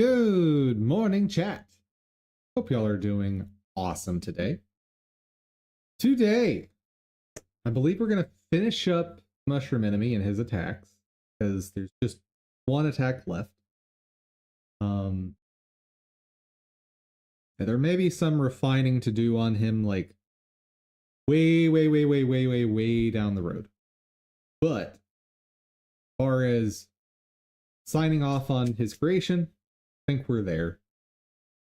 Good morning, chat. Hope y'all are doing awesome today. Today, I believe we're going to finish up Mushroom Enemy and his attacks, because there's just one attack left. And there may be some refining to do on him, like, way down the road. But, as far as signing off on his creation, I think we're there.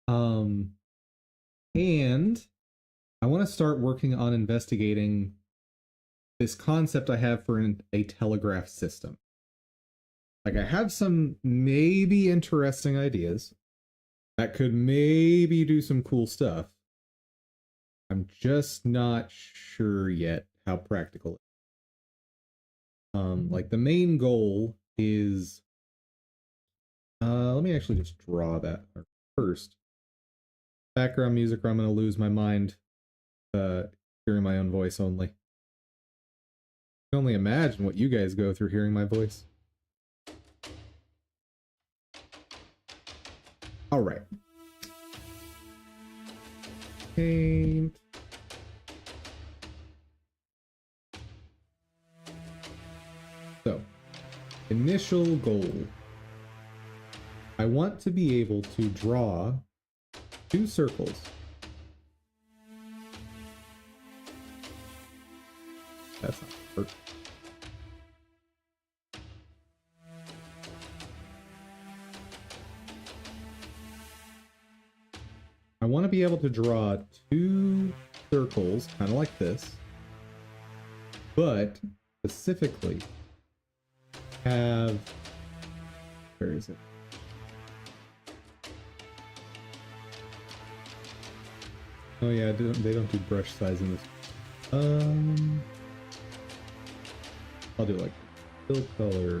And I want to start working on investigating this concept I have for a telegraph system. Like, I have some maybe interesting ideas that could maybe do some cool stuff. I'm just not sure yet how practical it is. Like, the main goal is let me actually just draw that first. Background music, or I'm going to lose my mind hearing my own voice only. I can only imagine what you guys go through hearing my voice. All right. Paint. So, initial goal. I want to be able to draw 2 circles. That's not perfect. I want to be able to draw 2 circles, kind of like this, but specifically have, where is it? Oh yeah, they don't do brush size in this. I'll do like fill color.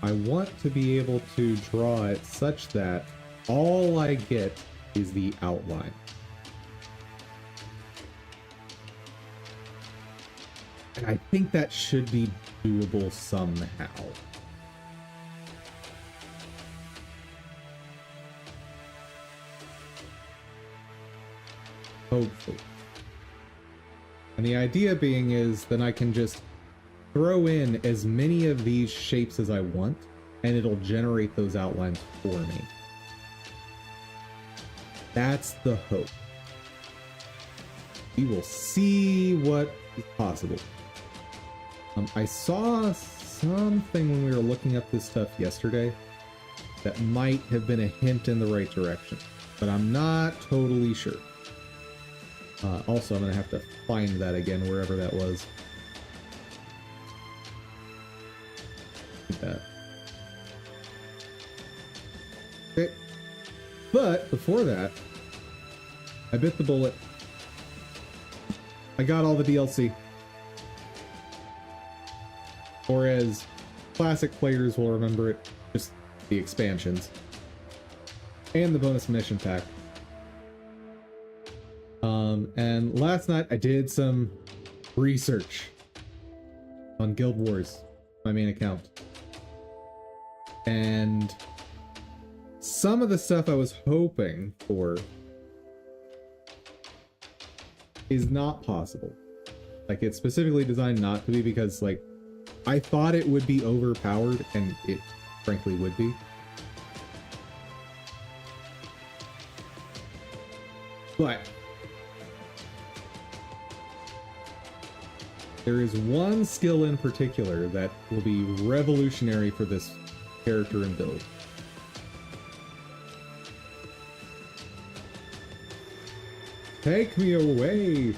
I want to be able to draw it such that all I get is the outline. And I think that should be doable somehow. Hopefully. And the idea being is then I can just throw in as many of these shapes as I want, and it'll generate those outlines for me. That's the hope. We will see what is possible. I saw something when we were looking up this stuff yesterday that might have been a hint in the right direction, but I'm not totally sure. Also, I'm going to have to find that again, wherever that was. That. Okay. But, before that, I bit the bullet. I got all the DLC. Or as classic players will remember it, just the expansions. And the bonus mission pack. And last night I did some research on Guild Wars, my main account. And some of the stuff I was hoping for is not possible. Like, it's specifically designed not to be, because, like, I thought it would be overpowered, and it frankly would be. But there is one skill in particular that will be revolutionary for this character and build. Take me away!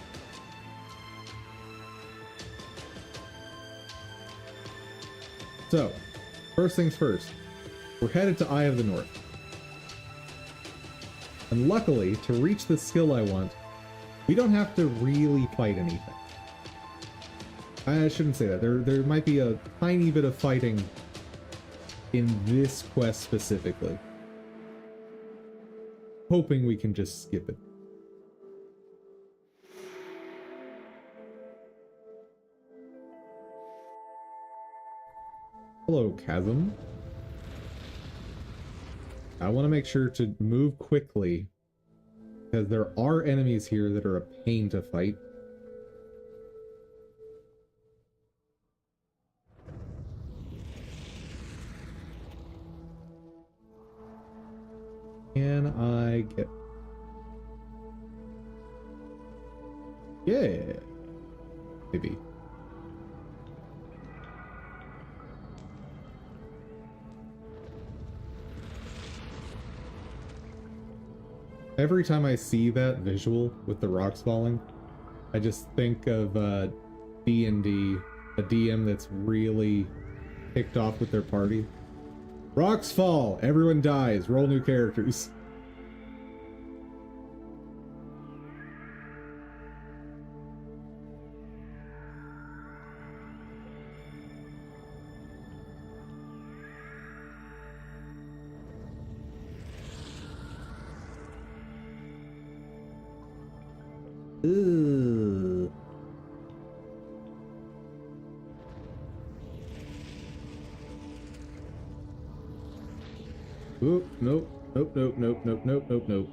So, first things first, we're headed to Eye of the North. And luckily, to reach the skill I want, we don't have to really fight anything. I shouldn't say that. There might be a tiny bit of fighting in this quest specifically. Hoping we can just skip it. Hello, Chasm. I want to make sure to move quickly, because there are enemies here that are a pain to fight. Can I get... Yeah. Maybe. Every time I see that visual with the rocks falling, I just think of D&D, a DM that's really ticked off with their party. Rocks fall, everyone dies, roll new characters. Ugh. Oop, nope, nope, nope, nope, nope, nope, nope, nope.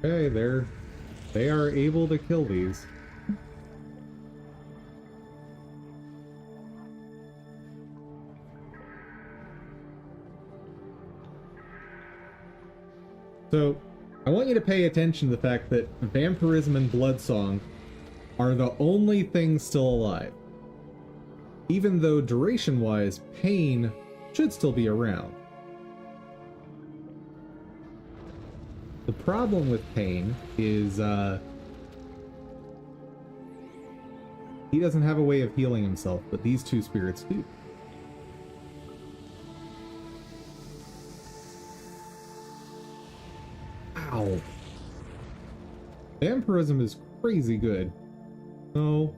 Okay, they are able to kill these. So, I want you to pay attention to the fact that vampirism and bloodsong are the only things still alive. Even though duration-wise, pain should still be around. The problem with Pain is, he doesn't have a way of healing himself, but these two spirits do. Ow. Vampirism is crazy good. No.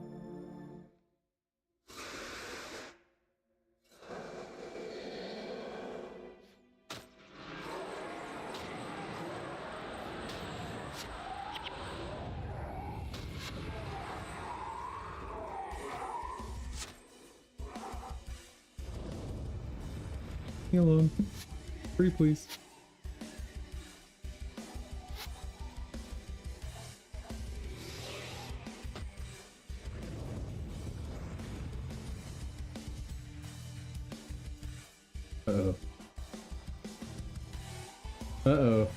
Me alone. Free, please. Uh-oh. Uh-oh.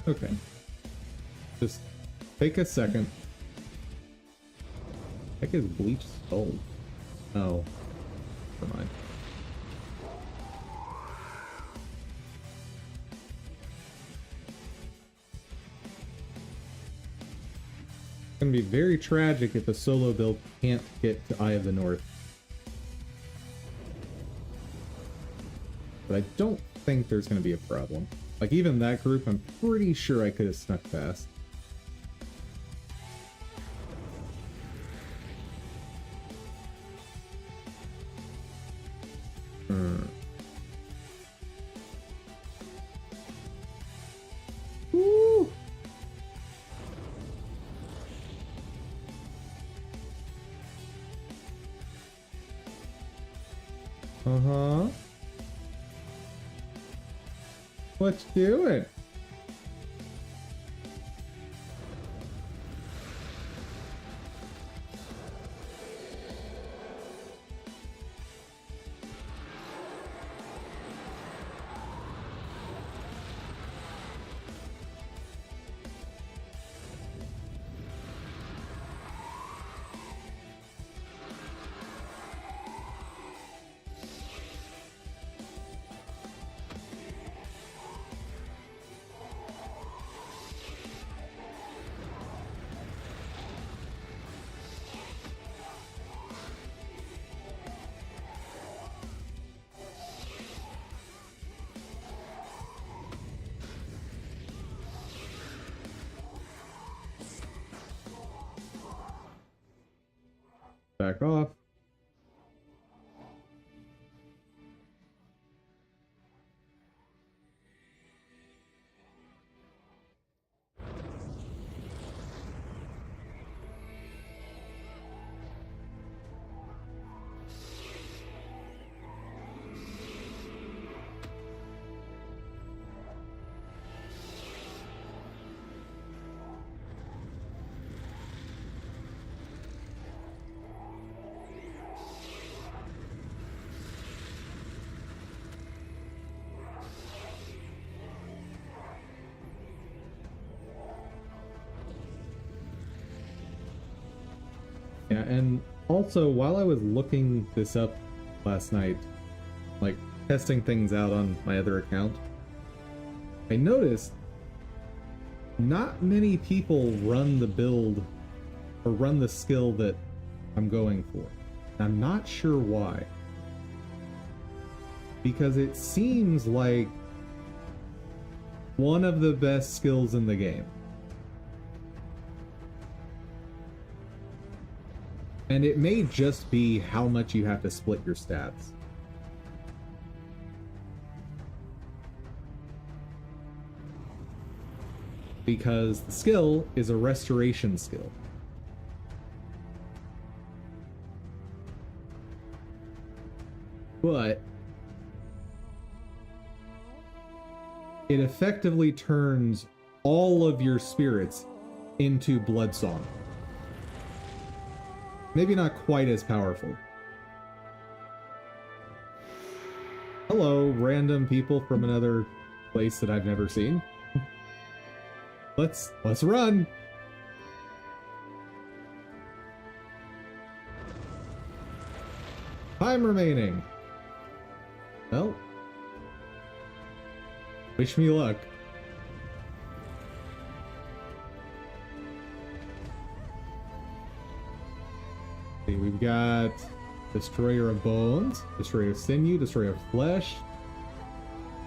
Okay. Just take a second. Heck is bleached skull? Oh. Never mind. It's gonna be very tragic if a solo build can't get to Eye of the North. But I don't think there's gonna be a problem. Like, even that group, I'm pretty sure I could have snuck past. Woo! Uh-huh. What you doing? Back off. Yeah, and also, while I was looking this up last night, like testing things out on my other account, I noticed not many people run the build or run the skill that I'm going for. I'm not sure why. Because it seems like one of the best skills in the game. And it may just be how much you have to split your stats. Because the skill is a restoration skill. But it effectively turns all of your spirits into Bloodsong. Maybe not quite as powerful. Hello, random people from another place that I've never seen. Let's run. Time remaining. Well, wish me luck. We've got Destroyer of Bones, Destroyer of Sinew, Destroyer of Flesh.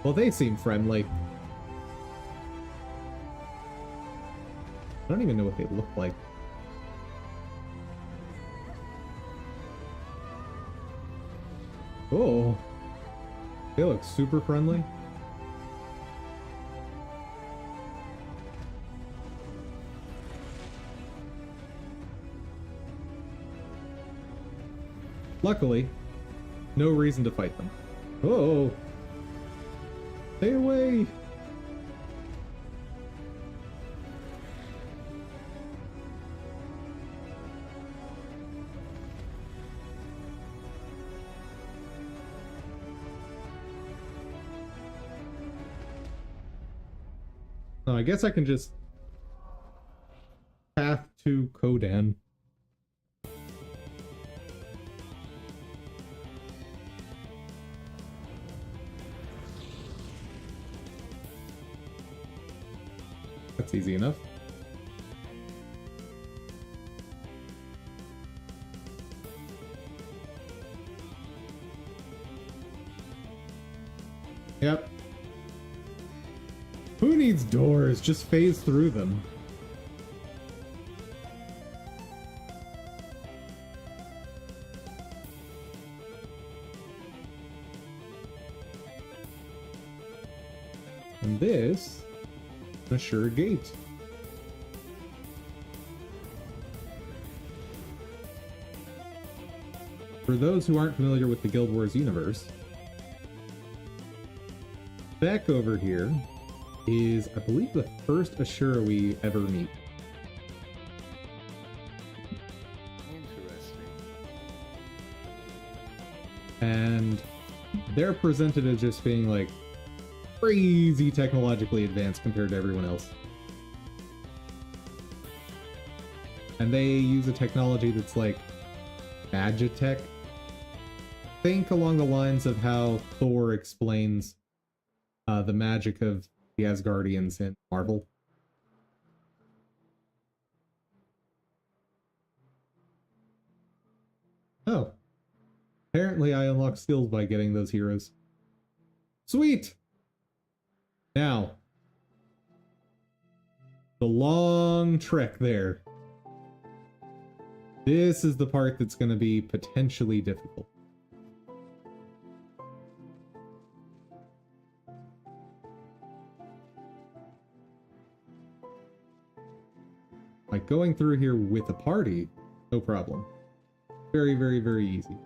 Well, they seem friendly. I don't even know what they look like. Oh, they look super friendly. Luckily, no reason to fight them. Oh, stay away! Oh, I guess I can just path to Kodan. That's easy enough. Yep. Who needs doors? Just phase through them. And this, a sure gate. For those who aren't familiar with the Guild Wars universe, back over here is, I believe, the first Ashura we ever meet. Interesting. And they're presented as just being like crazy technologically advanced compared to everyone else. And they use a technology that's like Magitech. Think along the lines of how Thor explains the magic of the Asgardians in Marvel. Oh. Apparently I unlock skills by getting those heroes. Sweet! Now, the long trek there. This is the part that's going to be potentially difficult. Like going through here with a party, no problem. Very, very, very easy.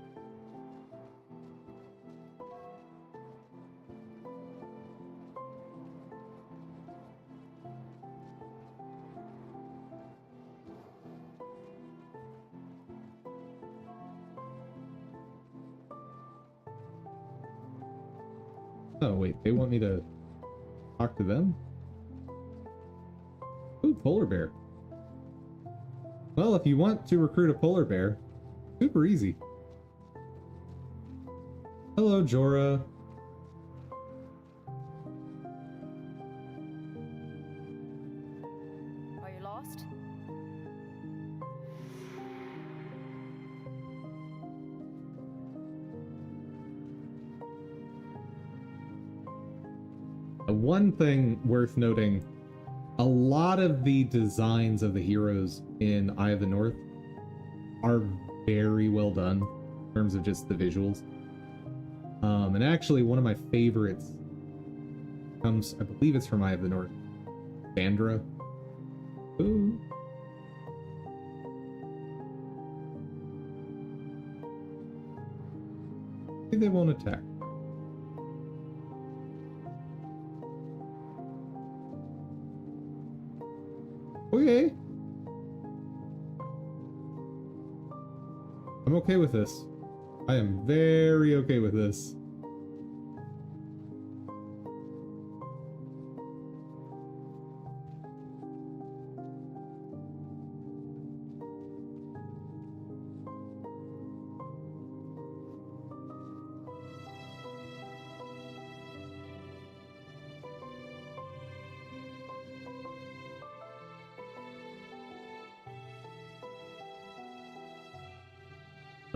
Oh, wait, they want me to talk to them? Ooh, polar bear. Well, if you want to recruit a polar bear, super easy. Hello, Jorah. Are you lost? One thing worth noting, a lot of the designs of the heroes in Eye of the North are very well done in terms of just the visuals. And actually one of my favorites comes, I believe it's from Eye of the North, Sandra. Ooh. Maybe they won't attack. Okay. I'm okay with this. I am very okay with this.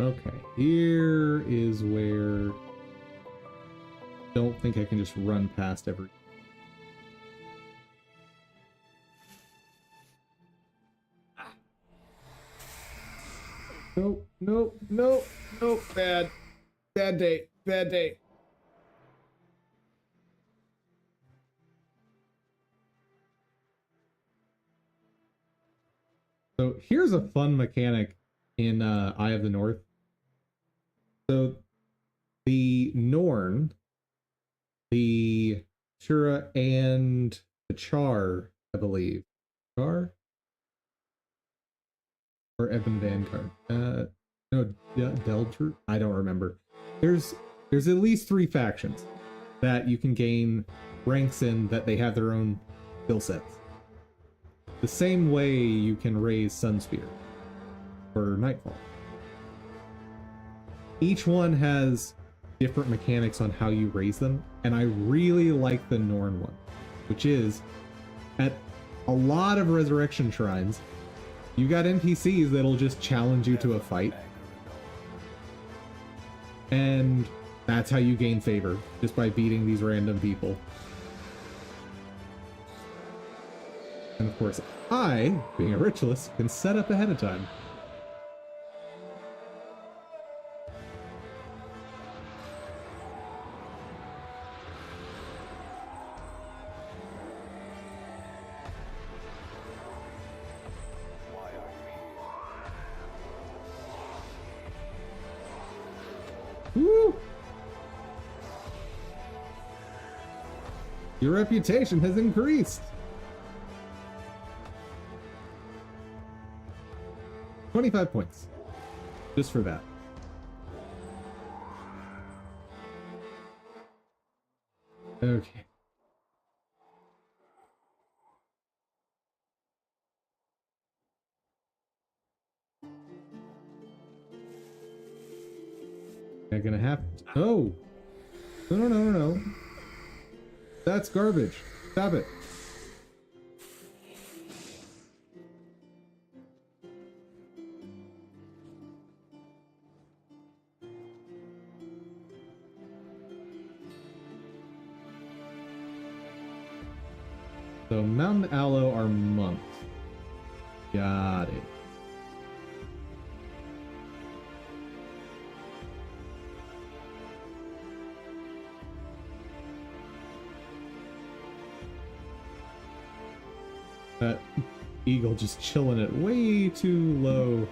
Okay, here is where don't think I can just run past every. Nope, nope, nope, nope, bad day, bad day. So here's a fun mechanic in Eye of the North. So the Norn, the Shura, and the Char, I believe. Char? Or Evan Vanguard. No, Delger? I don't remember. There's at least 3 factions that you can gain ranks in that they have their own skill sets. The same way you can raise Sunspear or Nightfall. Each one has different mechanics on how you raise them, and I really like the Norn one, which is at a lot of resurrection shrines, you got NPCs that'll just challenge you to a fight. And that's how you gain favor, just by beating these random people. And of course, I, being a ritualist, can set up ahead of time. Woo! Your reputation has increased. 25 points. Just for that. Okay. I'm gonna have to. Oh! No, no, no, no, no. That's garbage. Stop it. So Mountain Aloe are monks. Got it. That eagle just chilling it way too low.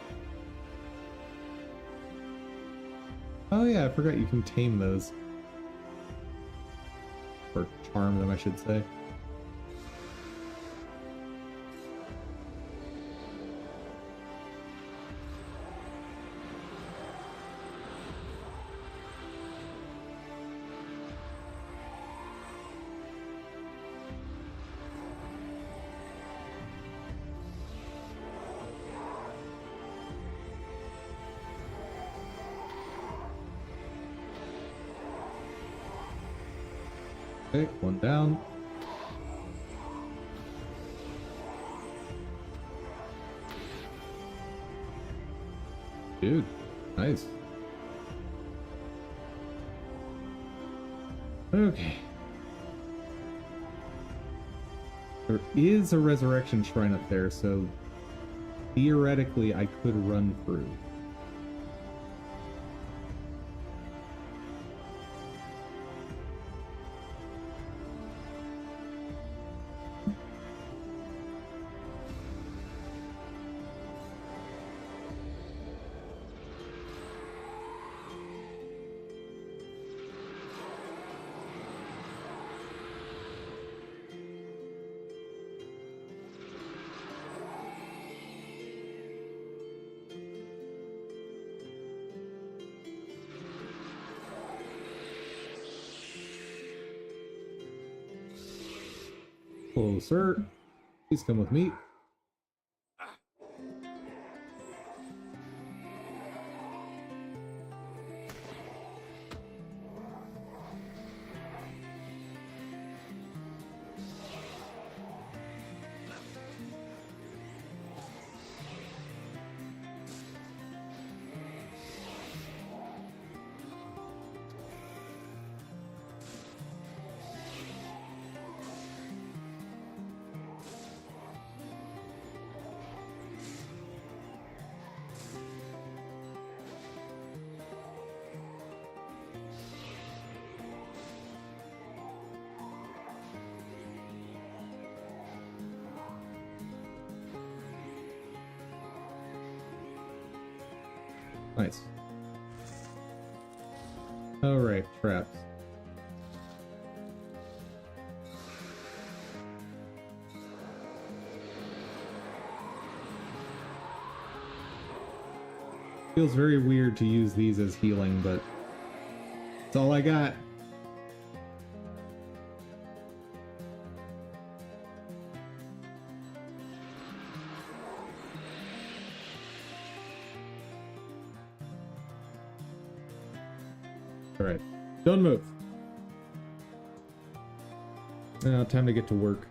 Oh yeah, I forgot you can tame those. Or charm them, I should say. Okay, one down. Dude, nice. Okay. There is a resurrection shrine up there, so theoretically I could run through. Hello, sir. Please come with me. Nice. Alright, traps. Feels very weird to use these as healing, but that's all I got. Alright, don't move. Now, time to get to work.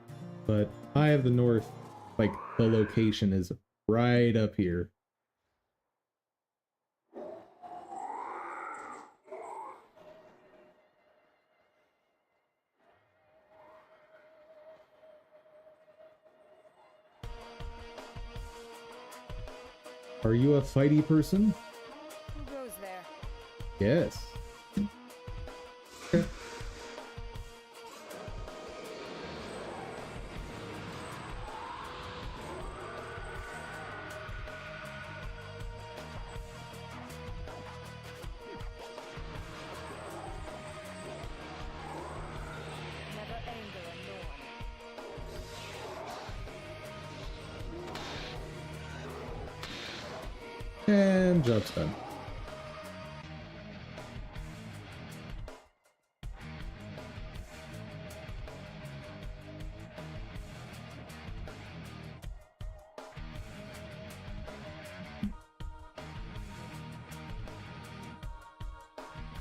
But Eye of the North, like, the location is right up here. Are you a fighty person? Who goes there? Yes. Okay. Never anger a Norn. And job's done.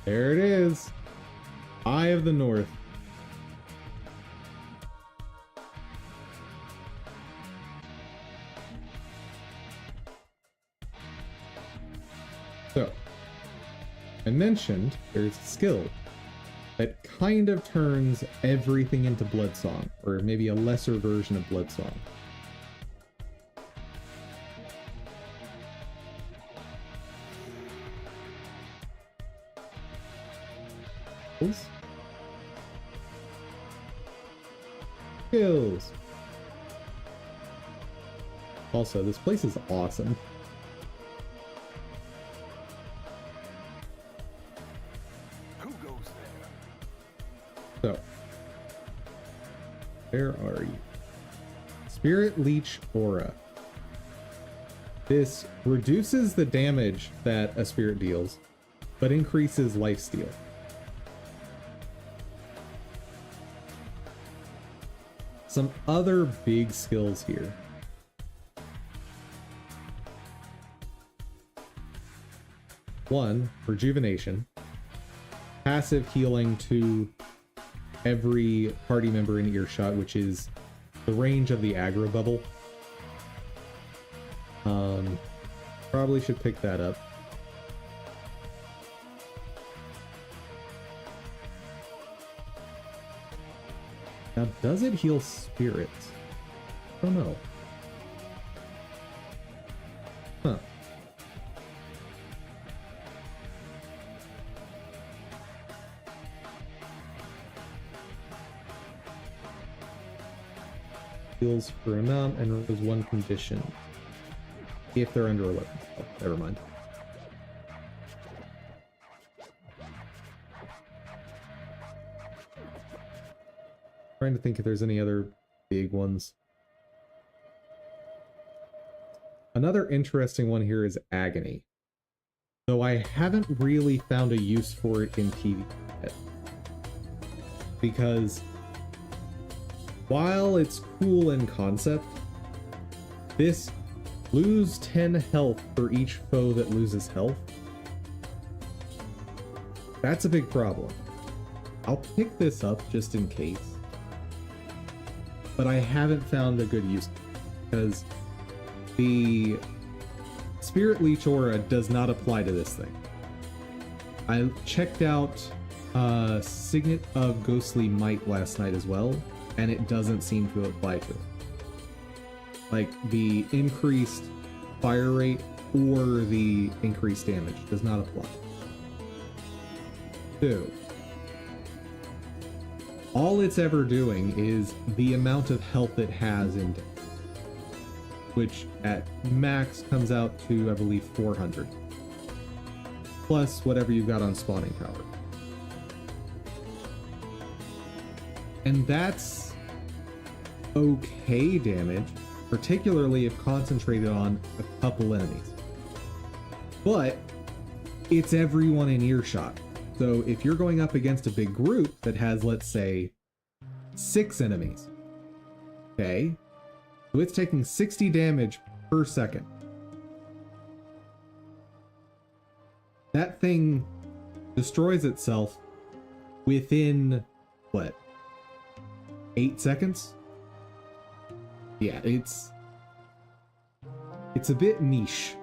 There it is. Eye of the North. So, I mentioned there's a skill that kind of turns everything into Bloodsong, or maybe a lesser version of Bloodsong. Skills. Also, this place is awesome. Who goes there? So, where are you? Spirit Leech Aura. This reduces the damage that a spirit deals, but increases lifesteal. Some other big skills here. One, Rejuvenation. Passive healing to every party member in earshot, which is the range of the aggro bubble. Probably should pick that up. Now, does it heal spirits? I don't know. Huh. Heals for amount and removes one condition. If they're under 11. Oh, never mind. Trying to think if there's any other big ones. Another interesting one here is Agony. Though I haven't really found a use for it in PvP yet. Because while it's cool in concept, this lose 10 health for each foe that loses health. That's a big problem. I'll pick this up just in case. But I haven't found a good use because the Spirit Leech Aura does not apply to this thing. I checked out Signet of Ghostly Might last night as well, and it doesn't seem to apply to it. Like the increased fire rate or the increased damage does not apply. Two. All it's ever doing is the amount of health it has in damage, which at max comes out to, I believe, 400. Plus whatever you've got on spawning power. And that's okay damage, particularly if concentrated on a couple enemies. But it's everyone in earshot. So if you're going up against a big group that has, let's say, 6 enemies, okay, so it's taking 60 damage per second. That thing destroys itself within, what, 8 seconds? Yeah, it's a bit niche.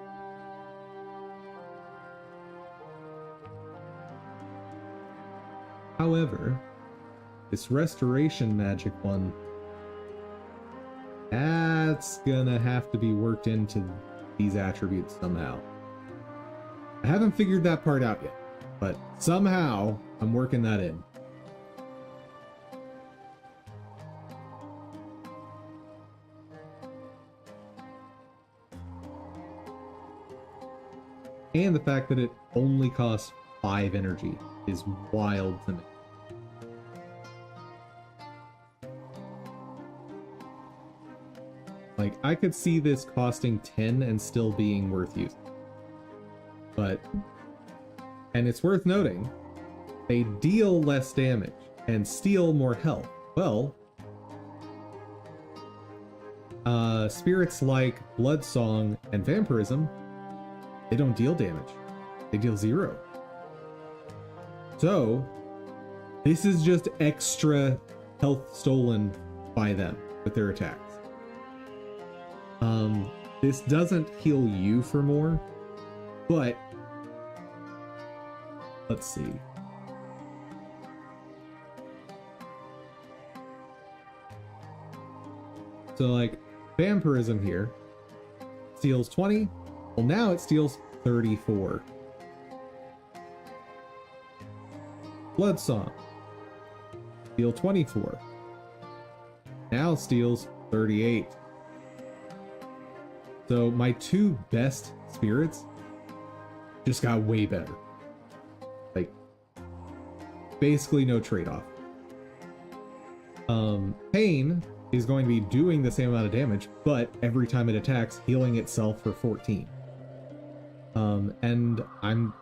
However, this restoration magic one, that's gonna have to be worked into these attributes somehow. I haven't figured that part out yet, but somehow I'm working that in. And the fact that it only costs 5 energy is wild to me. Like, I could see this costing 10 and still being worth using. But, and it's worth noting, they deal less damage and steal more health. Well, spirits like Bloodsong and Vampirism, they don't deal damage. They deal 0. So, this is just extra health stolen by them with their attacks. This doesn't heal you for more, but let's see. So like Vampirism here steals 20. Well, now it steals 34. Bloodsong. Steal 24. Now steals 38. So my two best spirits just got way better. Like, basically no trade-off. Pain is going to be doing the same amount of damage, but every time it attacks, healing itself for 14. And I'm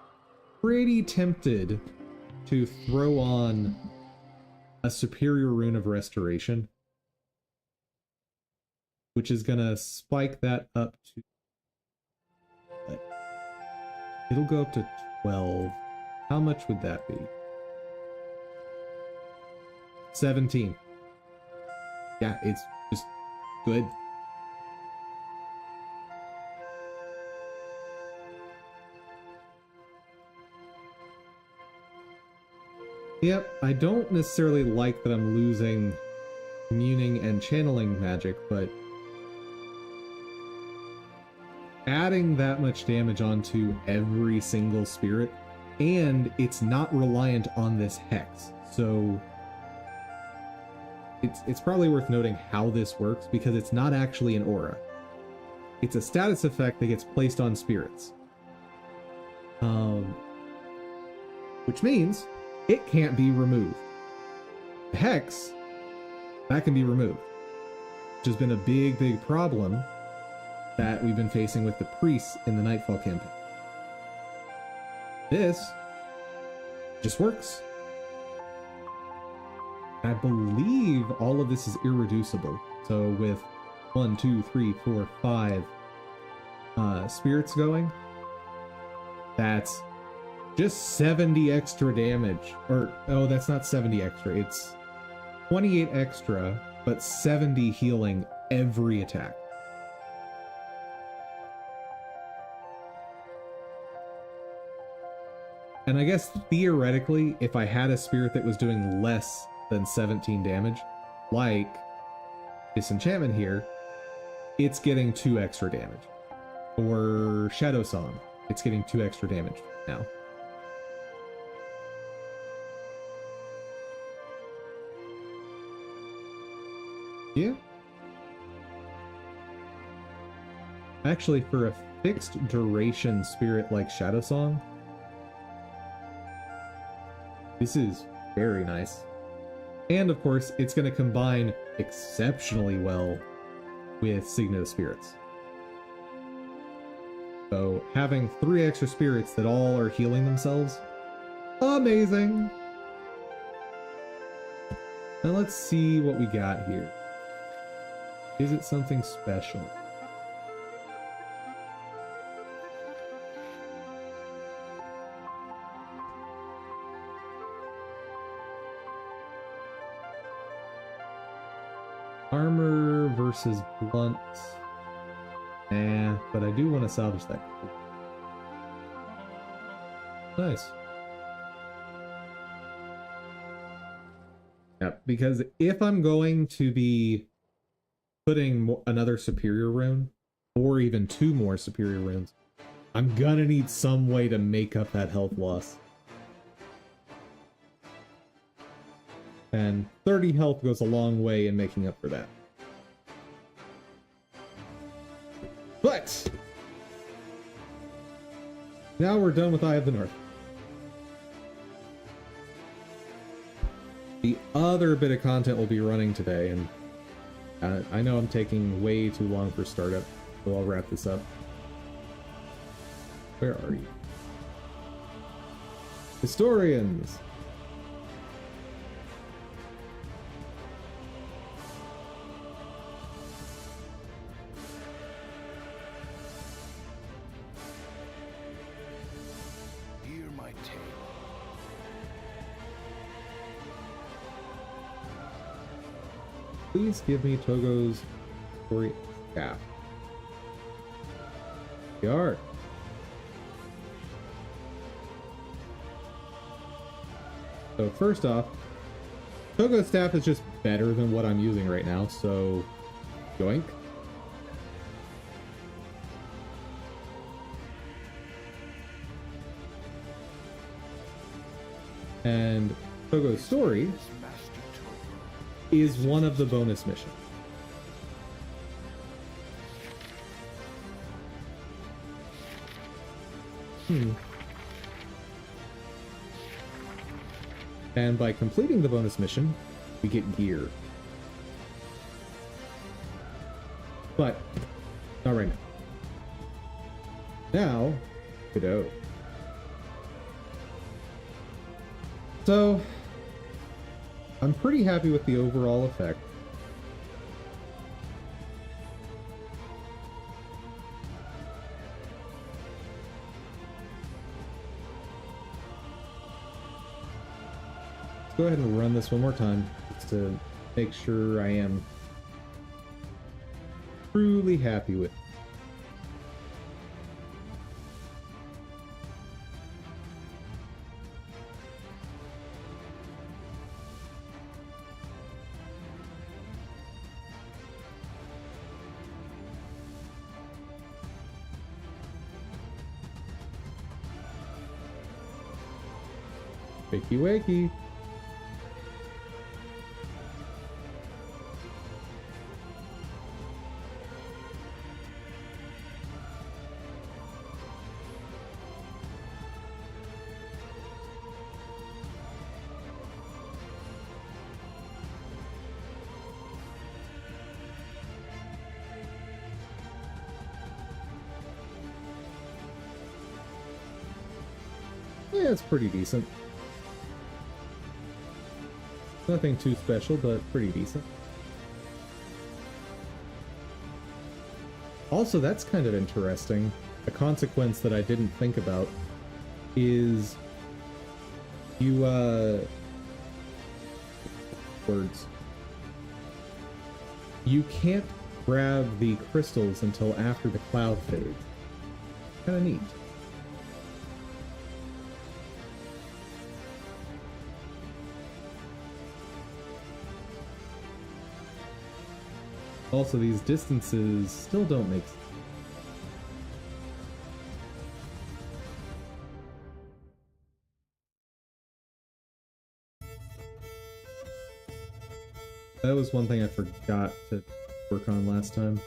pretty tempted to throw on a superior rune of restoration, which is gonna spike that up to... It'll go up to 12. How much would that be? 17. Yeah, it's just good. Yep, I don't necessarily like that I'm losing communing and channeling magic, but adding that much damage onto every single spirit, and it's not reliant on this hex, so it's probably worth noting how this works, because it's not actually an aura. It's a status effect that gets placed on spirits. Which means it can't be removed. The hex, that can be removed, which has been a big problem that we've been facing with the priests in the Nightfall campaign. This just works. I believe all of this is irreducible. So with 1, 2, 3, 4, 5 spirits going, that's just 70 extra damage. Or, oh, that's not 70 extra. It's 28 extra, but 70 healing every attack. And I guess theoretically, if I had a spirit that was doing less than 17 damage, like Disenchantment here, it's getting 2 extra damage. Or Shadow Song, it's getting 2 extra damage now. Yeah. Actually, for a fixed duration spirit like Shadow Song, this is very nice. And of course, it's going to combine exceptionally well with Signet of Spirits. So having 3 extra spirits that all are healing themselves, amazing! Now let's see what we got here. Is it something special? Armor versus blunt. Nah, but I do want to salvage that. Nice. Yeah, because if I'm going to be putting another superior rune, or even 2 more superior runes, I'm gonna need some way to make up that health loss. And 30 health goes a long way in making up for that. But now we're done with Eye of the North. The other bit of content will be running today, and I know I'm taking way too long for startup, so I'll wrap this up. Where are you? Historians! Hear my tale. Please give me Togo's story cap. Yar. So first off, Togo's staff is just better than what I'm using right now, so yoink. And Togo's story This Master Togo is one of the bonus missions. And by completing the bonus mission, we get gear. But, not right now. Now, Godot. So, I'm pretty happy with the overall effect. Let's go ahead and run this one more time, just to make sure I am truly happy with it. Wakey wakey. Yeah, it's pretty decent. Nothing too special, but pretty decent. Also, that's kind of interesting. A consequence that I didn't think about is you, words. You can't grab the crystals until after the cloud fades. Kind of neat. Also, these distances still don't make sense. That was one thing I forgot to work on last time.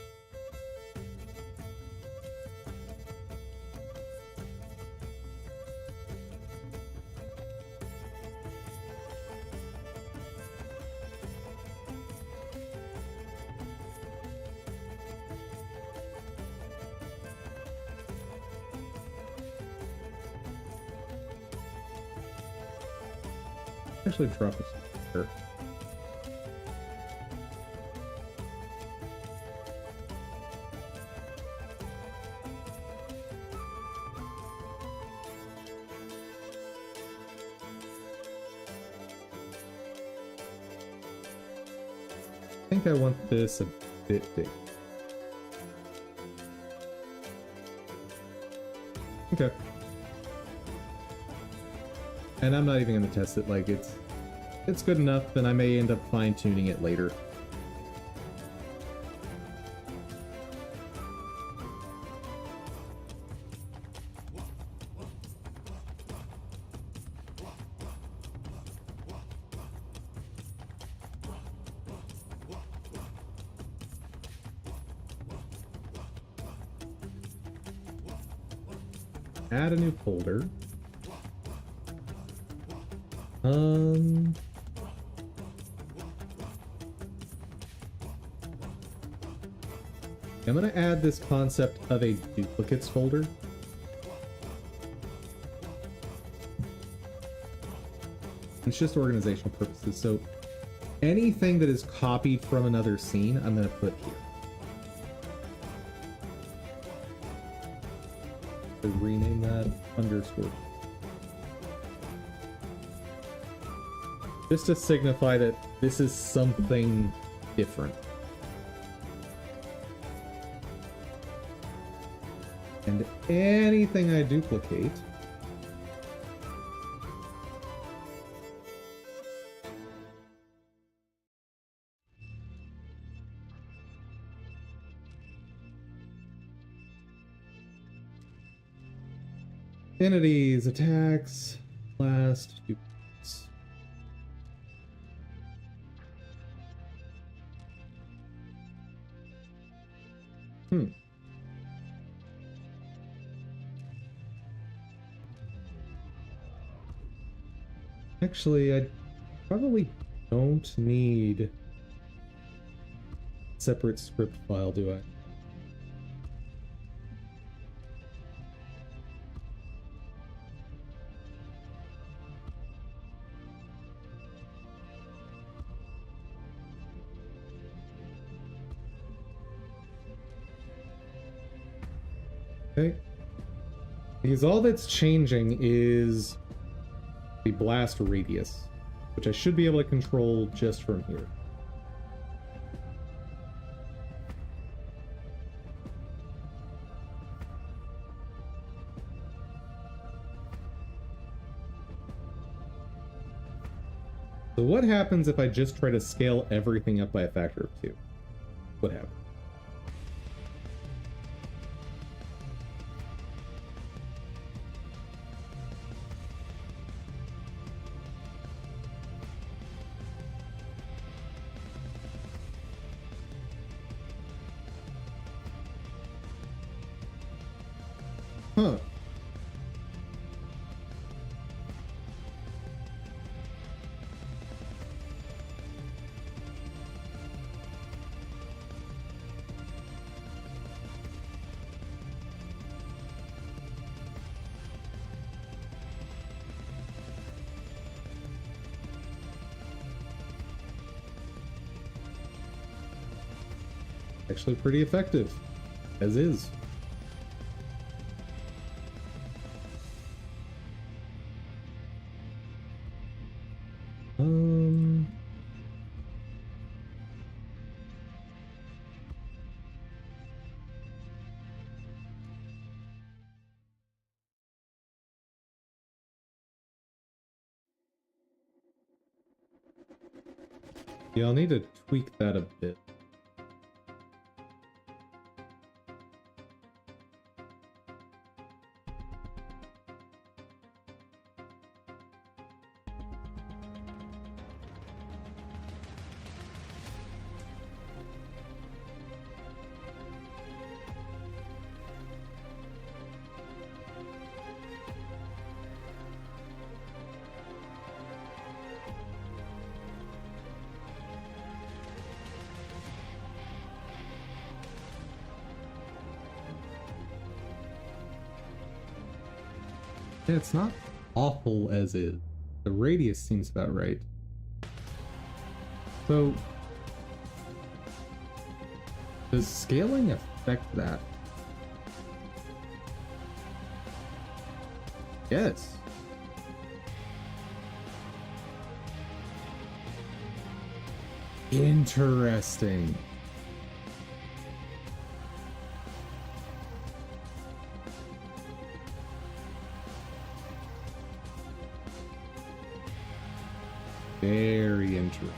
Actually drop it here. I think I want this a bit big. Okay. And I'm not even going to test it, like it's good enough, then I may end up fine-tuning it later. Add a new folder. I'm going to add this concept of a duplicates folder. It's just organizational purposes, so anything that is copied from another scene, I'm going to put here. So rename that underscore. Just to signify that this is something different. And anything I duplicate entities, attacks, blast, duplicates. Actually, I probably don't need a separate script file, do I? Okay. Because all that's changing is the blast radius, which I should be able to control just from here. So what happens if I just try to scale everything up by a factor of 2? What happens? Huh. Actually pretty effective, as is. Yeah, I'll need to tweak that a bit. Yeah, it's not awful as is. The radius seems about right. So, does scaling affect that? Yes. Interesting. Very interesting.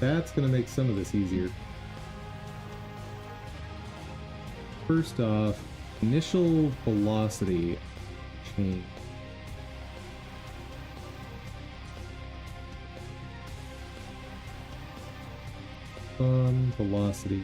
That's gonna make some of this easier. First off, initial velocity change. Velocity.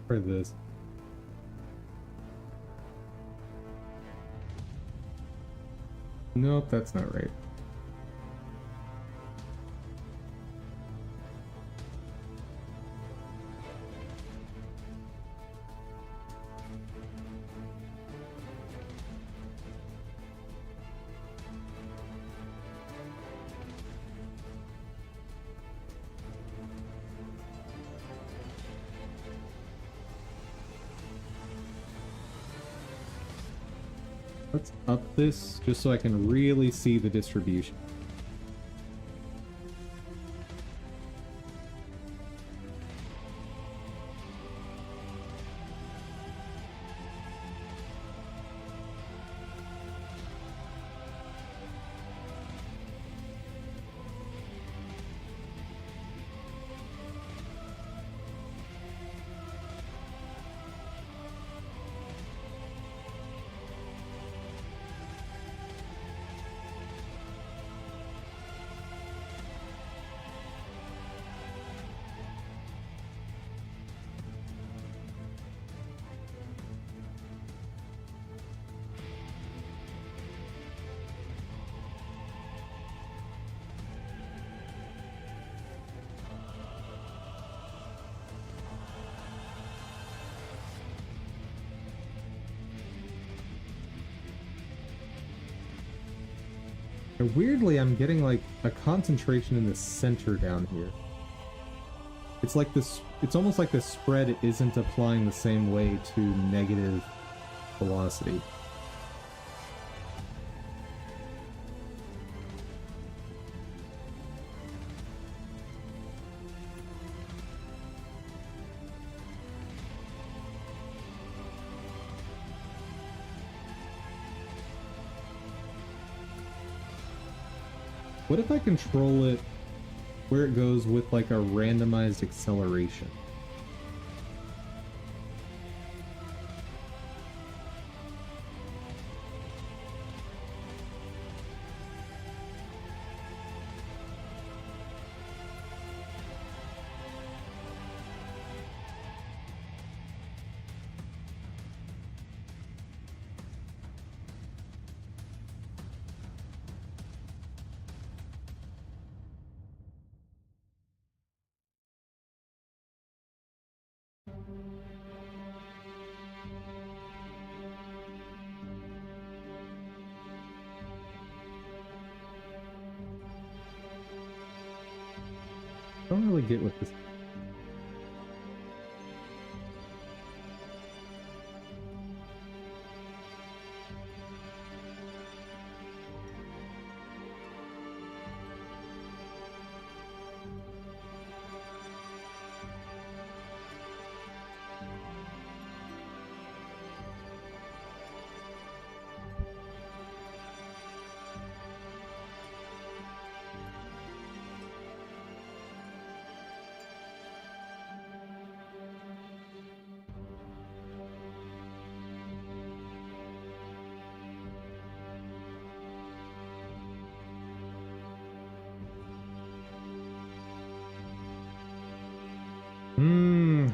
Try this. Nope, that's not right. Let's up this just so I can really see the distribution. And weirdly, I'm getting like a concentration in the center down here. It's like this, it's almost like the spread isn't applying the same way to negative velocity. What if I control it where it goes with like a randomized acceleration? I don't really get what this.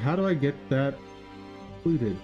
How do I get that included?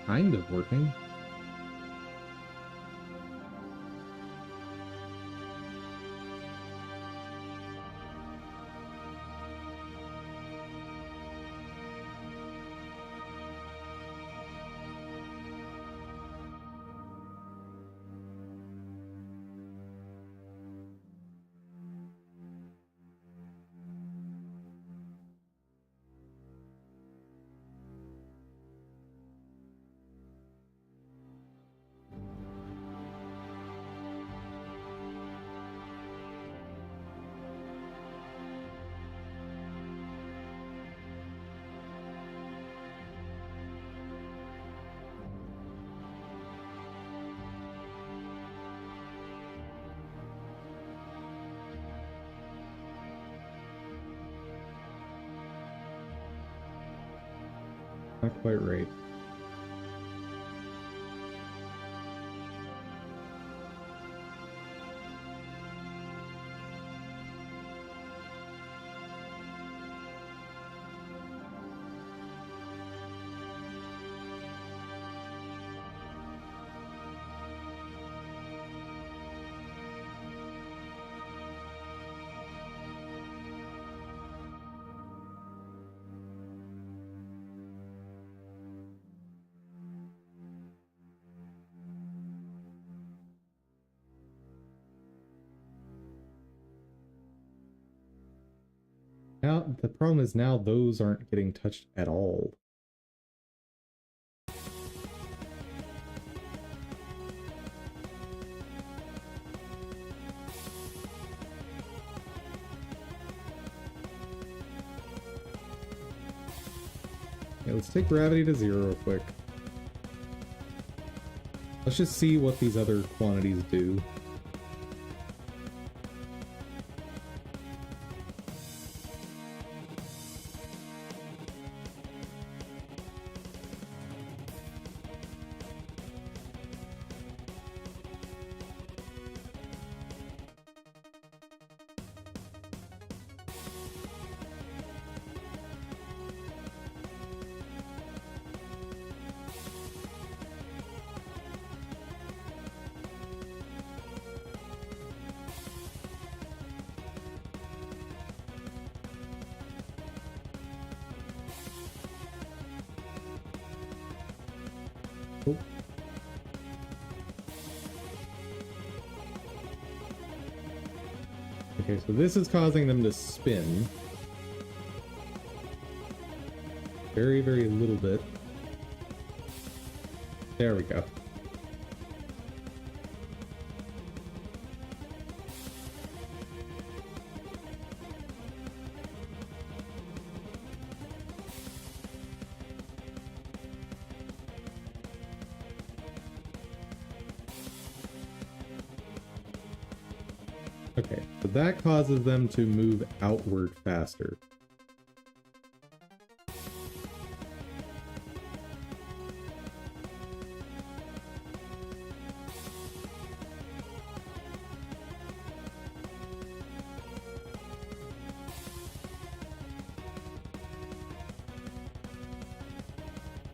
Kind of working. Not quite right. Now, the problem is now those aren't getting touched at all. Okay, let's take gravity to 0 real quick. Let's just see what these other quantities do. Oh. Okay, so this is causing them to spin. Very, very little bit. There we go. Okay, so that causes them to move outward faster.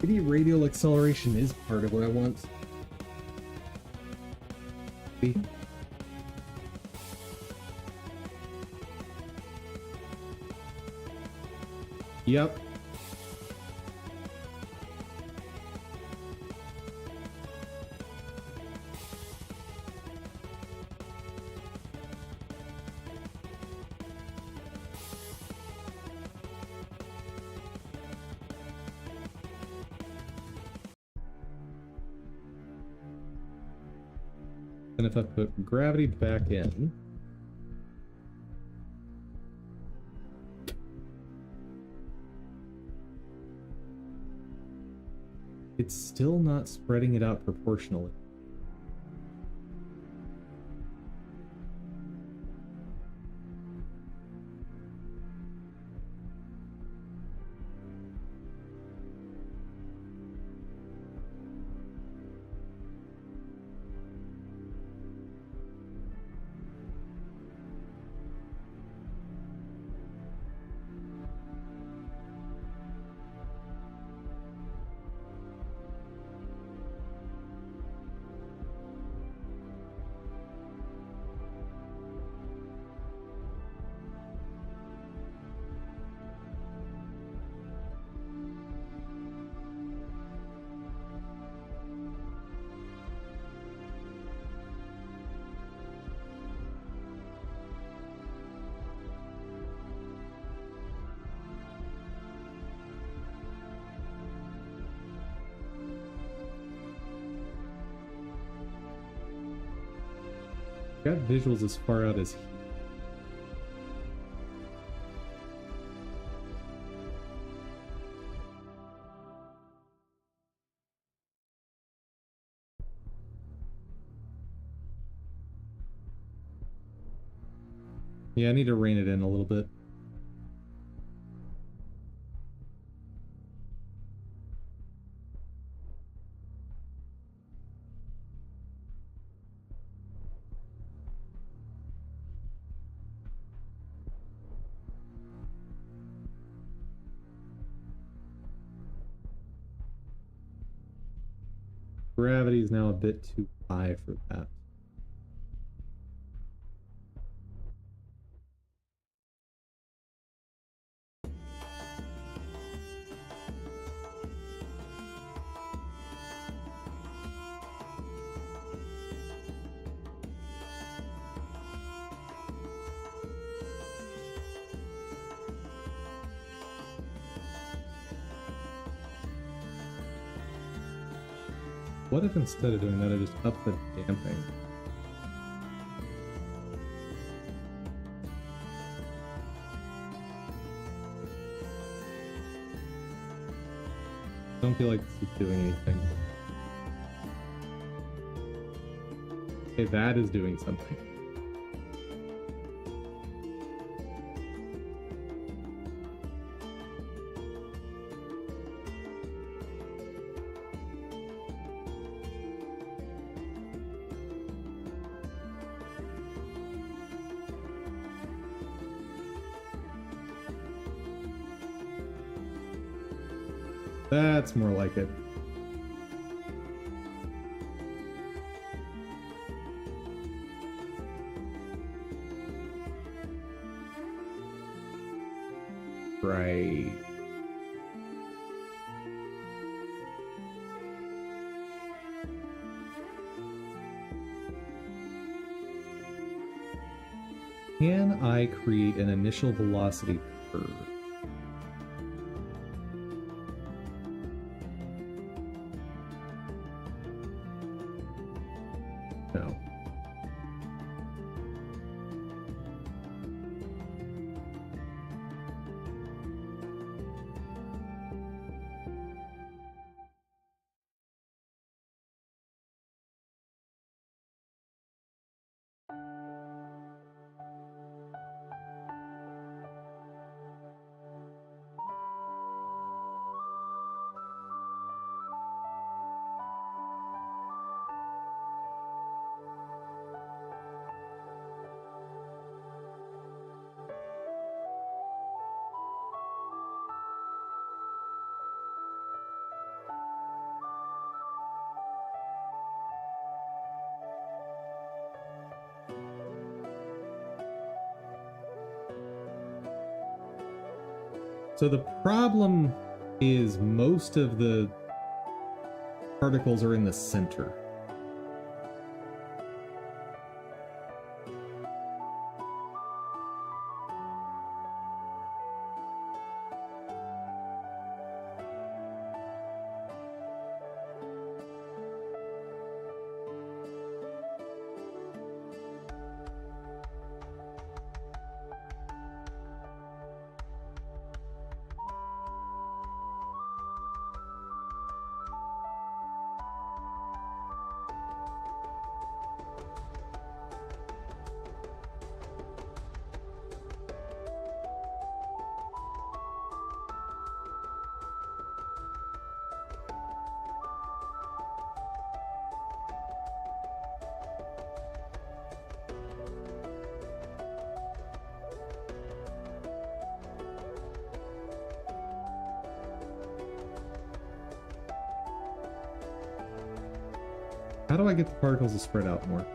Maybe radial acceleration is part of what I want. See? Yep. And if I put gravity back in, it's still not spreading it out proportionally. Got visuals as far out as here. Yeah, I need to rein it in a little bit. Gravity is now a bit too high for that. What if instead of doing that, I just up the damping? Don't feel like this is doing anything. Okay, that is doing something. That's more like it. Right. Can I create an initial velocity curve? No. So the problem is most of the particles are in the center. How do I get the particles to spread out more?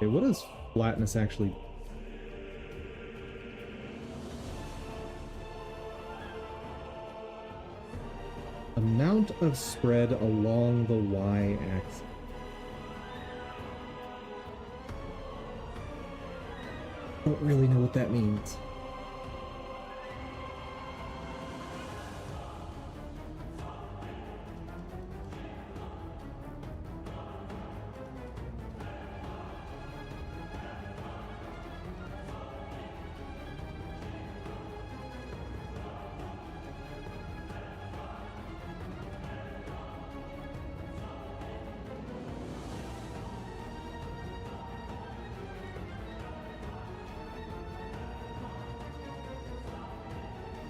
Okay, what does flatness actually... Amount of spread along the y-axis. Don't really know what that means.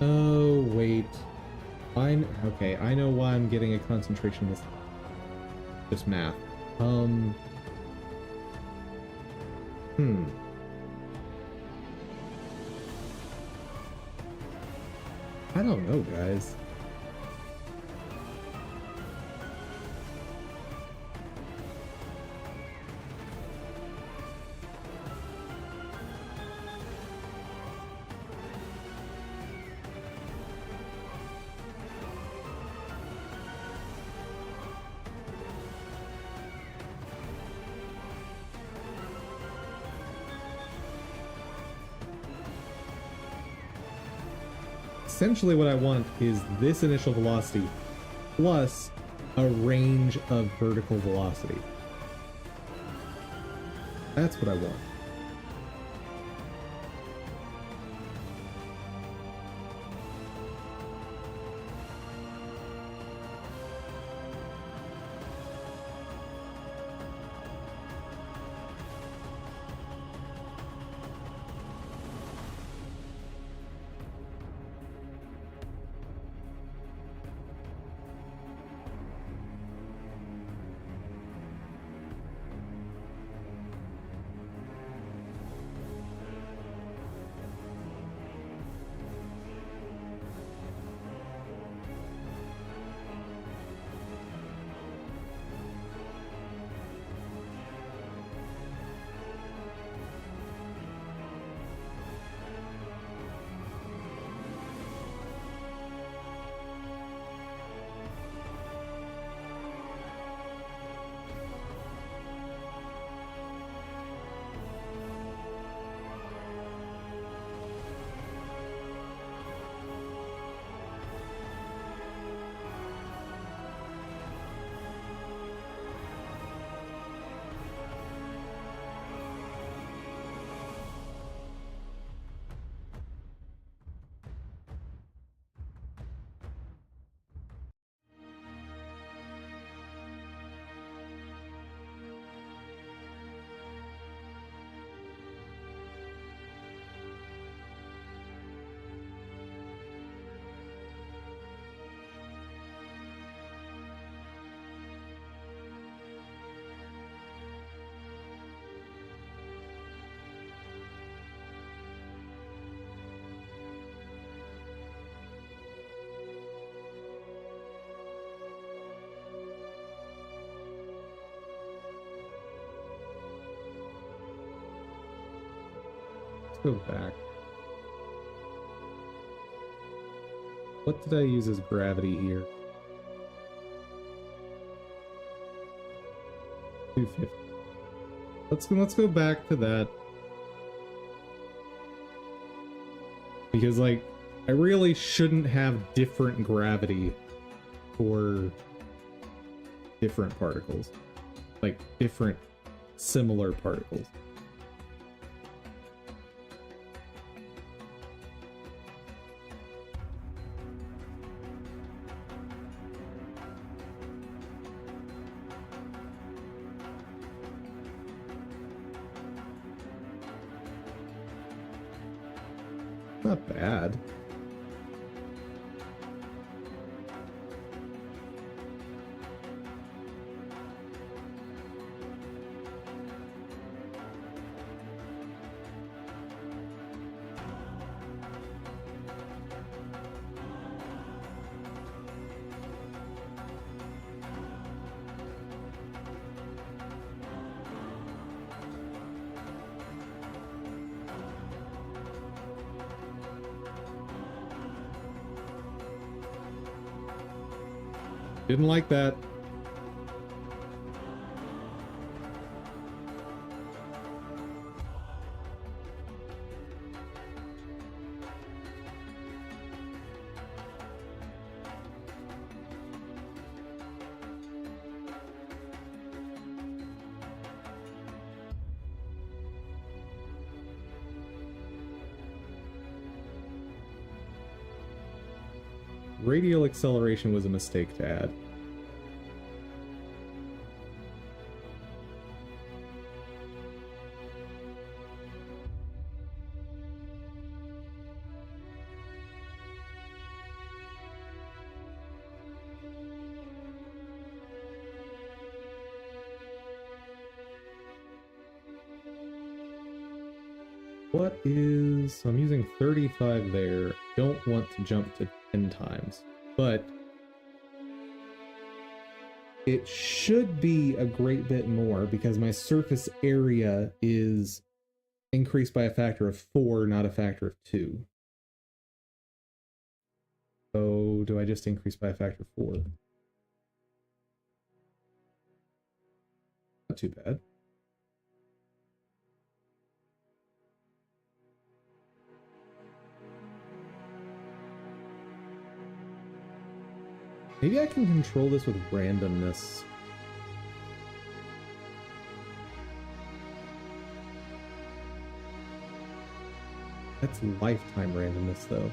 Oh, wait. Okay, I know why I'm getting a concentration with this math. I don't know, guys. Essentially what I want is this initial velocity plus a range of vertical velocity. That's what I want. Go back. What did I use as gravity here? 250. Let's go back to that. Because like I really shouldn't have different gravity for different particles. Like different similar particles. Not bad. Didn't like that. Radial acceleration was a mistake to add. What is... So I'm using 35 there. Don't want to jump to 10 times. But it should be a great bit more because my surface area is increased by a factor of 4, not a factor of 2. So do I just increase by a factor of 4? Not too bad. Maybe I can control this with randomness. That's lifetime randomness, though.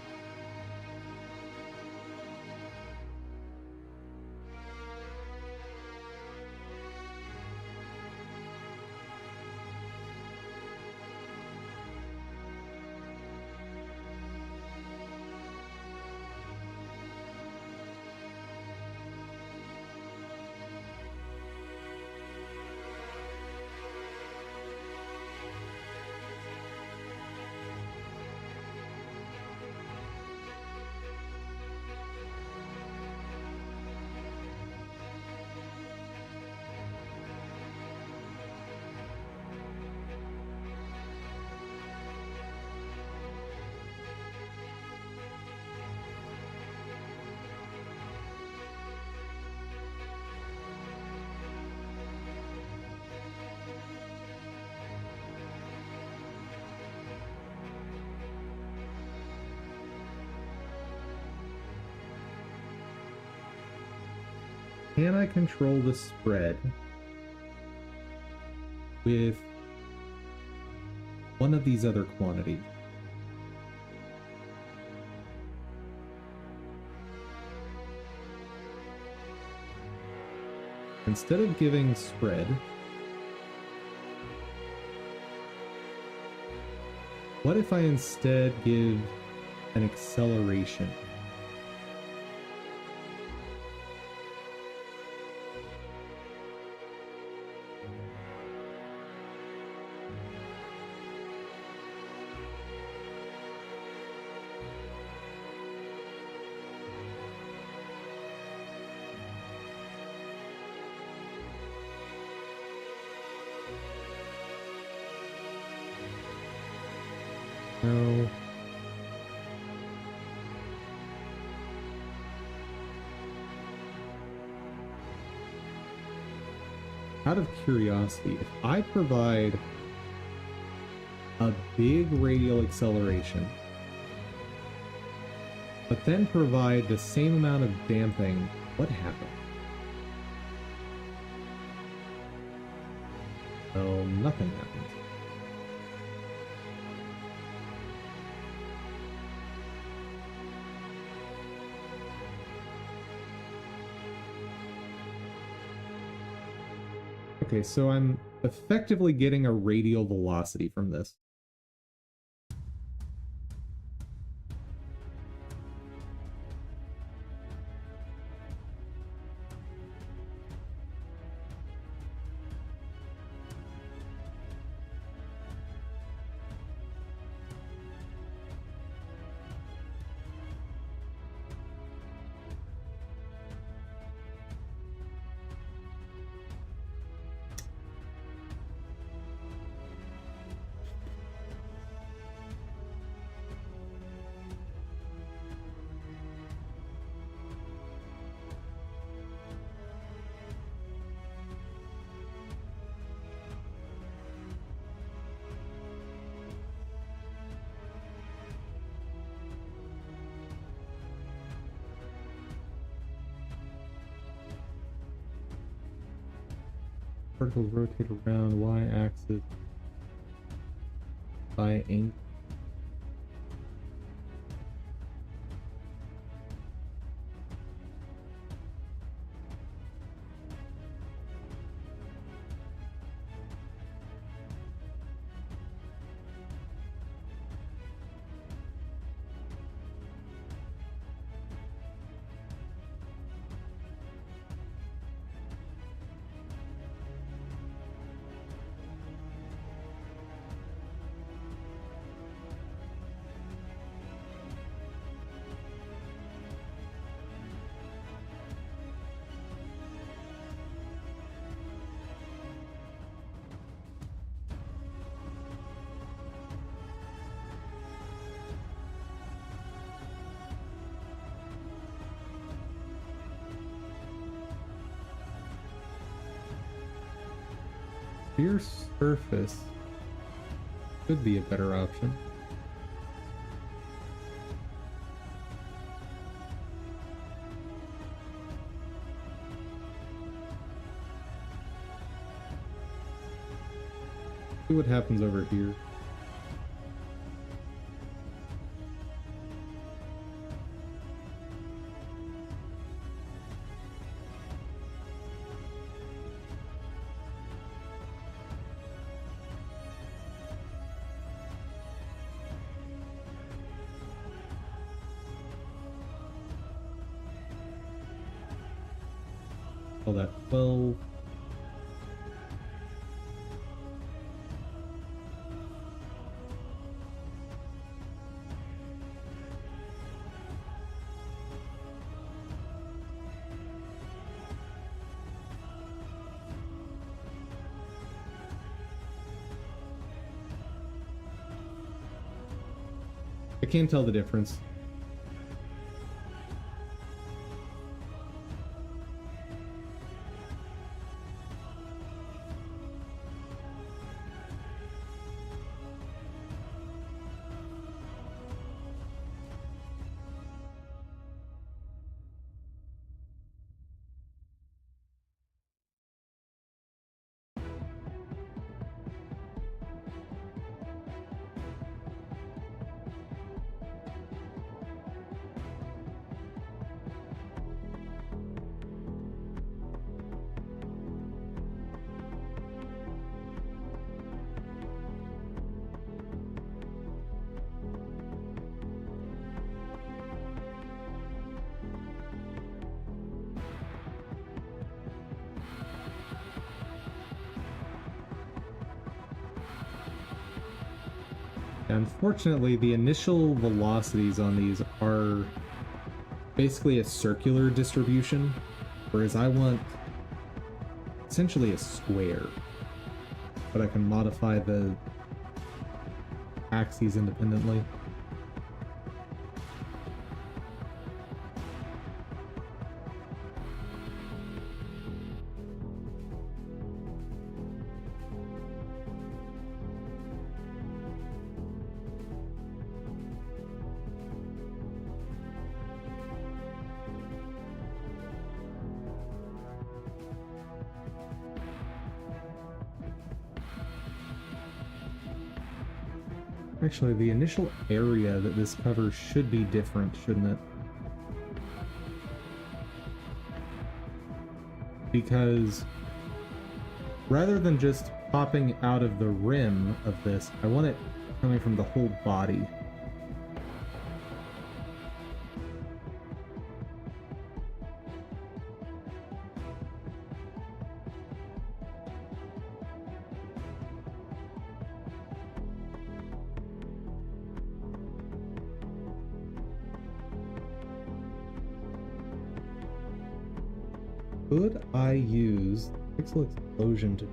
Can I control the spread with one of these other quantities? Instead of giving spread, what if I instead give an acceleration? No. Out of curiosity, if I provide a big radial acceleration, but then provide the same amount of damping, what happens? Well, nothing happens. Okay, so I'm effectively getting a radial velocity from this. Particles rotate around y-axis by angle. Sheer surface could be a better option. See what happens over here. All that 12. I can't tell the difference. Unfortunately, the initial velocities on these are basically a circular distribution, whereas I want essentially a square, but I can modify the axes independently. Actually, the initial area that this covers should be different, shouldn't it? Because rather than just popping out of the rim of this, I want it coming from the whole body. Could I use pixel explosion to...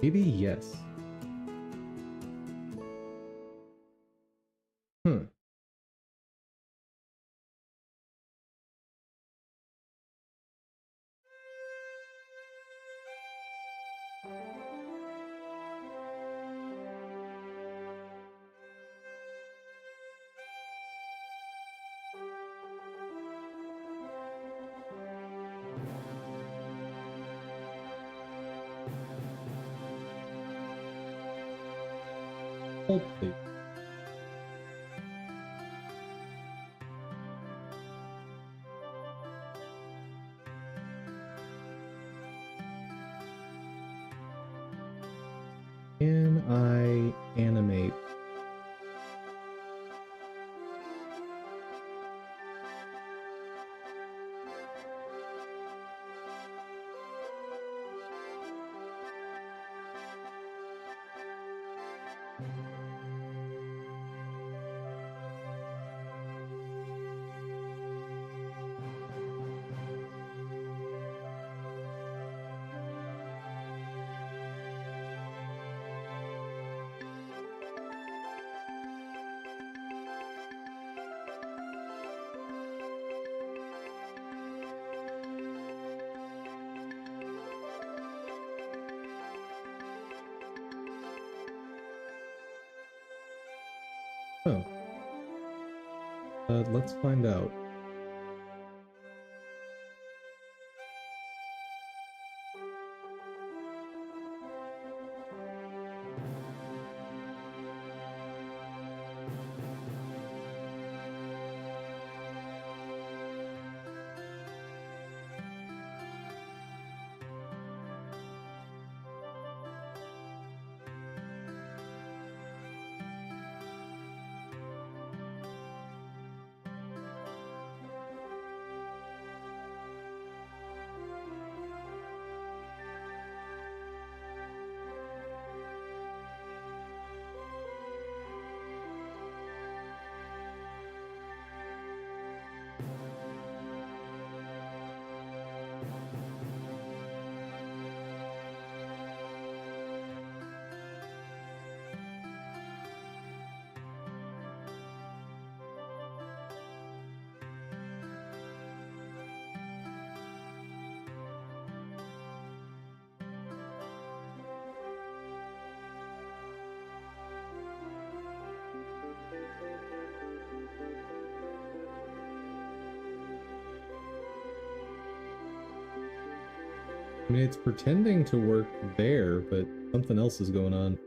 Maybe yes. Hmm. Hold, please. Can I animate? Oh. Let's find out. I mean, it's pretending to work there, but something else is going on.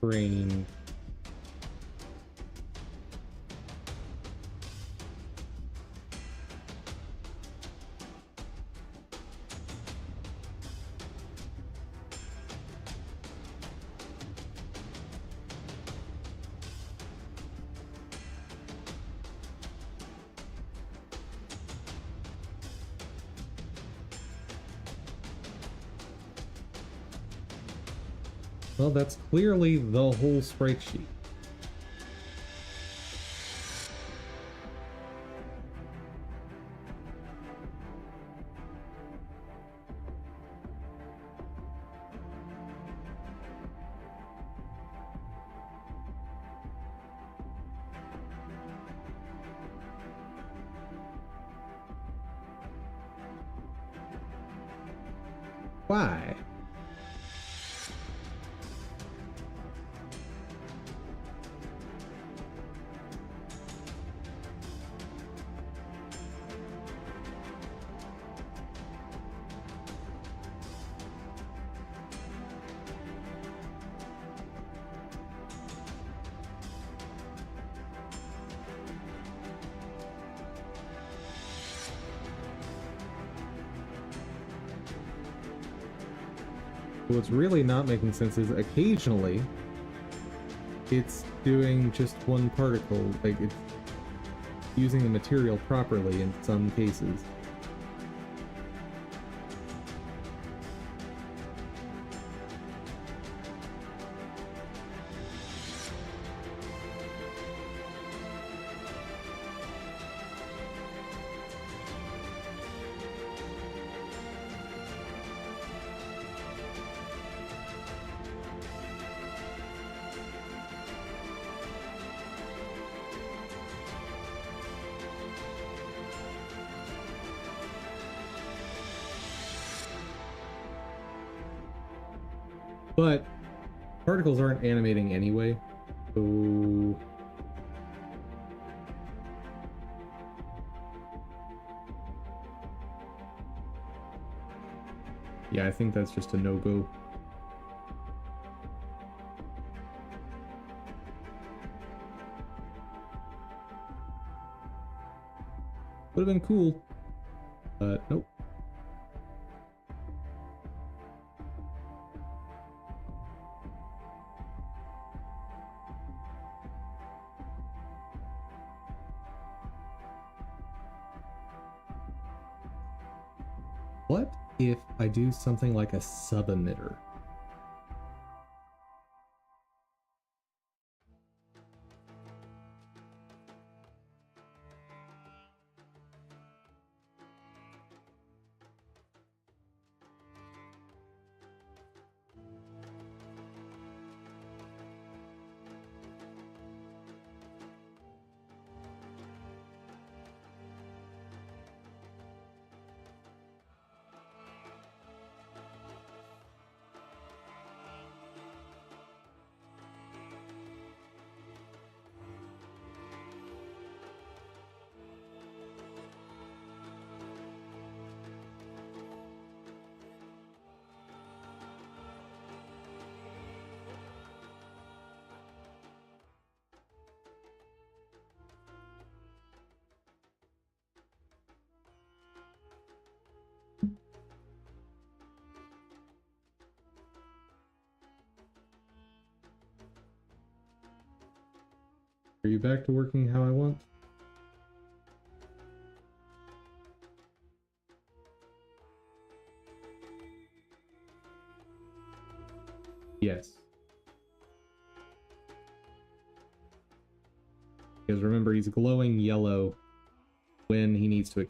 Brain. Well, that's clearly the whole sprite sheet. Why? What's really not making sense is occasionally it's doing just one particle, like it's using the material properly in some cases. But particles aren't animating anyway, so yeah, I think that's just a no-go. Would have been cool, but nope. What if I do something like a sub-emitter? Are you back to working how I want? Yes. Because remember, he's glowing yellow when he needs to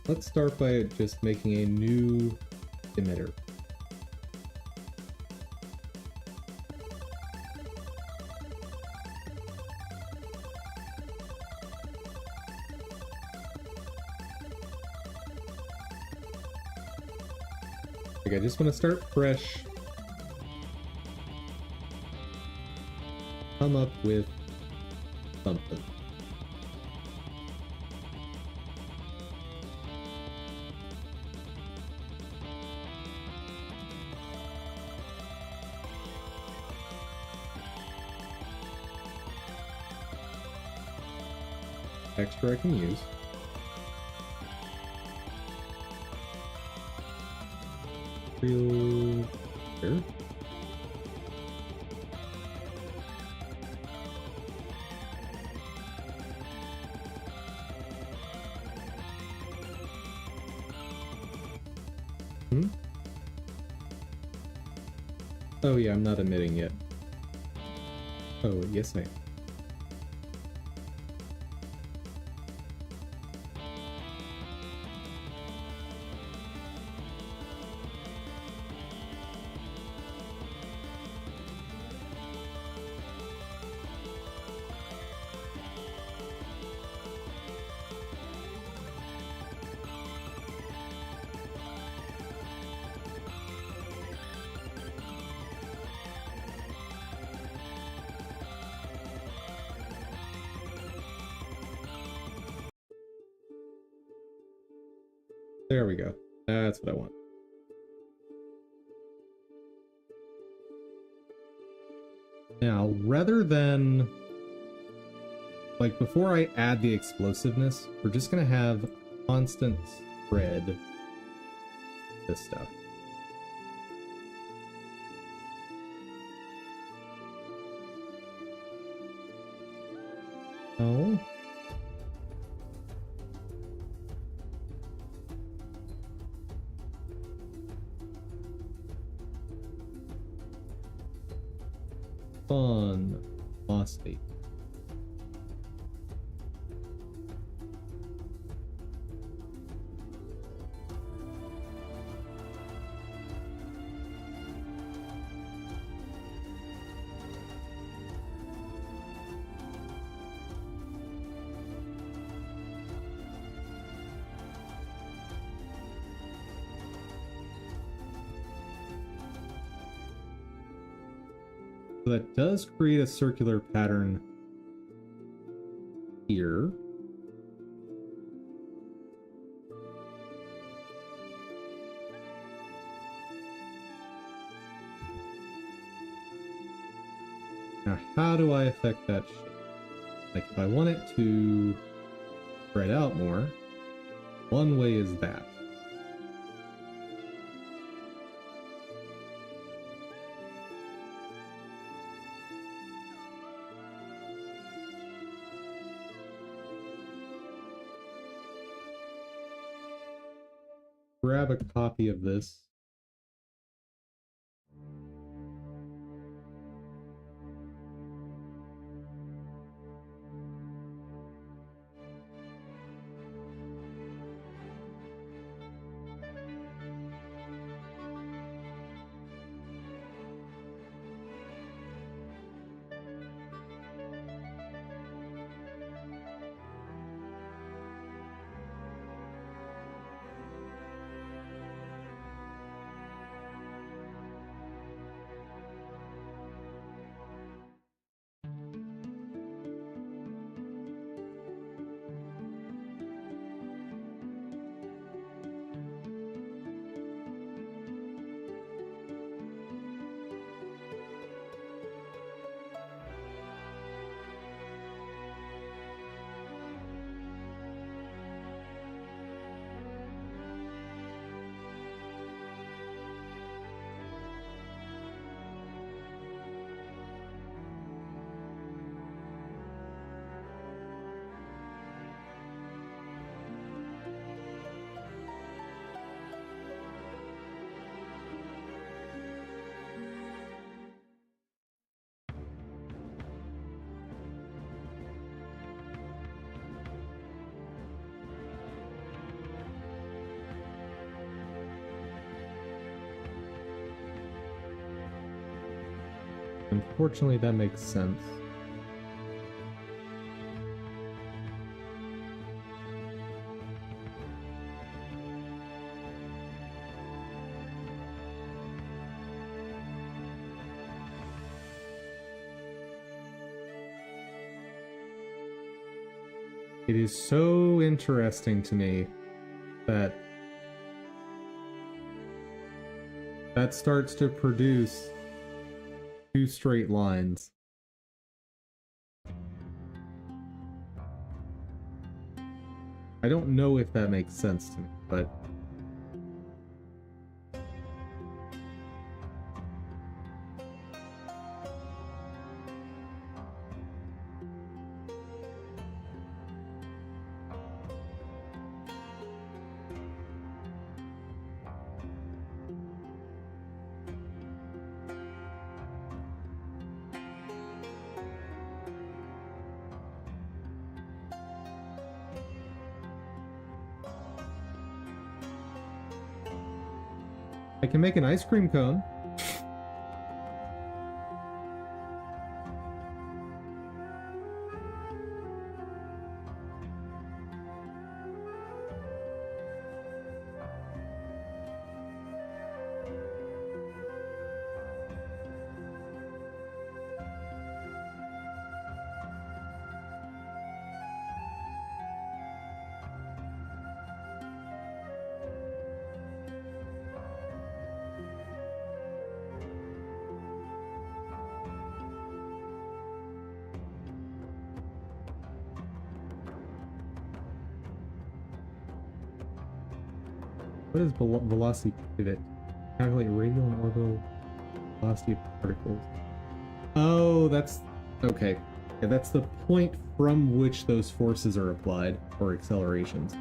Let's start by just making a new emitter. Like, I just want to start fresh. Come up with something. Extra I can use. Real here. Oh yeah, I'm not emitting yet. Oh, yes I am. There we go. That's what I want. Now, rather than, like, before I add the explosiveness, we're just gonna have constant spread this stuff. Oh. Fun. Velocity. So that does create a circular pattern here. Now, how do I affect that shape? Like, if I want it to spread out more, one way is that. Grab a copy of this. Unfortunately, that makes sense. It is so interesting to me that that starts to produce two straight lines. I don't know if that makes sense to me, but I can make an ice cream cone. What is velocity pivot? Calculate radial and orbital velocity of particles. Oh, that's okay. Yeah, that's the point from which those forces are applied, or accelerations.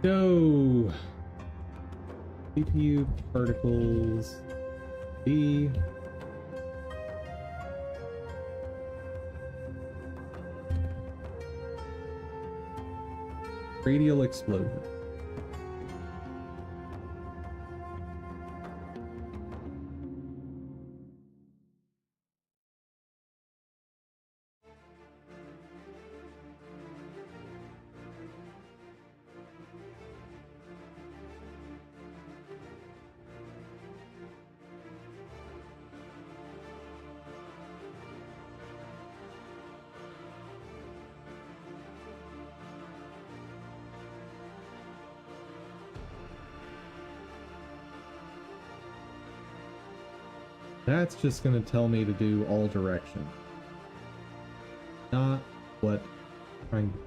go. CPU particles. B. Radial explosion. That's just going to tell me to do all direction. Not what I'm trying to.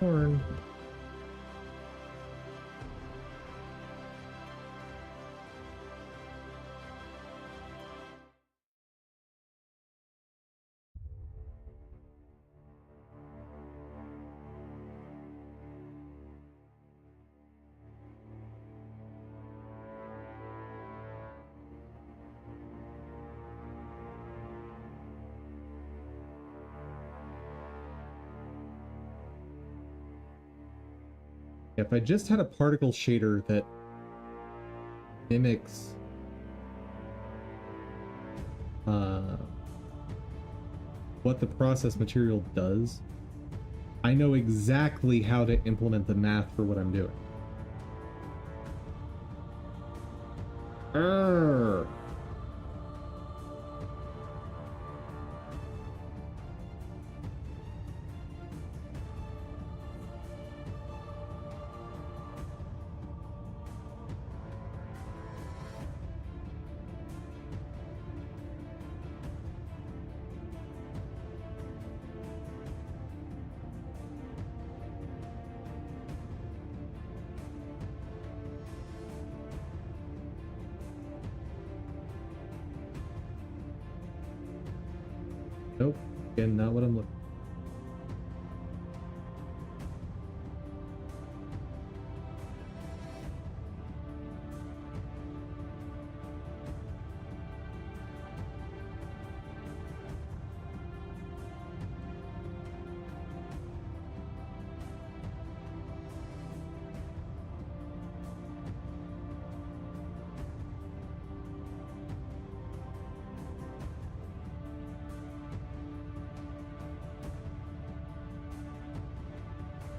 Horn. If I just had a particle shader that mimics what the process material does, I know exactly how to implement the math for what I'm doing. Urgh. Nope. Again, not what I'm looking for.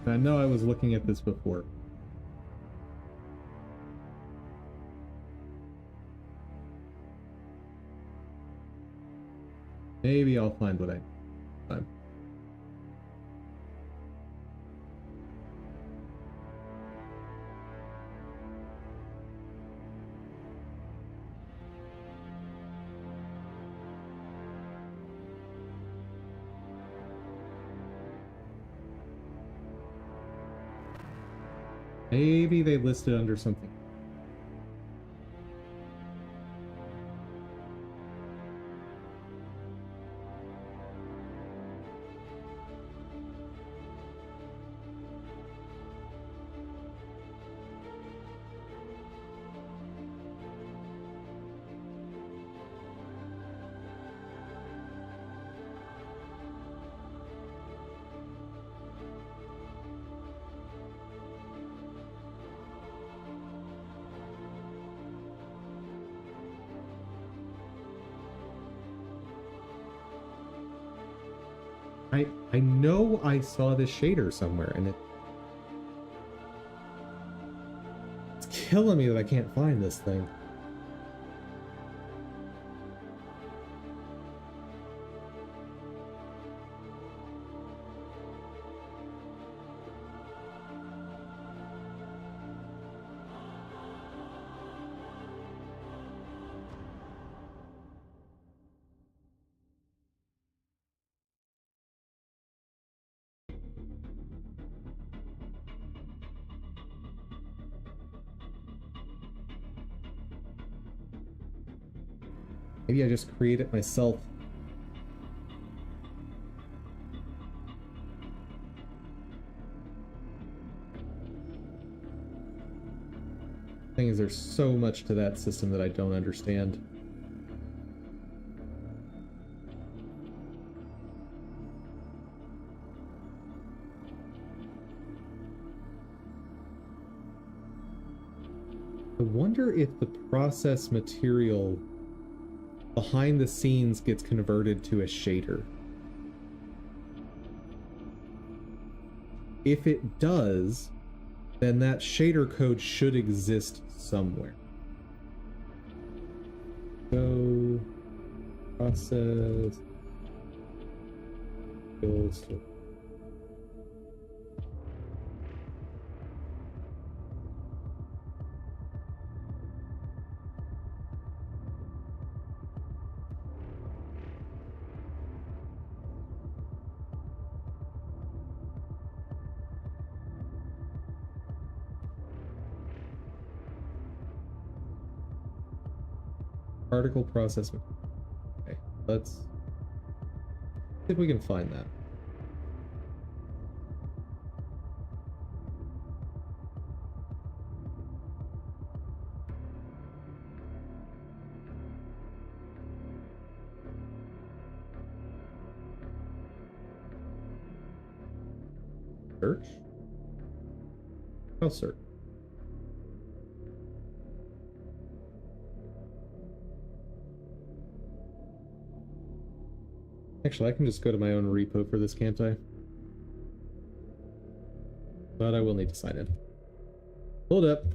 I know I was looking at this before. Maybe I'll find what I need. Maybe they listed under something. I know I saw this shader somewhere, and it's killing me that I can't find this thing. Maybe I just create it myself. Thing is, there's so much to that system that I don't understand. I wonder if the process material behind the scenes gets converted to a shader. If it does, then that shader code should exist somewhere. So, process, particle process. Okay, let's see if we can find that. Search? I'll search. Actually, I can just go to my own repo for this, can't I? But I will need to sign in. Hold up.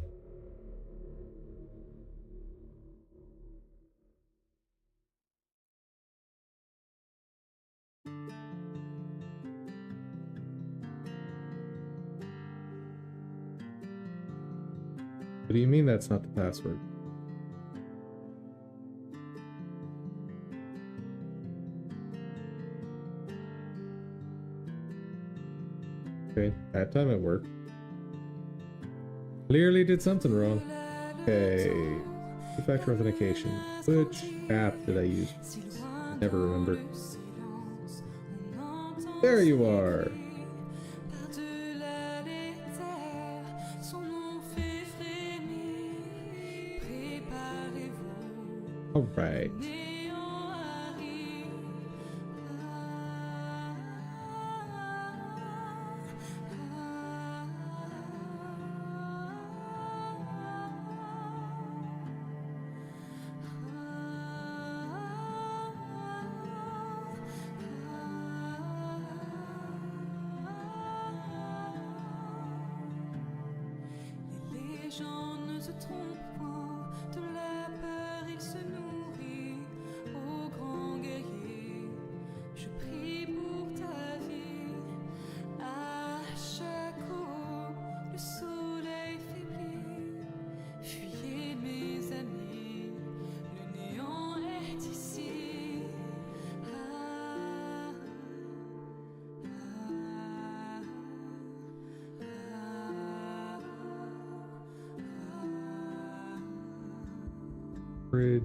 What do you mean that's not the password? Okay, that time it worked. Clearly did something wrong. Okay. Two-factor authentication. Which app did I use? I never remember. There you are. All right. Bridge.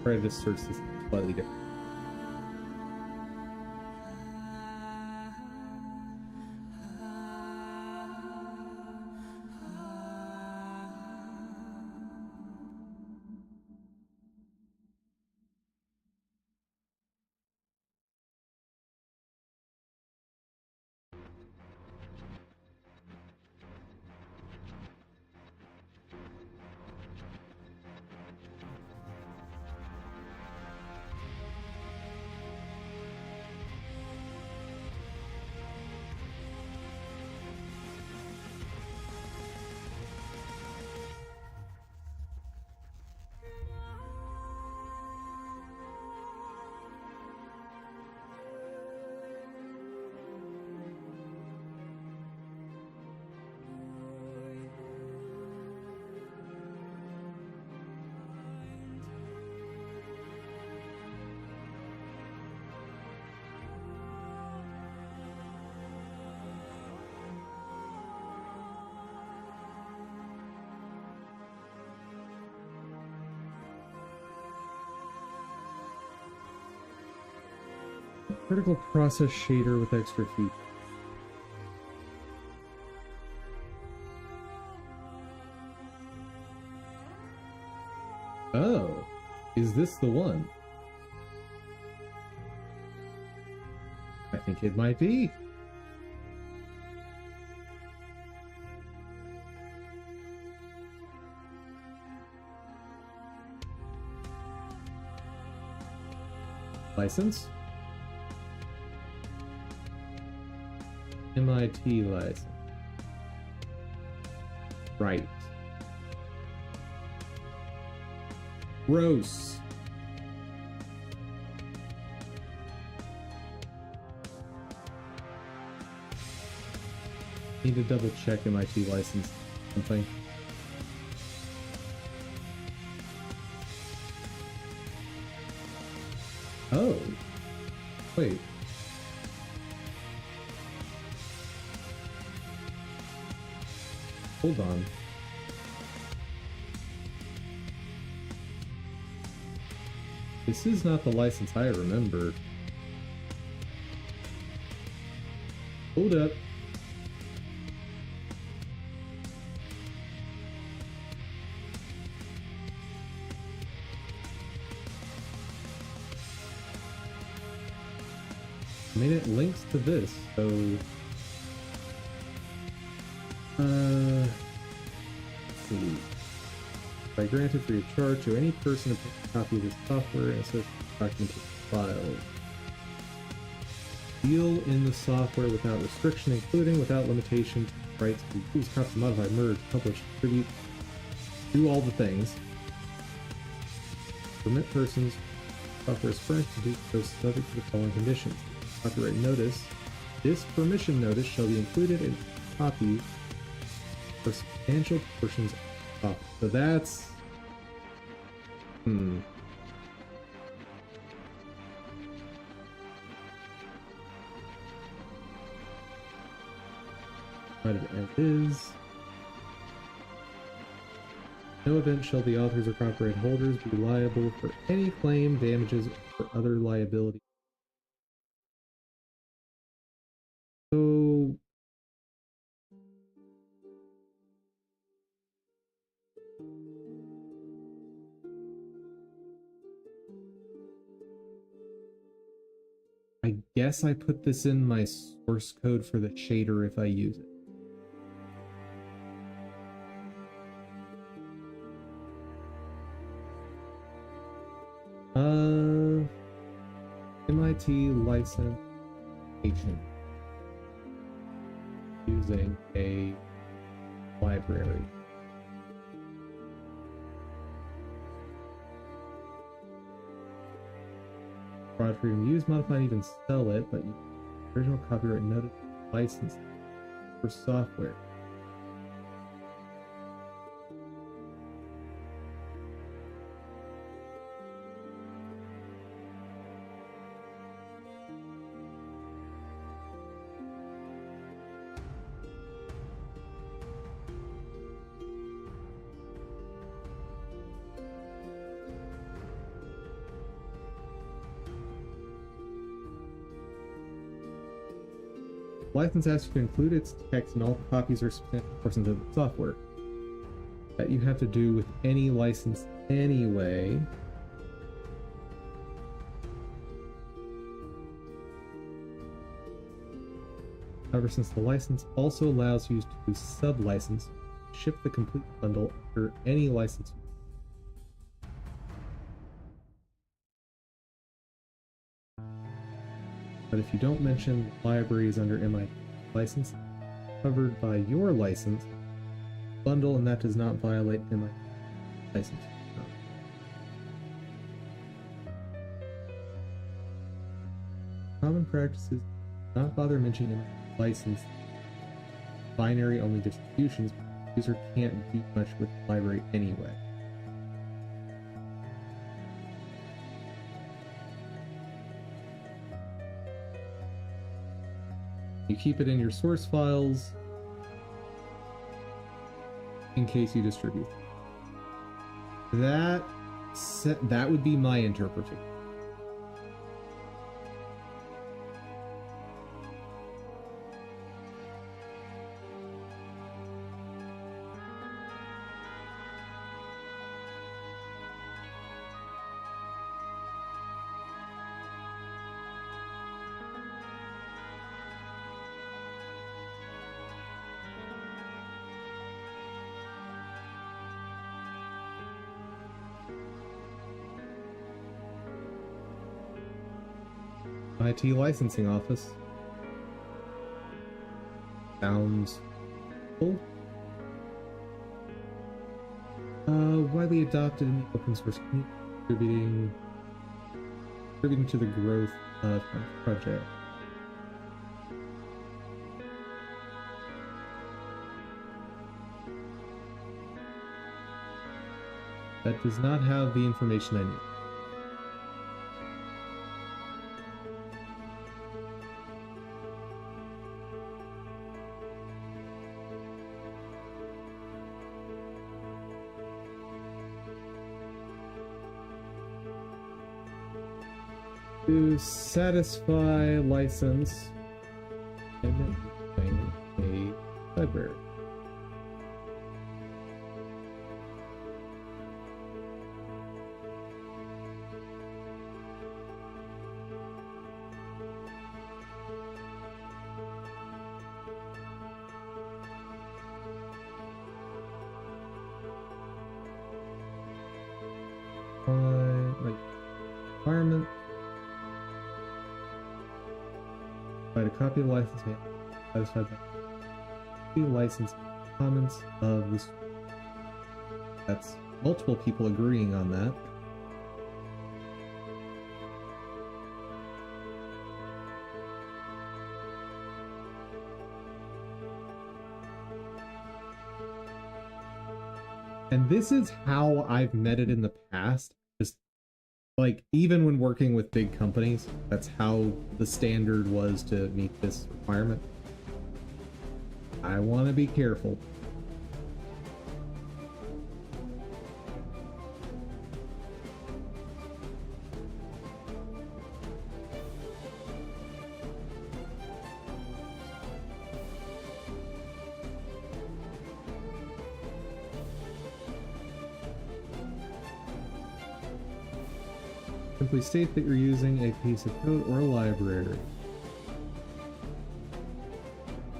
Try to just search this slightly different. Critical process shader with extra features. Oh, is this the one? I think it might be. License? MIT license. Right. Gross. Need to double check MIT license something. Oh. Wait. Hold on. This is not the license I remember. Hold up. I mean, it links to this, so... let's see. By granted free of charge to any person to pick a copy of this software and associated documentation files. Deal in the software without restriction, including without limitation, rights to use, copy, modify, merge, publish, distribute, do all the things. Permit persons, software is furnished to do so subject to the following conditions. Copyright notice. This permission notice shall be included in copy for substantial portions of the software. So that's... Write it as is. No event shall the authors or copyright holders be liable for any claim, damages, or other liability. So... I guess I put this in my source code for the shader if I use it. MIT license agent using a library. Broad freedom to use, modify, and even sell it, but original copyright notice license for software. License asks you to include its text in all copies or portions of the software. That you have to do with any license anyway. However, since the license also allows you to sub-license, ship the complete bundle under any license. But if you don't mention libraries under MIT license, covered by your license bundle, and that does not violate MIT license. Common practices do not bother mentioning MIT license. Binary only distributions, but the user can't do much with the library anyway. You keep it in your source files in case you distribute. That would be my interpretation. IT licensing office. Sounds cool. Widely adopted in the open source community, contributing to the growth of the project. That does not have the information I need. To satisfy license and using a library. Requirement. Provide a copy of the license may satisfied by the license comments of this. That's multiple people agreeing on that. And this is how I've met it in the past. Just like, even when working with big companies, that's how the standard was to meet this requirement. I want to be careful. Simply state that you're using a piece of code or a library.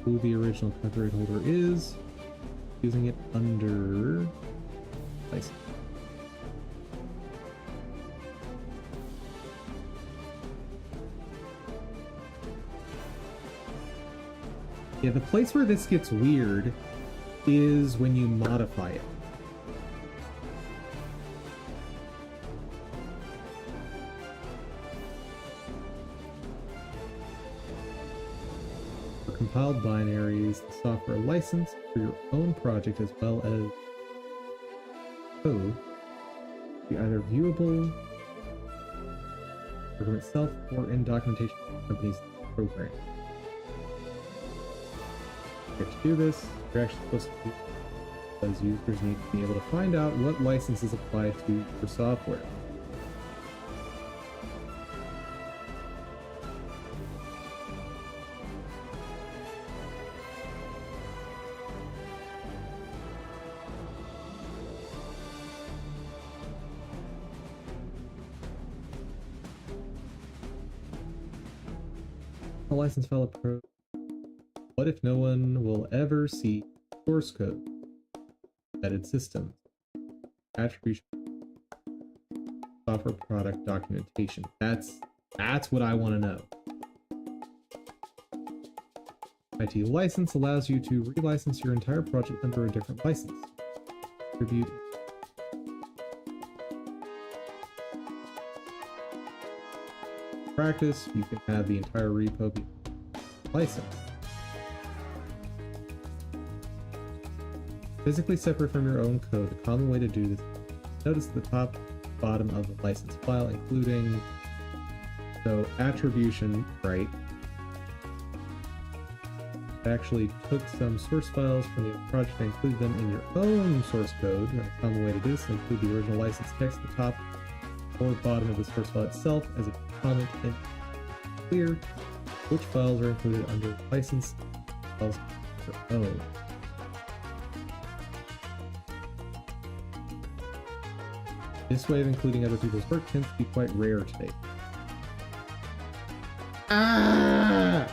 Who the original copyright holder is, using it under license. Yeah, the place where this gets weird is when you modify it. Compiled binaries, the software license for your own project as well as code be either viewable program itself or in documentation of the company's program. To do this, you're actually supposed to do because users need to be able to find out what licenses apply to your software. A license file approach. What if no one will ever see source code? Embedded systems. Attribution. Software product documentation. That's what I want to know. IT license allows you to relicense your entire project under a different license. Attribute. Practice, you can have the entire repo be licensed. Physically separate from your own code. A common way to do this. Notice the top, bottom of the license file, including attribution, right? Actually took some source files from the project and included them in your own source code. And a common way to do this, include the original license text at the top or bottom of the source file itself as a comment and clear which files are included under license files of your own. This way of including other people's work tends to be quite rare today. Ah!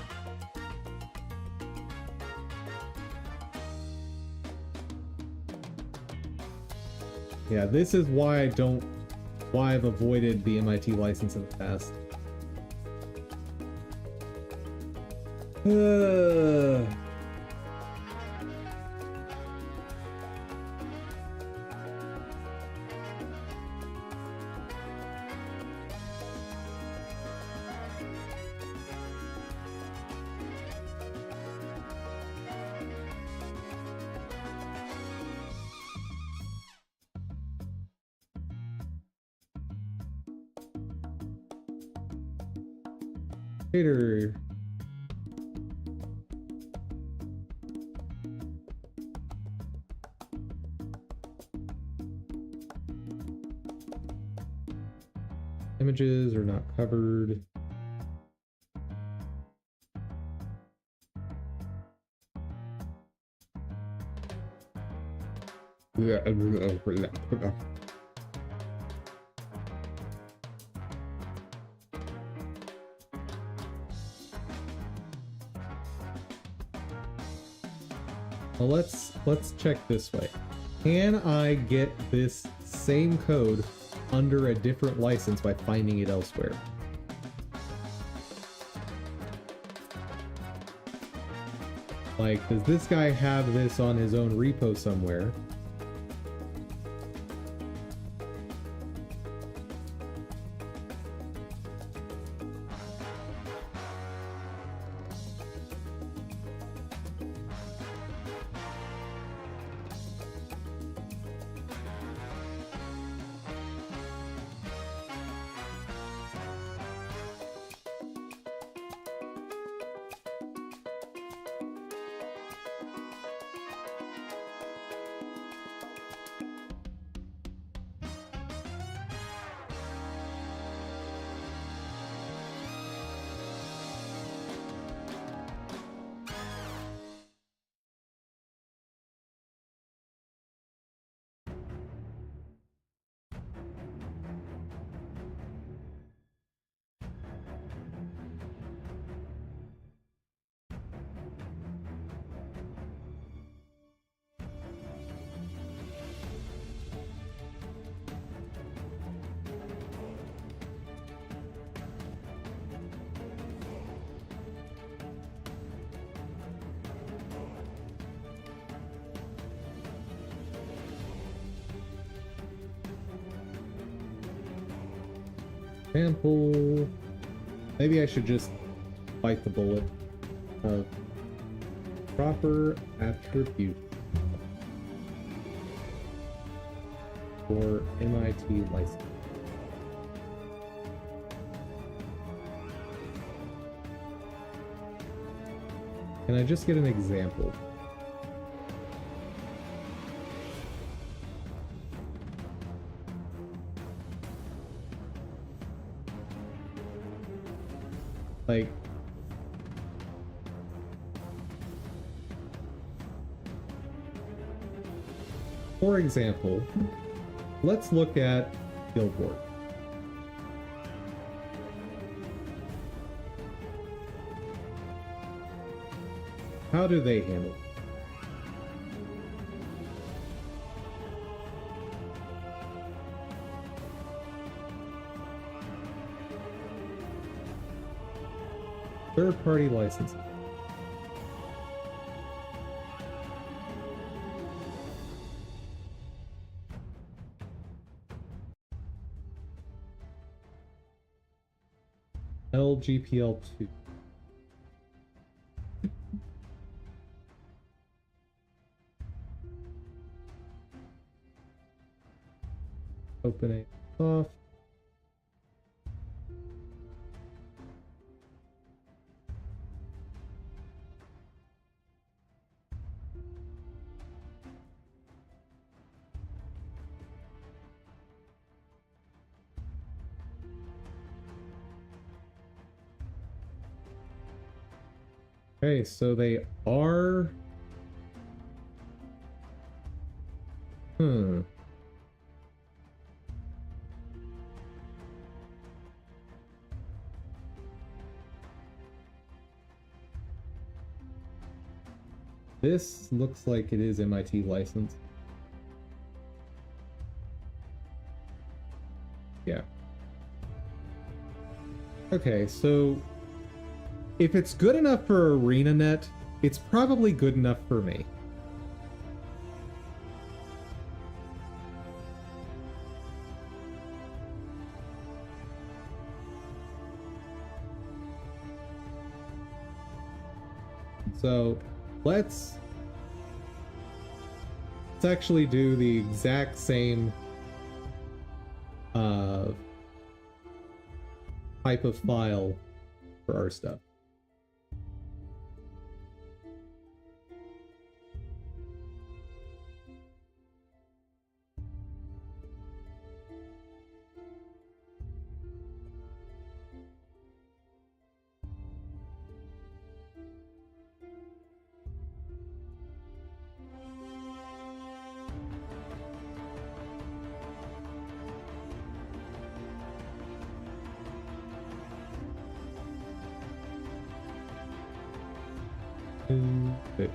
Yeah, this is why why I've avoided the MIT license in the past. Uh, Hater. Images are not covered. Well, let's check this way. Can I get this same code under a different license by finding it elsewhere? Like, does this guy have this on his own repo somewhere? Example. Maybe I should just bite the bullet of proper attribute for MIT license. Can I just get an example? Like, for example, let's look at Billboard. How do they handle it? Third-party licensing. LGPL2. Opening off. Okay, so they are... This looks like it is MIT licensed. Yeah. Okay, so if it's good enough for ArenaNet, it's probably good enough for me. So let's actually do the exact same type of file for our stuff. Okay.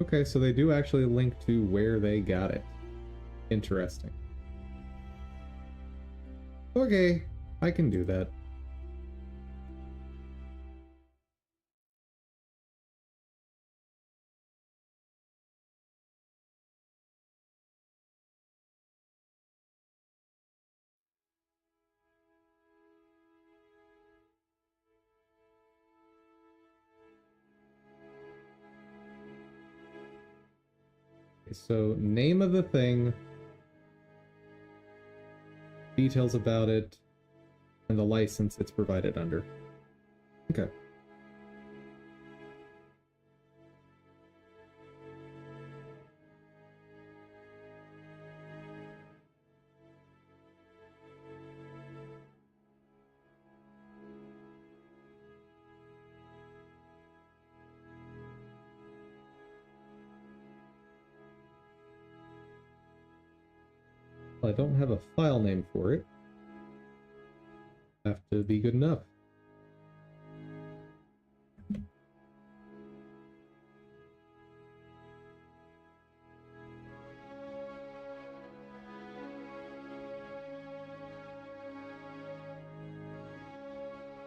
Okay, so they do actually link to where they got it. Interesting. Okay, I can do that. So, name of the thing, details about it, and the license it's provided under. Okay. Well, I don't have a file name for it. Have to be good enough.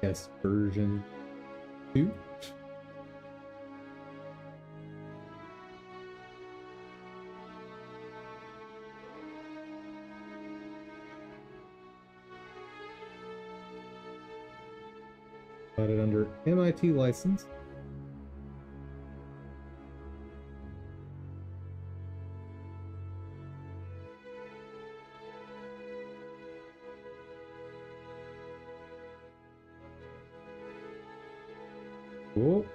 Yes, version 2. Got it under MIT license. Cool.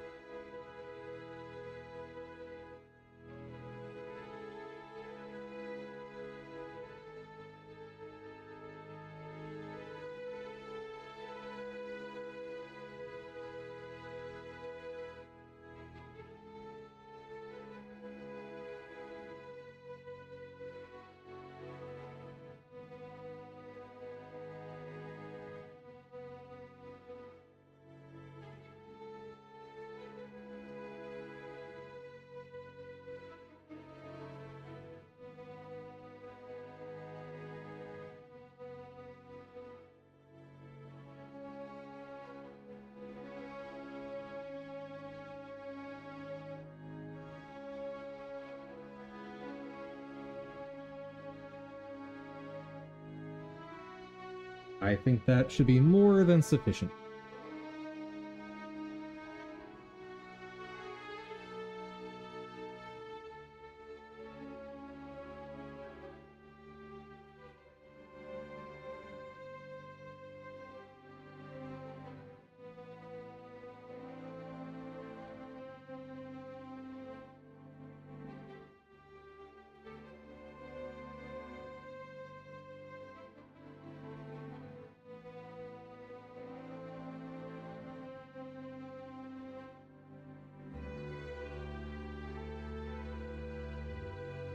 I think that should be more than sufficient.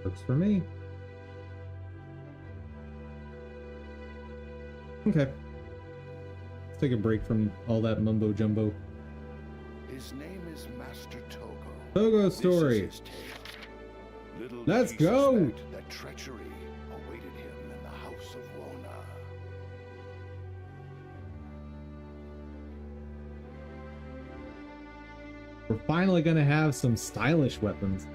Works for me. Okay. Let's take a break from all that mumbo jumbo. His name is Master Togo. Togo This story. is his tale. Little Let's did he go! suspect that treachery awaited him in the house of Wona. We're finally gonna have some stylish weapons.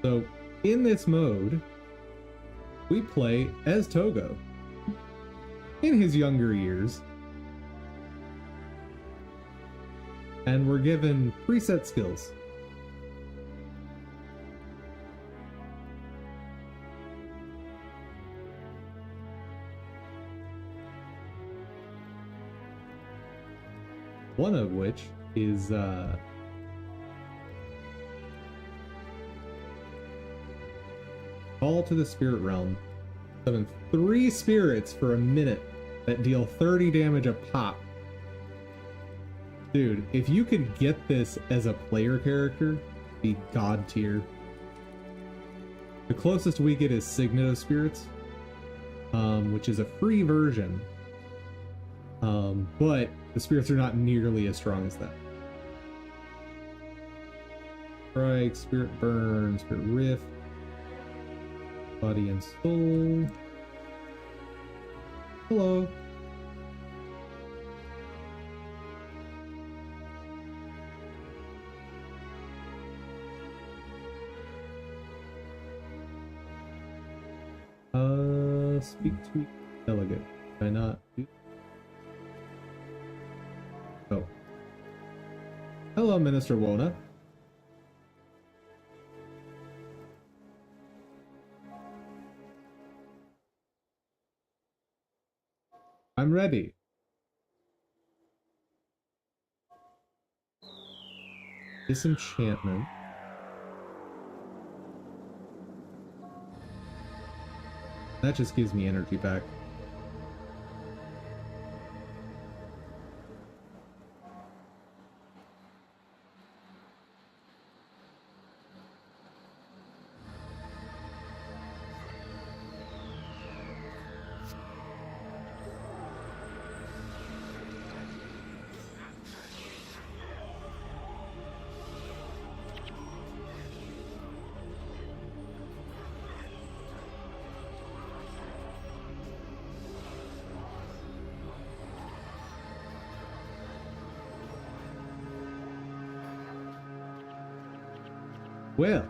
So, in this mode, we play as Togo. In his younger years. And we're given preset skills. One of which is Call to the Spirit Realm. Summon 3 spirits for a minute that deal 30 damage a pop. Dude, if you could get this as a player character, be god tier. The closest we get is Signet of Spirits, which is a free version. But the spirits are not nearly as strong as that. Strike, Spirit Burn, Spirit Rift, Body and Soul. Hello. Speak to delegate. Did I not do? Oh. Hello, Minister Wona. I'm ready. Disenchantment. That just gives me energy back. Well,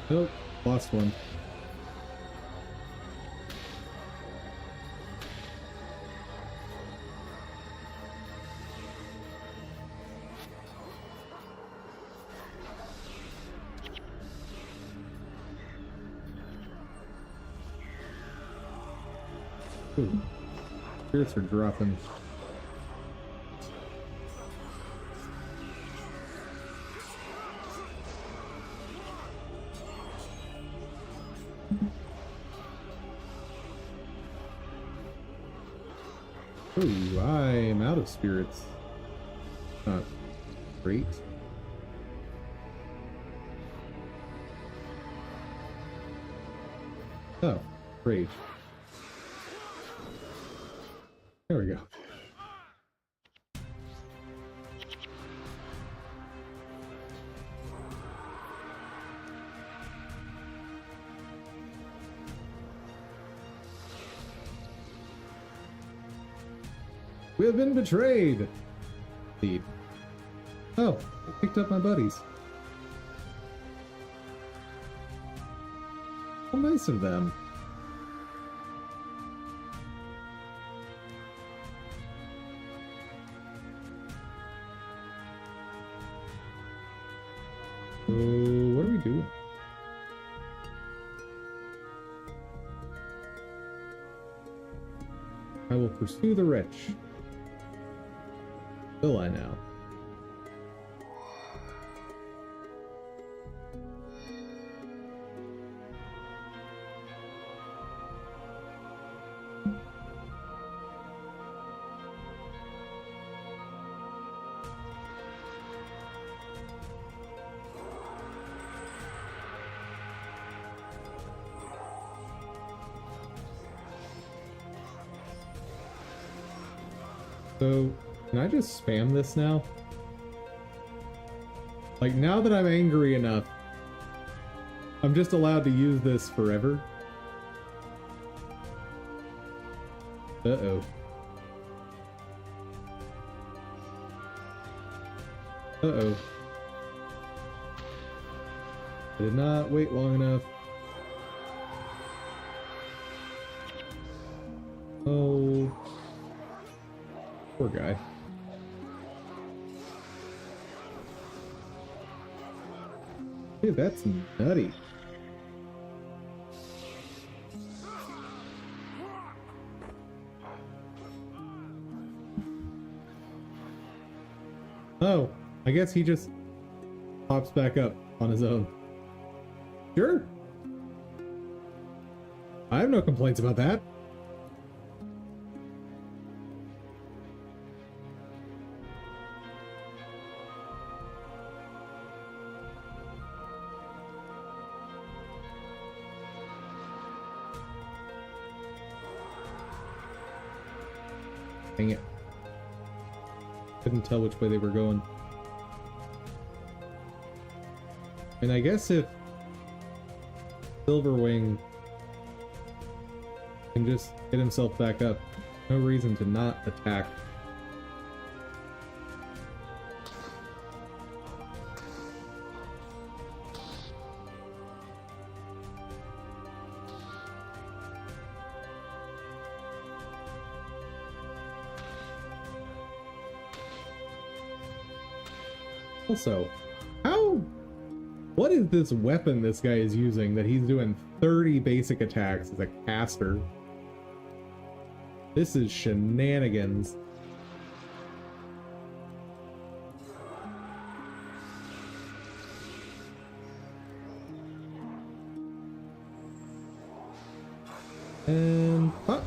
oh, lost one. Ooh, spirits are dropping. Ooh, I'm out of spirits. Not great. Oh, great. There we go. We have been betrayed! Indeed. Oh, I picked up my buddies. How nice of them. So, what are we doing? I will pursue the rich. Will I now? So, can I just spam this now? Like, now that I'm angry enough, I'm just allowed to use this forever? Uh-oh. Uh-oh. I did not wait long enough. Oh... Poor guy. Dude, that's nutty. Oh, I guess he just pops back up on his own. Sure. I have no complaints about that. Dang it. Couldn't tell which way they were going. And I guess if Silverwing can just get himself back up, no reason to not attack. Also, what is this weapon this guy is using that he's doing 30 basic attacks as a caster? This is shenanigans. And... huh?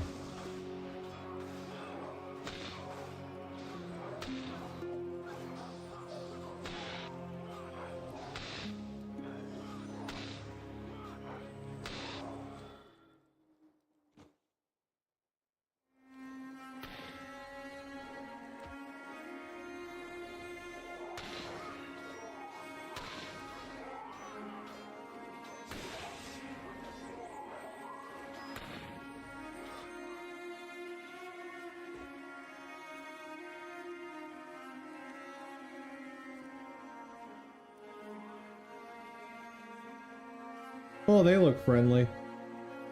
Oh, they look friendly.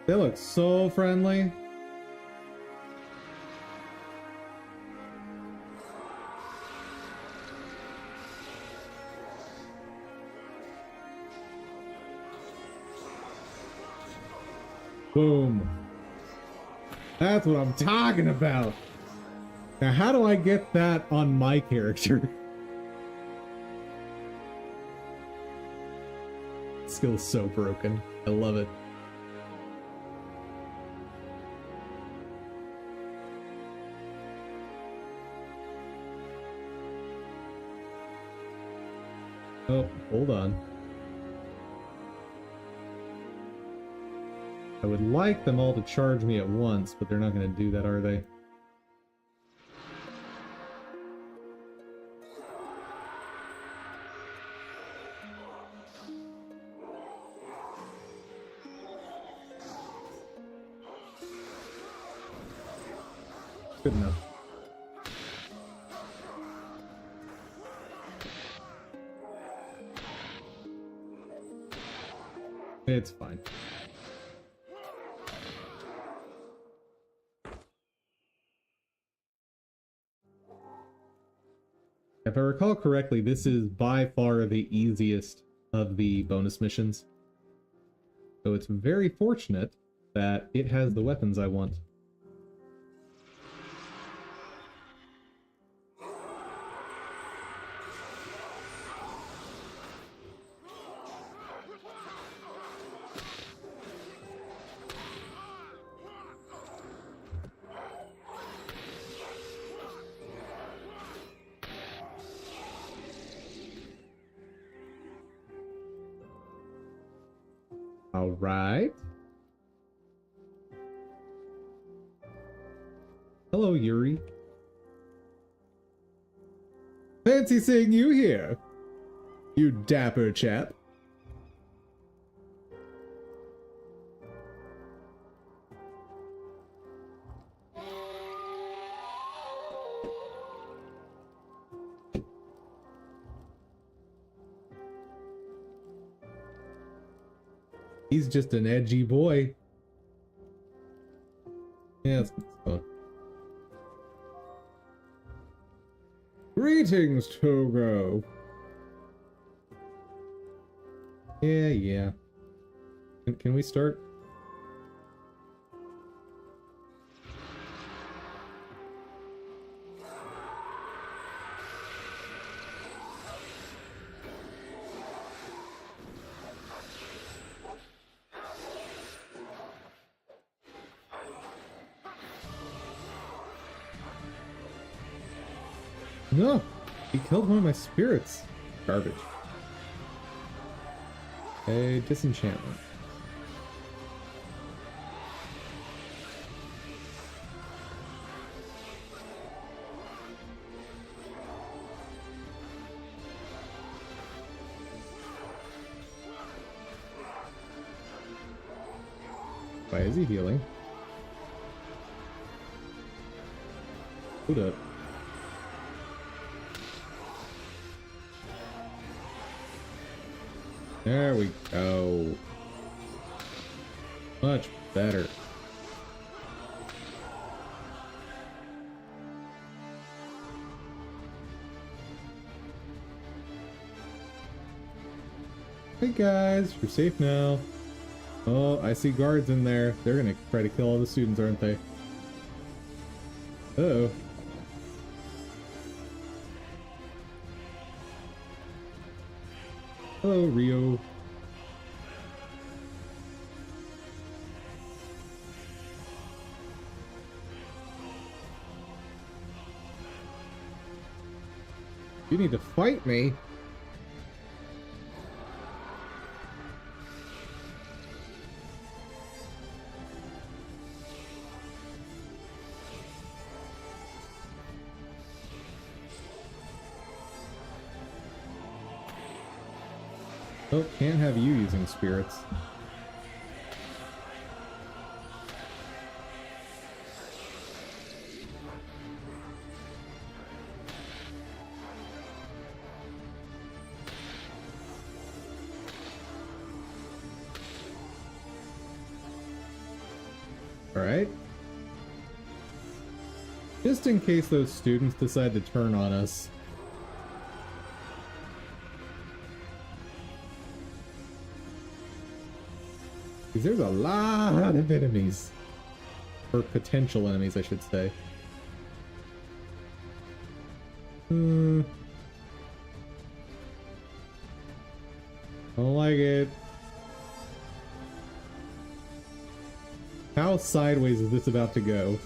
They look so friendly. Boom. That's what I'm talking about. Now, how do I get that on my character? Skill is so broken. I love it. Oh, hold on. I would like them all to charge me at once, but they're not going to do that, are they? Good enough. It's fine. If I recall correctly, this is by far the easiest of the bonus missions. So it's very fortunate that it has the weapons I want. All right. Hello, Yuri. Fancy seeing you here, you dapper chap. He's just an edgy boy. Yeah, that's fun. Greetings, Togo. Yeah. Can we start? No! He killed one of my spirits. Garbage. A disenchantment. Why is he healing? Hold up. There we go. Much better. Hey guys, you're safe now. Oh, I see guards in there. They're gonna try to kill all the students, aren't they? Uh-oh. Hello, Rio. You need to fight me. Oh, can't have you using spirits. All right. Just in case those students decide to turn on us. There's a lot of enemies. Or potential enemies, I should say. Don't like it. How sideways is this about to go?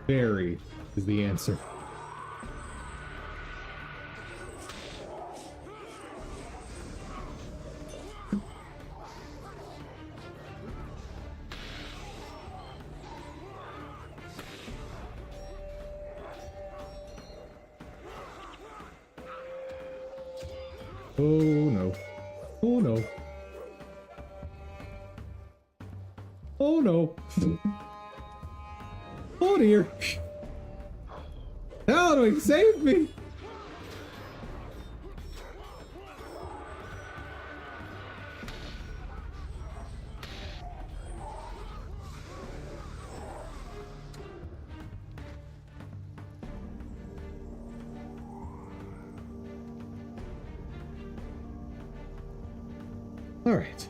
Very. is the answer. Oh no. Oh no. Oh no. Oh dear. Help, save me. All right.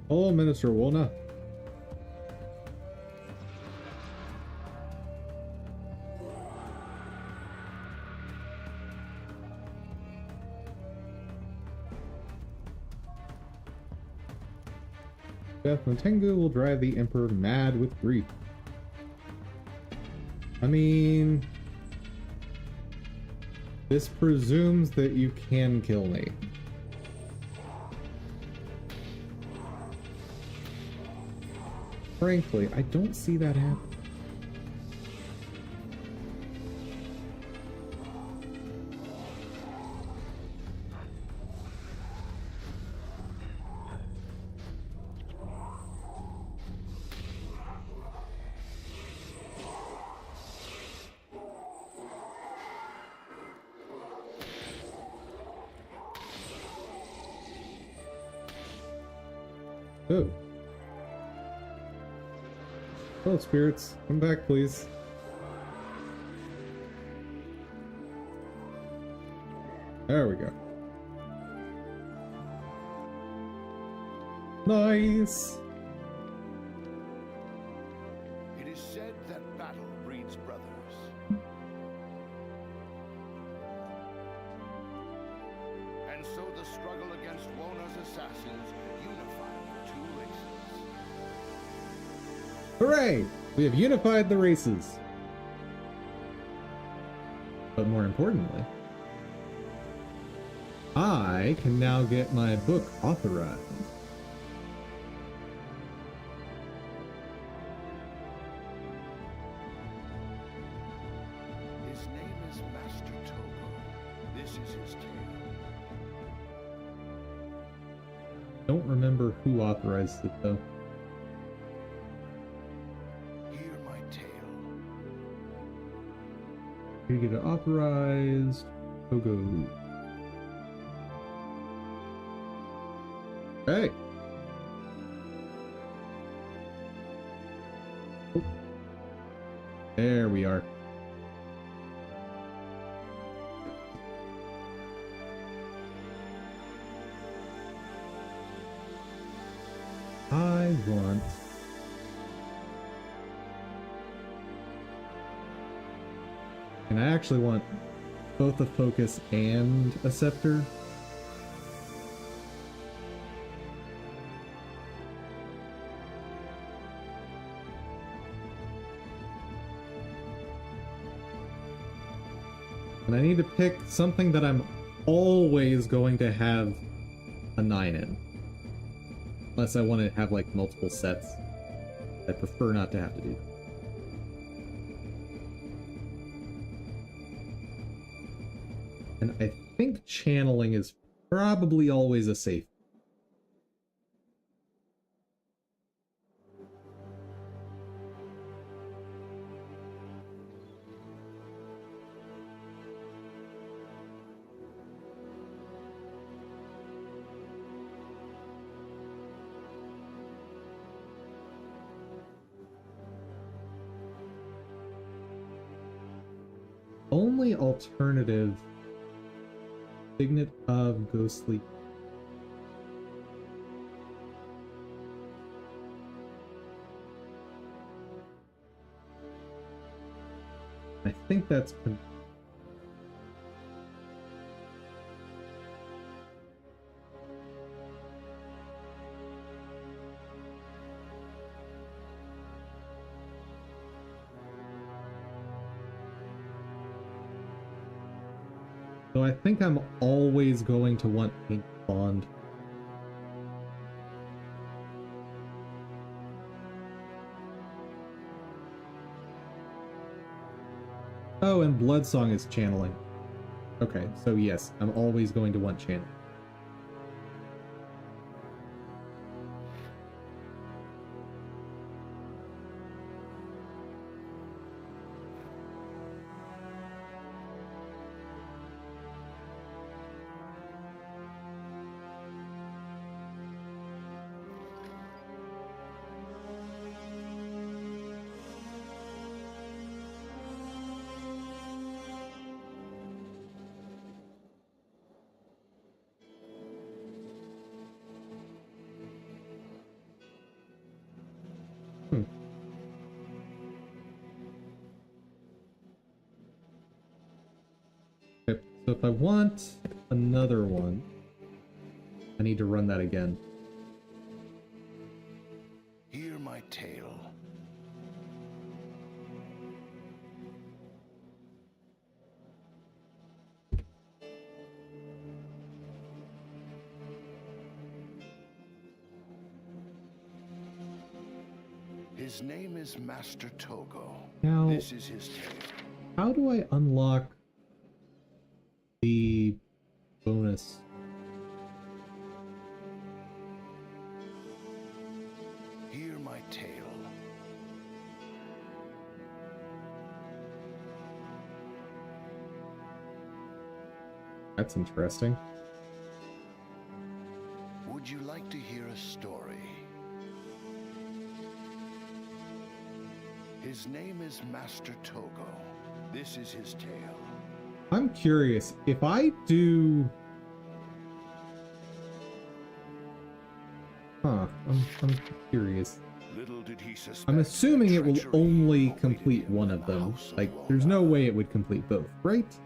Oh, Minister Wona. Death Tengu will drive the Emperor mad with grief. I mean, this presumes that you can kill me. Frankly, I don't see that happen. Oh. Hello, spirits. Come back, please. There we go. Nice! It is said that battle breeds brothers. And so the struggle against Wona's assassins unified the two races. Hooray! We have unified the races. But more importantly, I can now get my book authorized. His name is Master Togo. This is his tale. Don't remember who authorized it though. Hear my tale. You get it authorized. Togo. Hey. Oh. There we are. I want and I actually want both a focus and a scepter. And I need to pick something that I'm always going to have a 9 in. Unless I want to have like multiple sets. I prefer not to have to do. And I think channeling is probably always a safe. only alternative signet of ghostly. I think that's so I think I'm always going to want Pink Bond. Oh, and Bloodsong is channeling. Okay, so yes, I'm always going to want channeling. Okay, so if I want another one, I need to run that again. Hear my tale. His name is Master Togo. Now, This is his tale. how do I unlock the bonus? Hear my tale. That's interesting. Would you like to hear a story? His name is Master Togo. This is his tale. I'm curious, if I do... I'm curious. Little did he suspect I'm assuming that it will treachery only awaited complete him one in of the them. House of Like, there's no Wona. way it would complete both, right?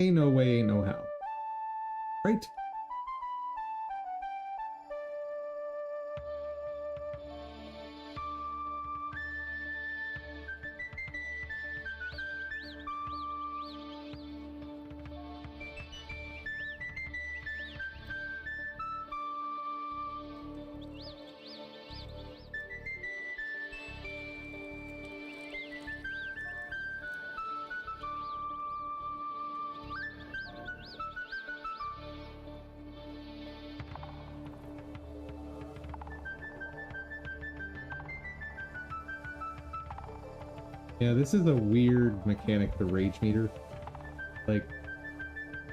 Ain't no way, ain't no how. Right? Yeah, this is a weird mechanic, the rage meter. Like,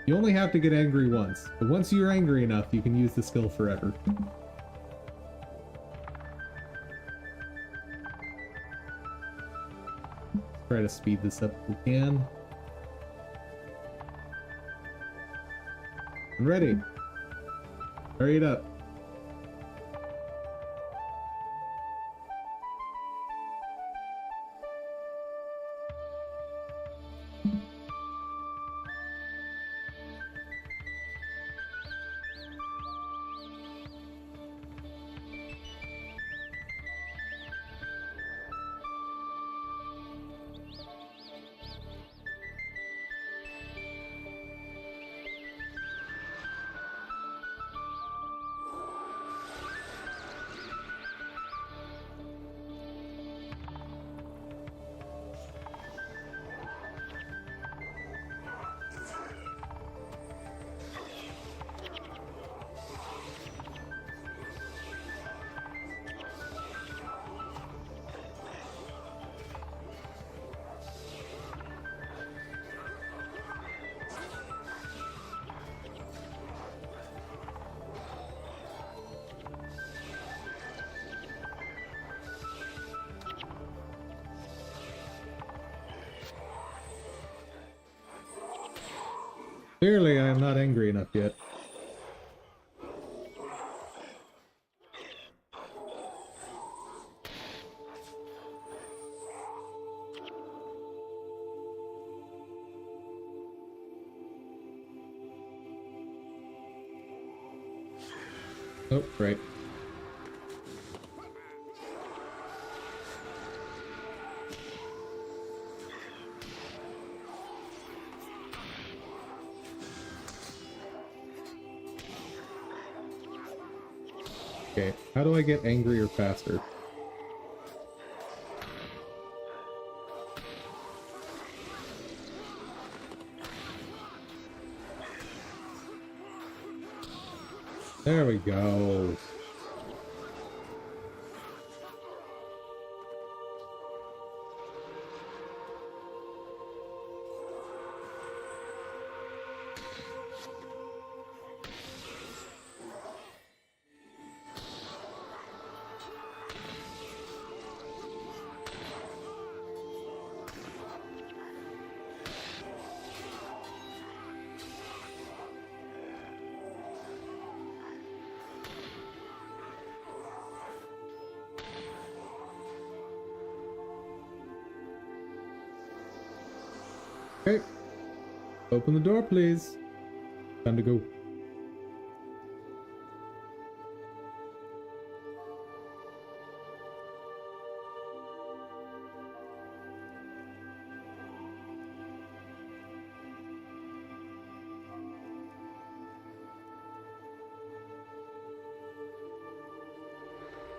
you only have to get angry once, but once you're angry enough, you can use the skill forever. Let's try to speed this up if we can. I'm ready. Hurry it up. Clearly, I am not angry enough yet. Oh, right. Okay, how do I get angrier faster? There we go. Okay. Open the door, please. Time to go.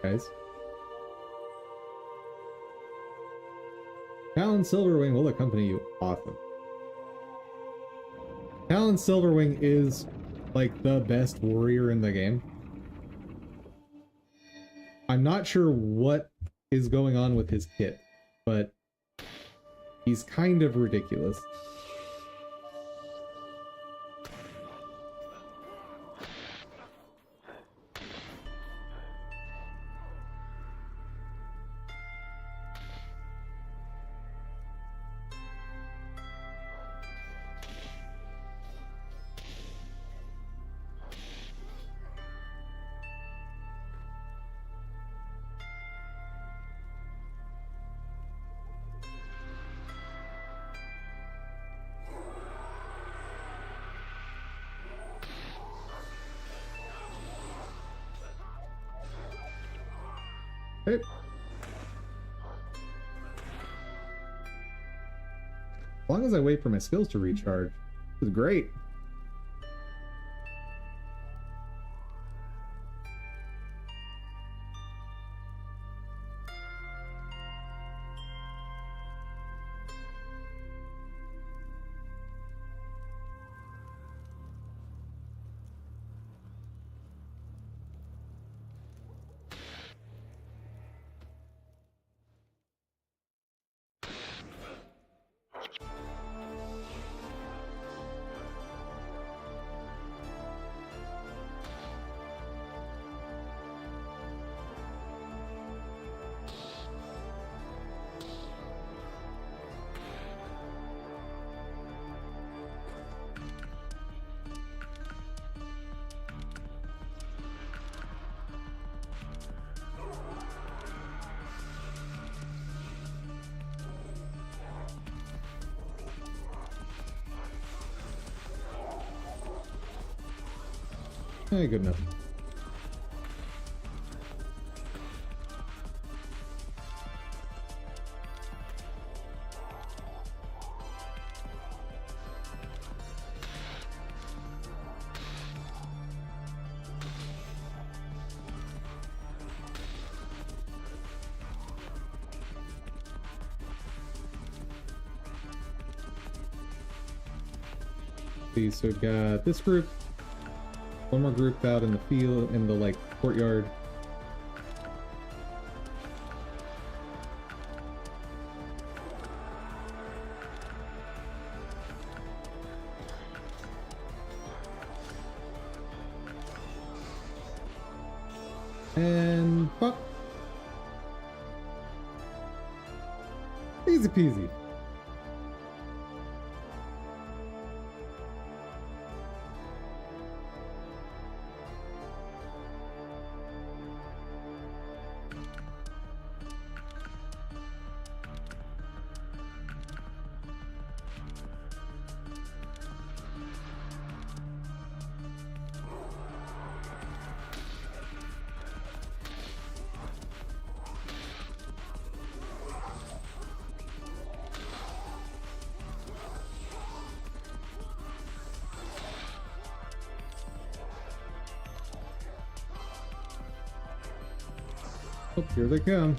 Guys. Talon Silverwing will accompany you. Awesome. Talon Silverwing is like the best warrior in the game. I'm not sure what is going on with his kit, but he's kind of ridiculous. Okay. As long as I wait for my skills to recharge, this is great. Eh, good enough. See, so we've got this group, one more group out in the field, in the like courtyard. And fuck. Easy peasy. Oh, here they come.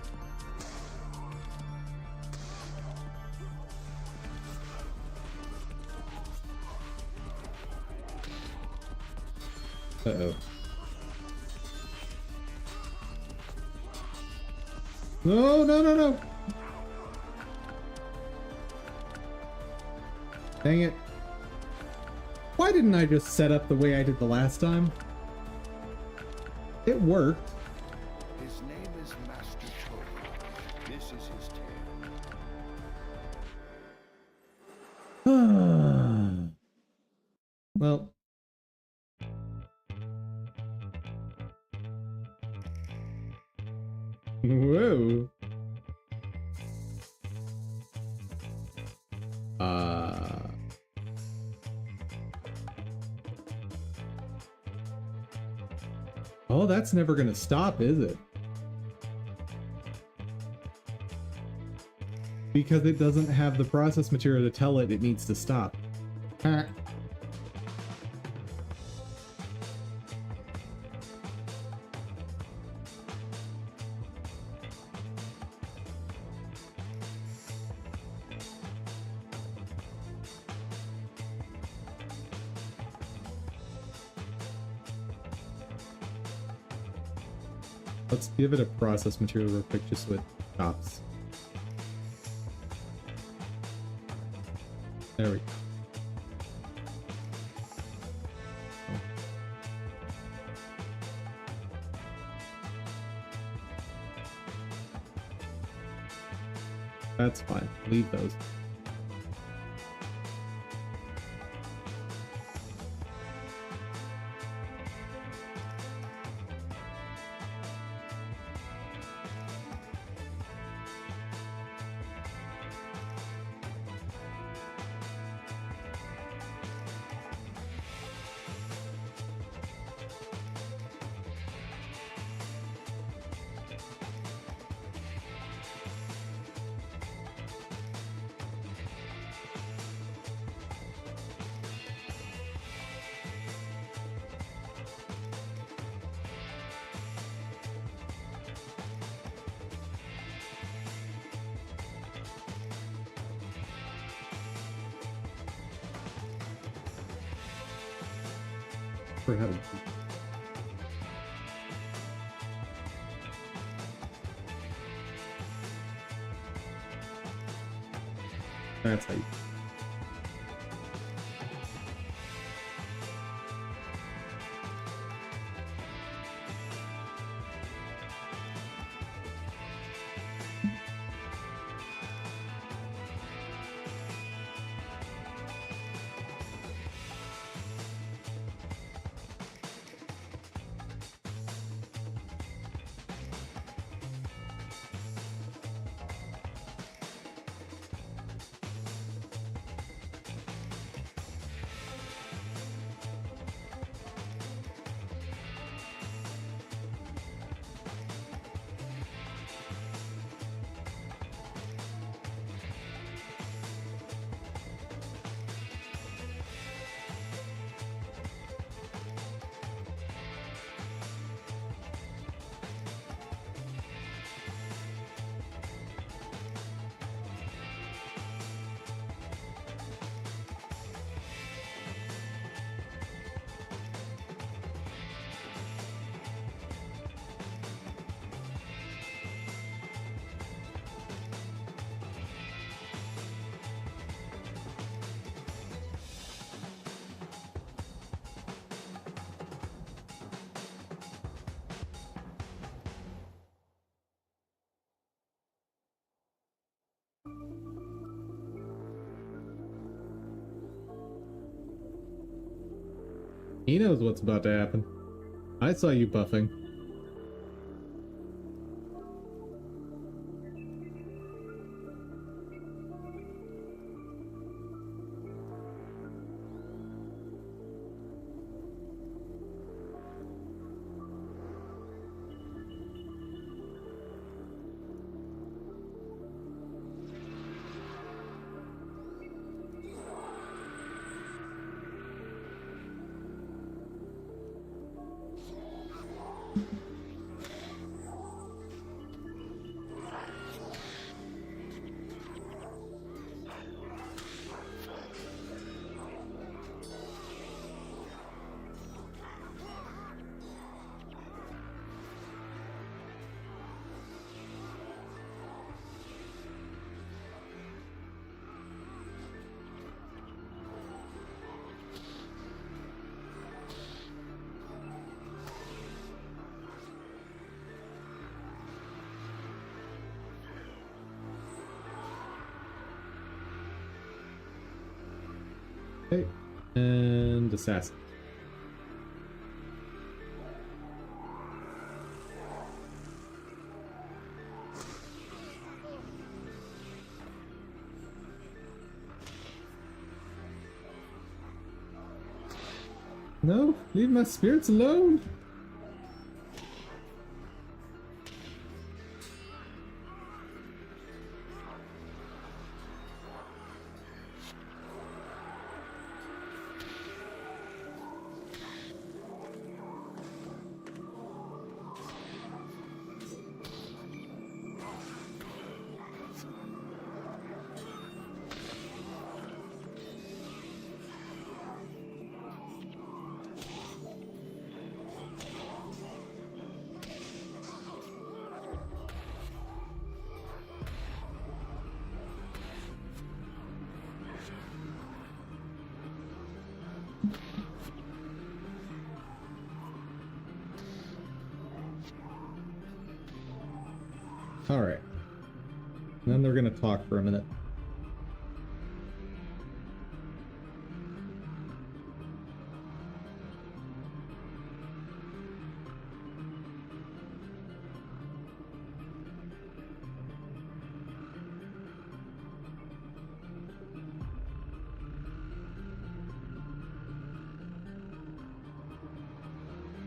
Uh-oh. No, no, no, no! Dang it. Why didn't I just set up the way I did the last time? It worked. His name is Master Toad. This is his tale. Well. Whoa. Oh, that's never gonna stop, is it? Because it doesn't have the process material to tell it needs to stop. Ah. Let's give it a process material real quick just so it stops. There we go. Oh. That's fine. Leave those. For heaven's sake. That's how you. He knows what's about to happen. I saw you buffing. Okay. And assassin. No, leave my spirits alone. Alright. Then they're gonna talk for a minute.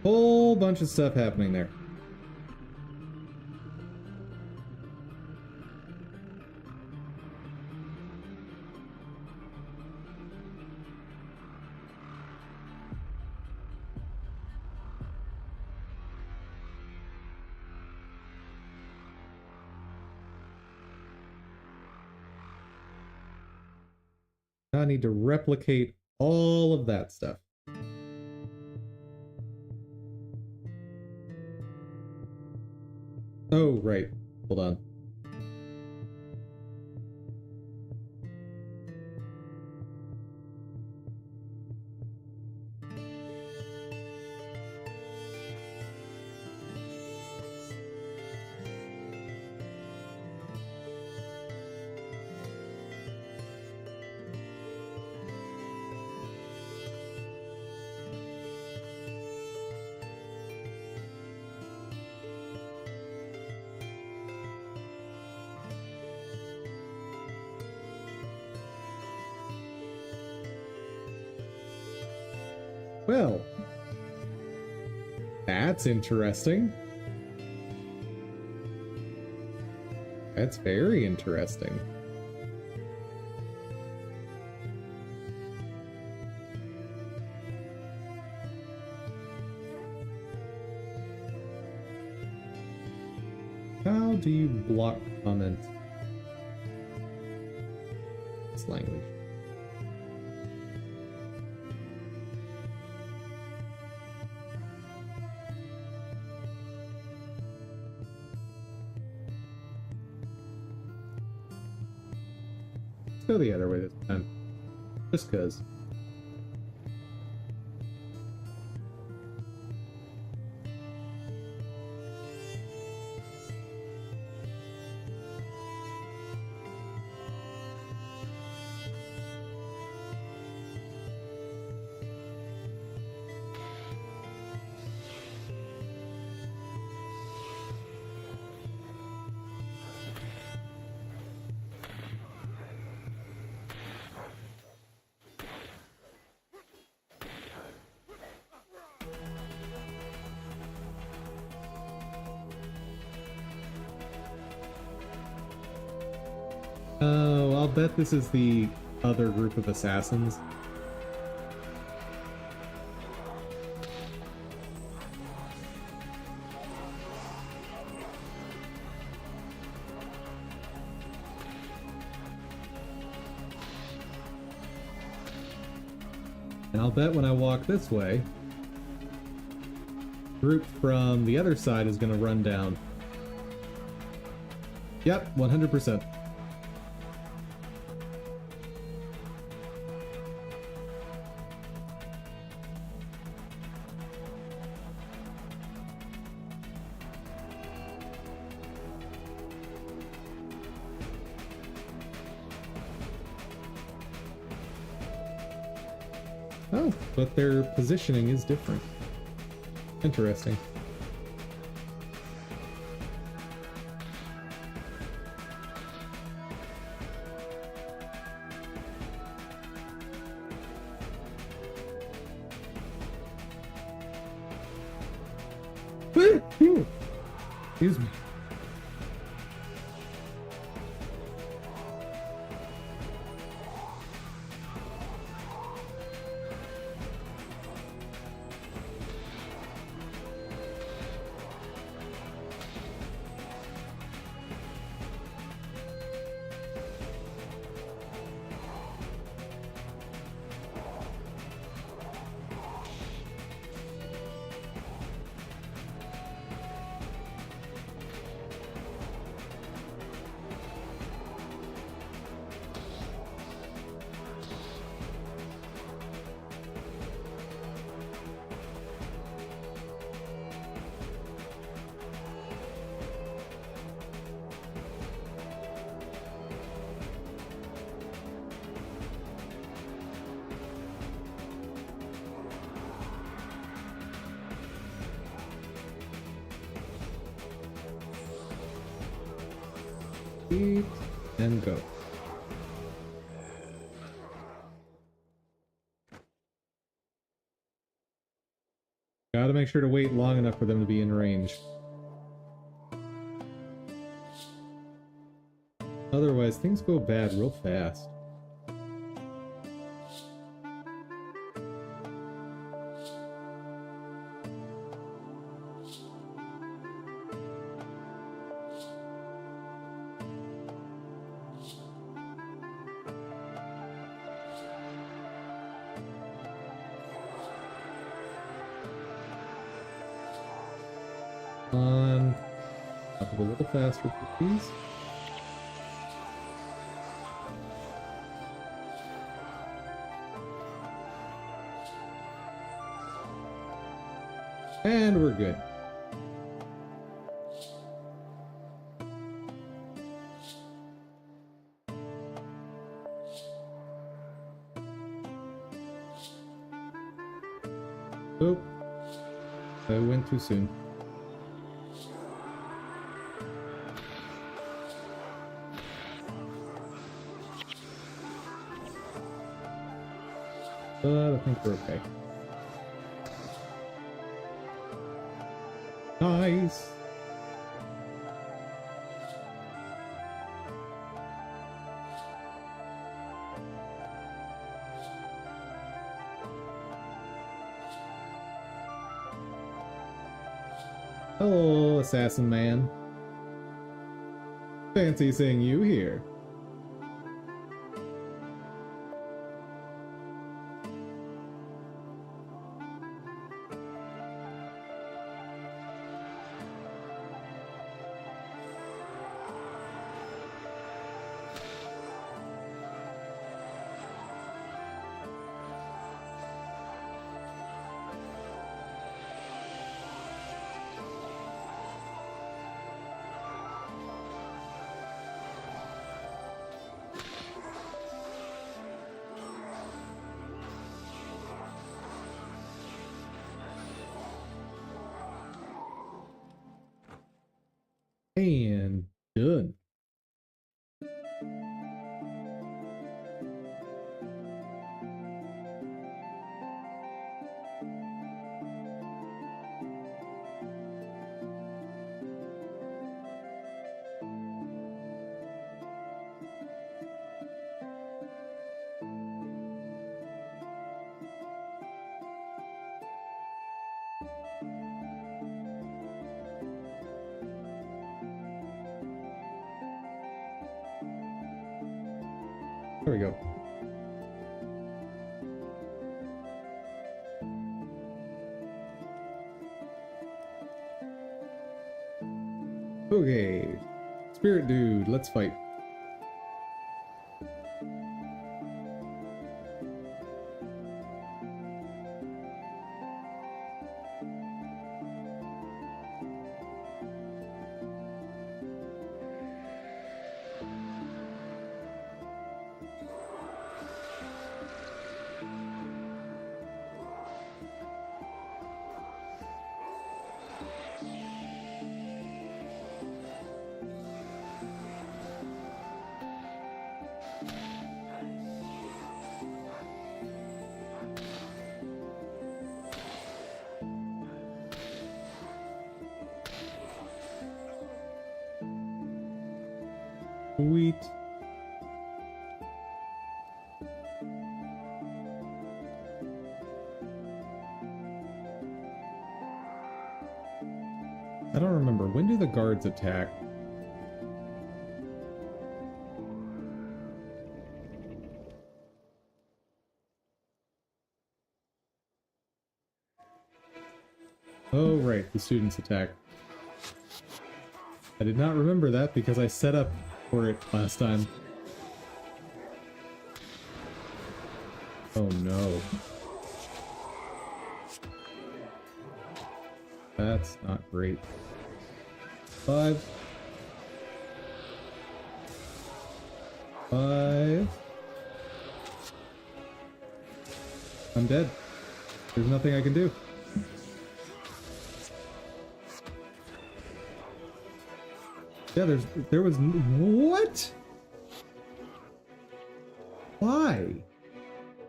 Whole bunch of stuff happening there. Now I need to replicate all of that stuff. Oh, right. Hold on. Well, that's interesting. That's very interesting. How do you block comment? This language. Go the other way this time. Just cause. Oh, I'll bet this is the other group of assassins. And I'll bet when I walk this way, group from the other side is going to run down. Yep, 100%. Oh, but their positioning is different. Interesting. Excuse me. Eat and go. Gotta make sure to wait long enough for them to be in range. Otherwise, things go bad real fast. On. Up a little faster, please. And we're good. Oh, I went too soon. But I think we're okay. Nice! Hello, assassin man. Fancy seeing you here. And done. There we go. Okay. Spirit dude, let's fight. Sweet. I don't remember. When do the guards attack? Oh, right. The students attack. I did not remember that because I set up for it last time. Oh no. That's not great. 5. 5. I'm dead. There's nothing I can do. Yeah, there was what? Why?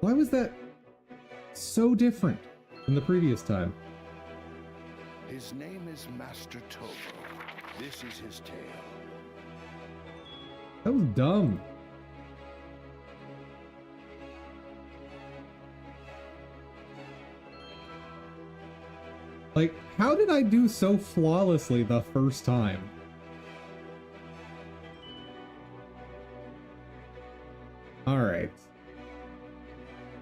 Why was that so different than the previous time? His name is Master Tovo. This is his tale. That was dumb. Like, how did I do so flawlessly the first time? Alright.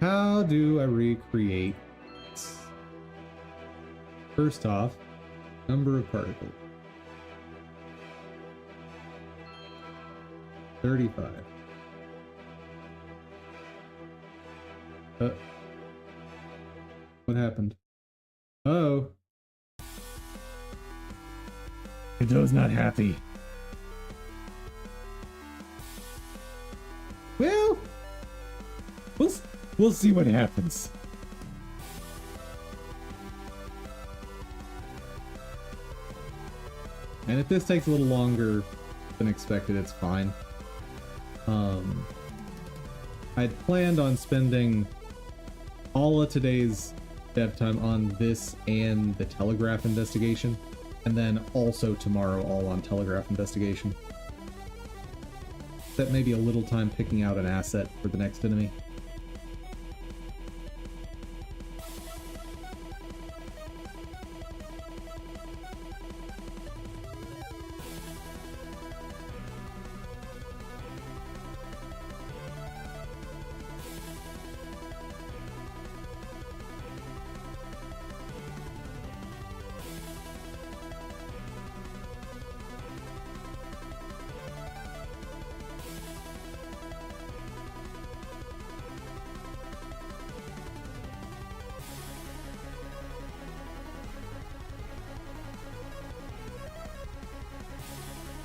How do I recreate this? First off, number of particles. 35. What happened? Oh. Godot's not happy. Well, we'll see what happens. And if this takes a little longer than expected, it's fine. I'd planned on spending all of today's dev time on this and the Telegraph investigation, and then also tomorrow all on Telegraph investigation. That may be a little time picking out an asset for the next enemy.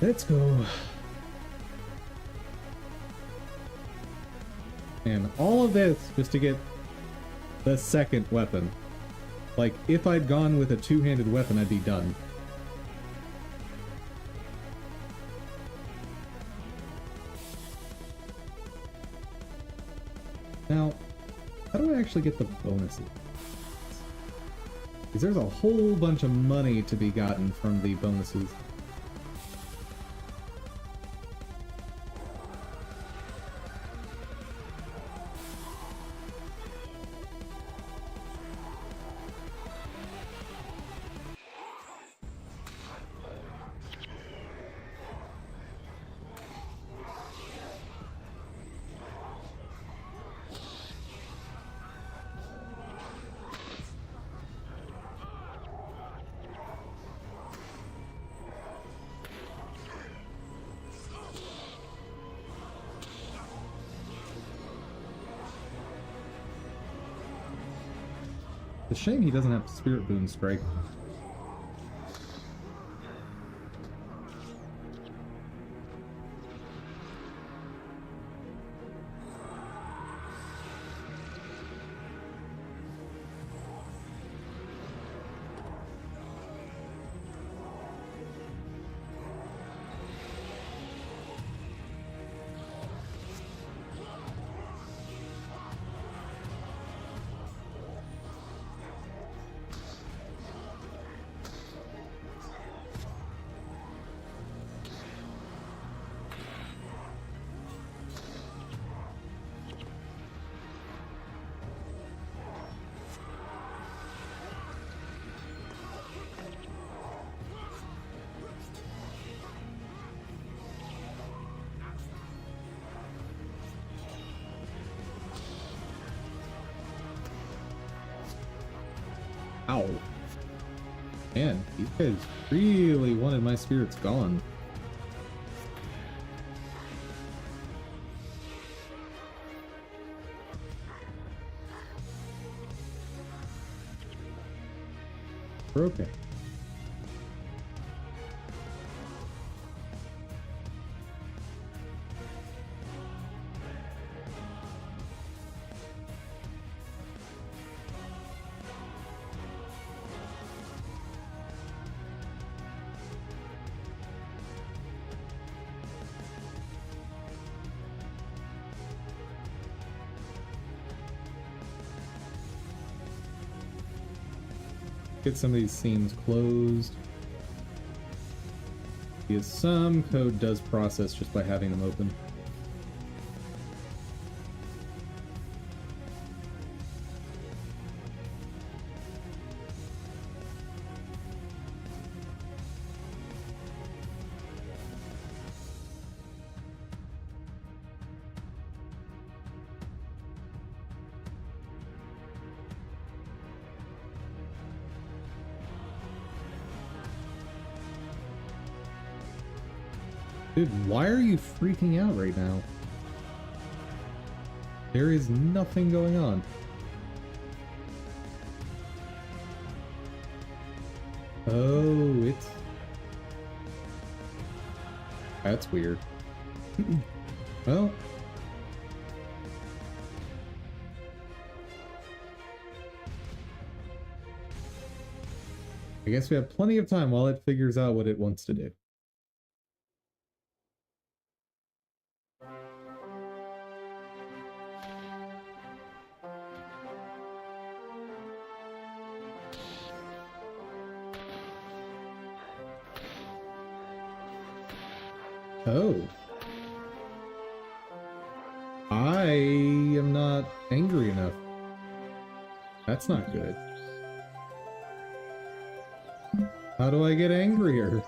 Let's go. And all of this just to get the second weapon. Like, if I'd gone with a two-handed weapon, I'd be done. Now, how do I actually get the bonuses? Because there's a whole bunch of money to be gotten from the bonuses. It's a shame he doesn't have Spirit Boon Strike. Ow. Man, these guys really wanted my spirits gone. We're okay. Get some of these seams closed. Because some code does process just by having them open. Dude, why are you freaking out right now? There is nothing going on. Oh, it's... That's weird. Well... I guess we have plenty of time while it figures out what it wants to do. Oh. I am not angry enough. That's not good. How do I get angrier?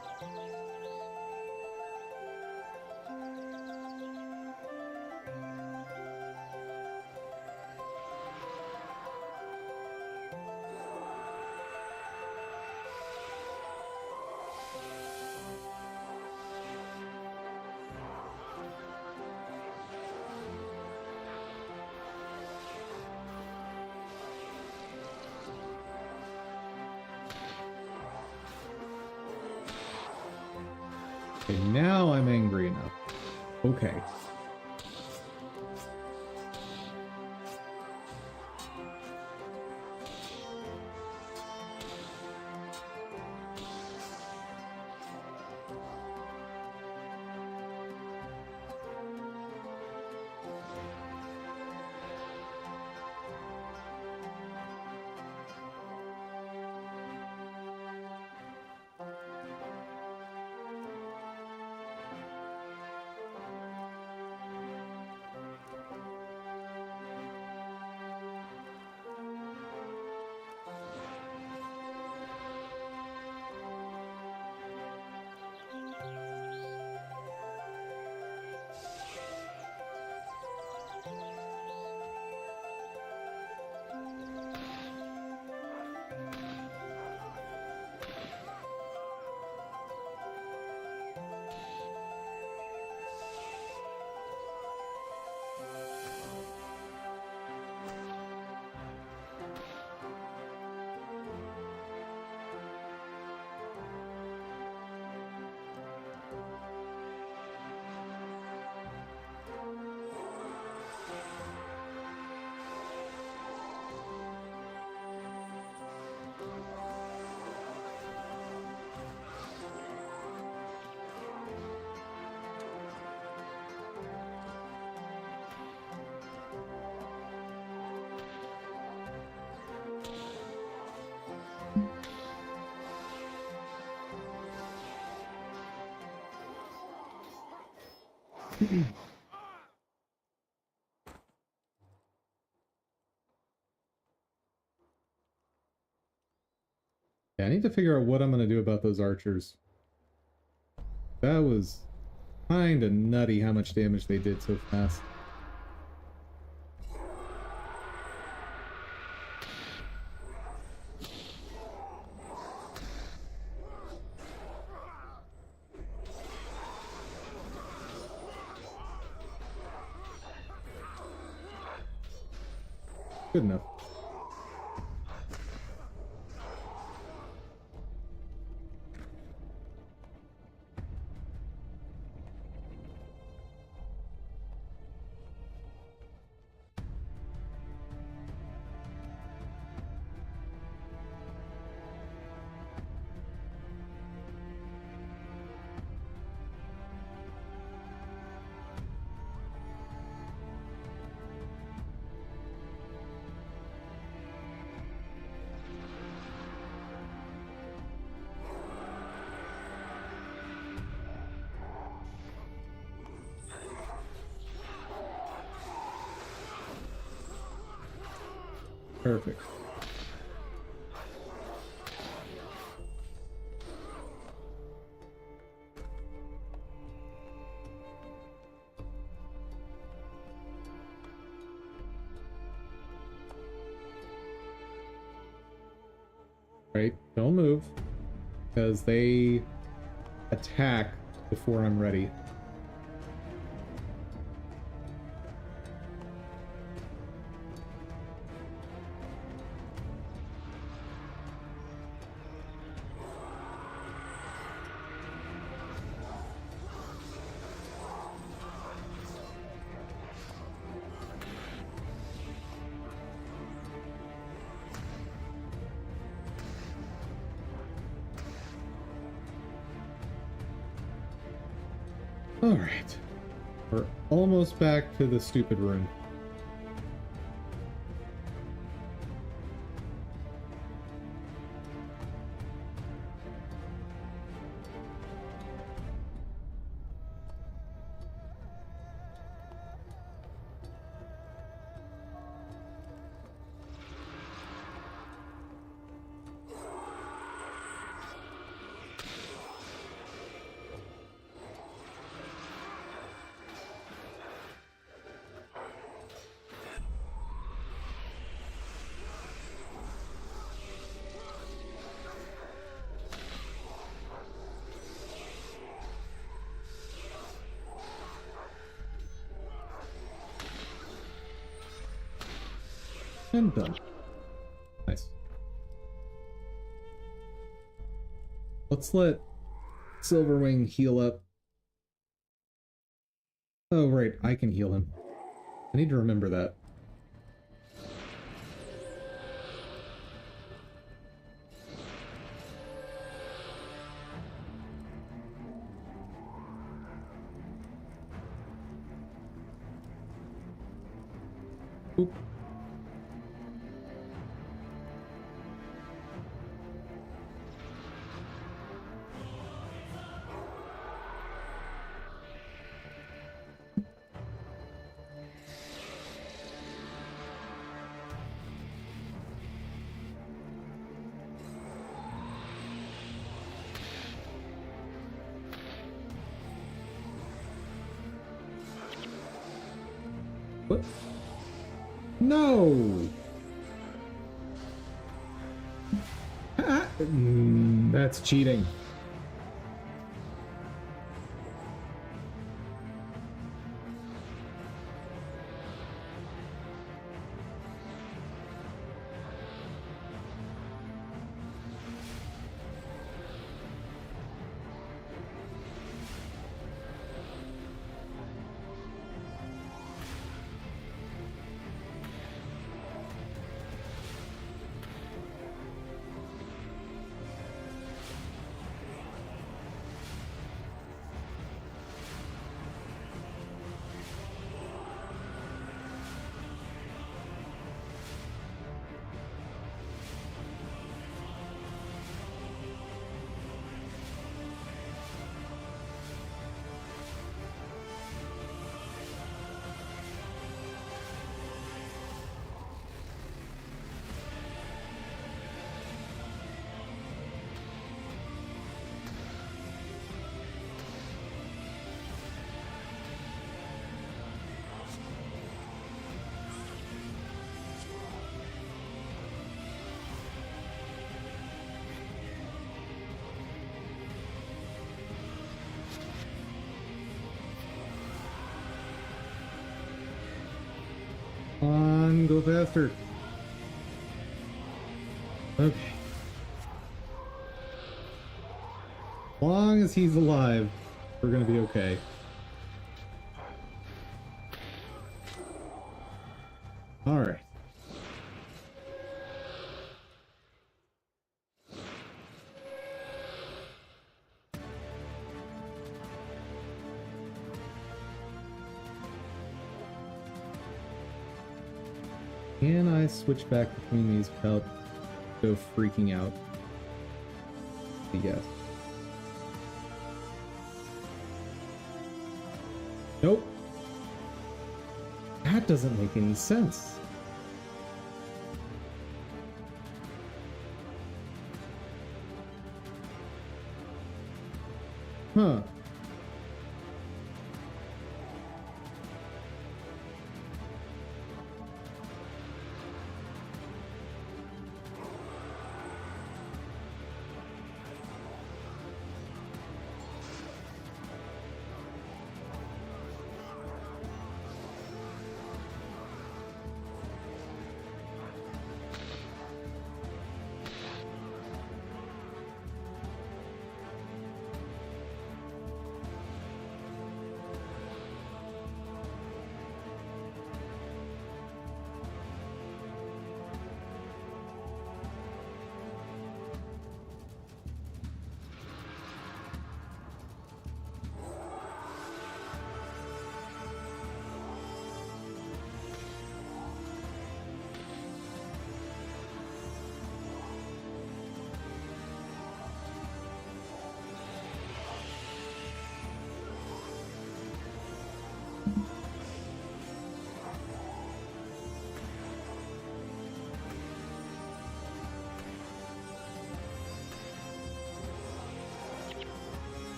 Okay, now I'm angry enough. Okay. Yeah, I need to figure out what I'm going to do about those archers. That was kind of nutty how much damage they did so fast. Good enough. Perfect. Right, don't move, because they attack before I'm ready. Alright. We're almost back to the stupid room. And done. Nice. Let's let Silverwing heal up. Oh, right, I can heal him. I need to remember that. Oop. What? No! Ah, that's cheating. Come on, go faster. Okay. As long as he's alive, we're gonna be okay. Alright. Can I switch back between these without go freaking out? Yes. Nope. That doesn't make any sense. Huh.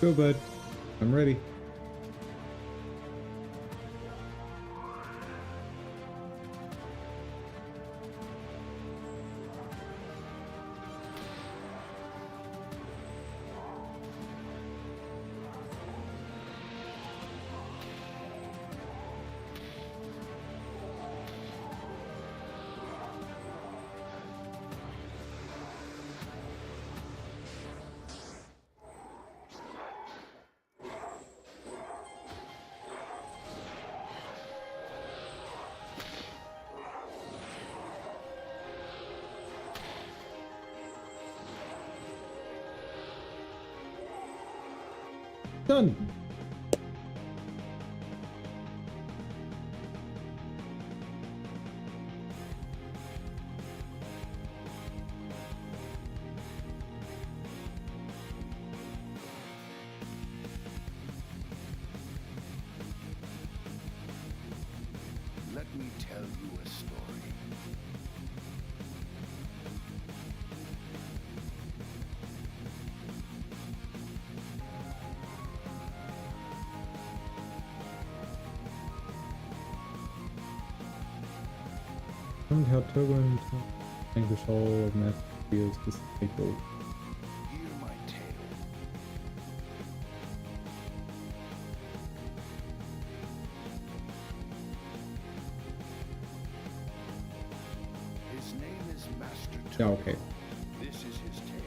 Go, bud. I'm ready. Done. Let me tell you a story. Learned how Togo and vanquish all of Master Trio's disciples. Hear my tale. His name is Master Yeah, Togo. okay. This is his tale.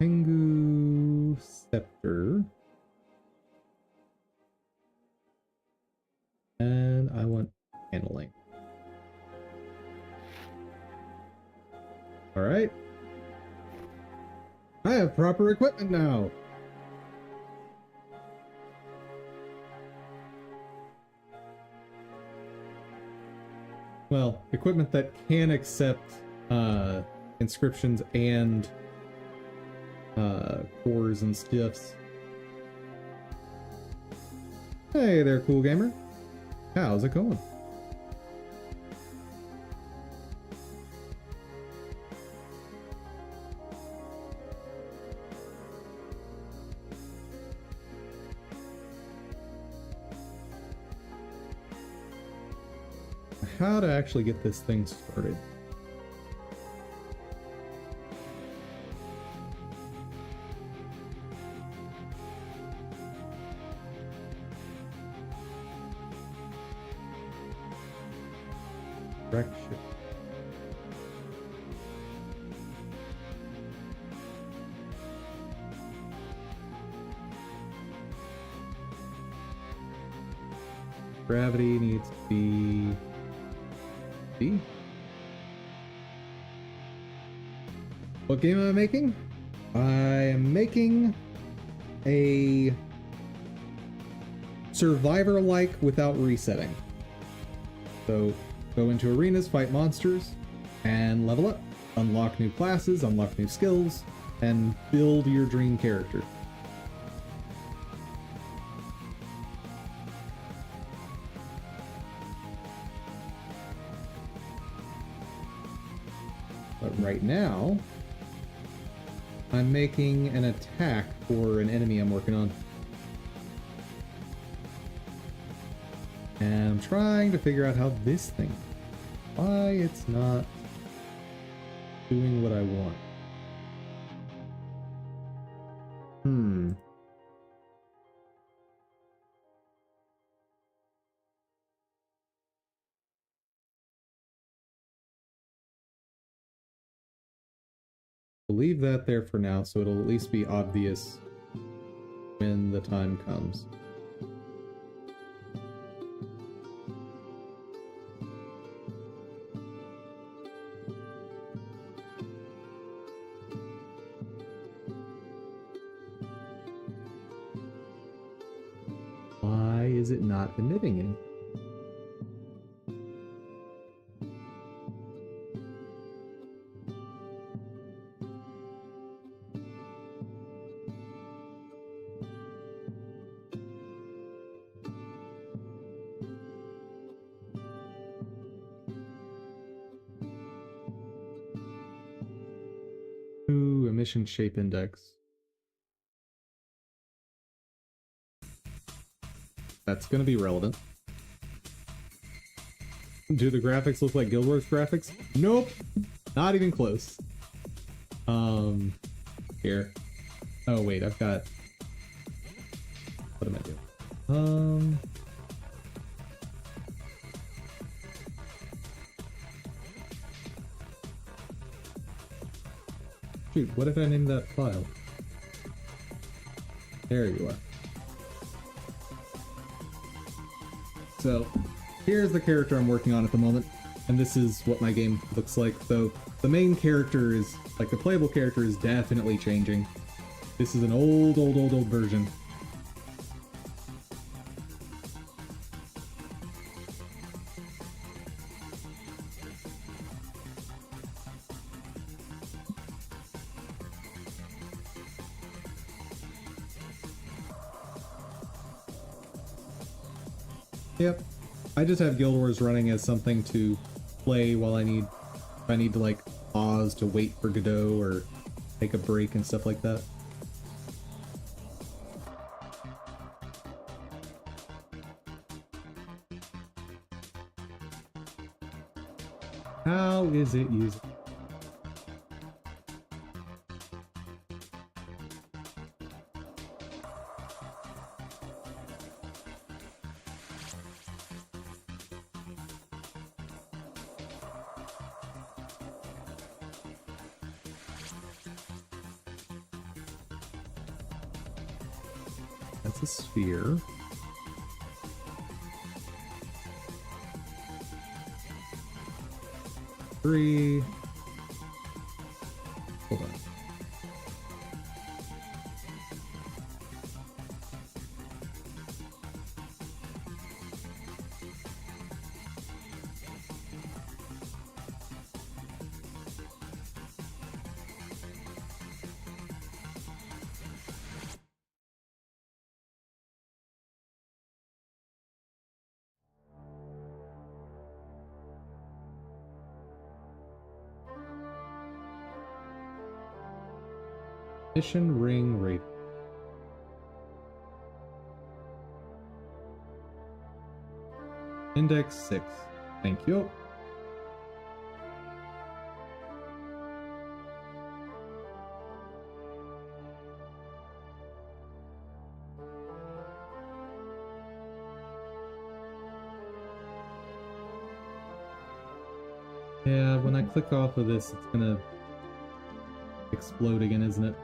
Tengu Scepter. And I want handling. Alright. I have proper equipment now. Well, equipment that can accept inscriptions and cores and stuffs. Hey there, cool gamer. How's it going? how to actually get this thing started. Correction. Gravity needs to be D. What game am I making? I am making a survivor-like without resetting. So go into arenas, fight monsters, and level up. Unlock new classes, unlock new skills, and build your dream character. But right now, I'm making an attack for an enemy I'm working on. And I'm trying to figure out how this thing, why it's not doing what I want. I'll leave that there for now, so it'll at least be obvious when the time comes. Why is it not emitting anything? Ooh, emission shape index. That's gonna be relevant. Do the graphics look like Guild Wars graphics? Nope! Not even close. Here. Oh wait, I've got... What am I doing? Shoot, what if I name that file? There you are. So, here's the character I'm working on at the moment, and this is what my game looks like. So, the main character is, like the playable character is definitely changing. This is an old version. Yep. I just have Guild Wars running as something to play while if I need to like pause to wait for Godot or take a break and stuff like that. How is it using? That's a sphere. Three. Hold on. Mission ring rate. Index 6. Thank you. Yeah, when I click off of this, it's gonna explode again, isn't it?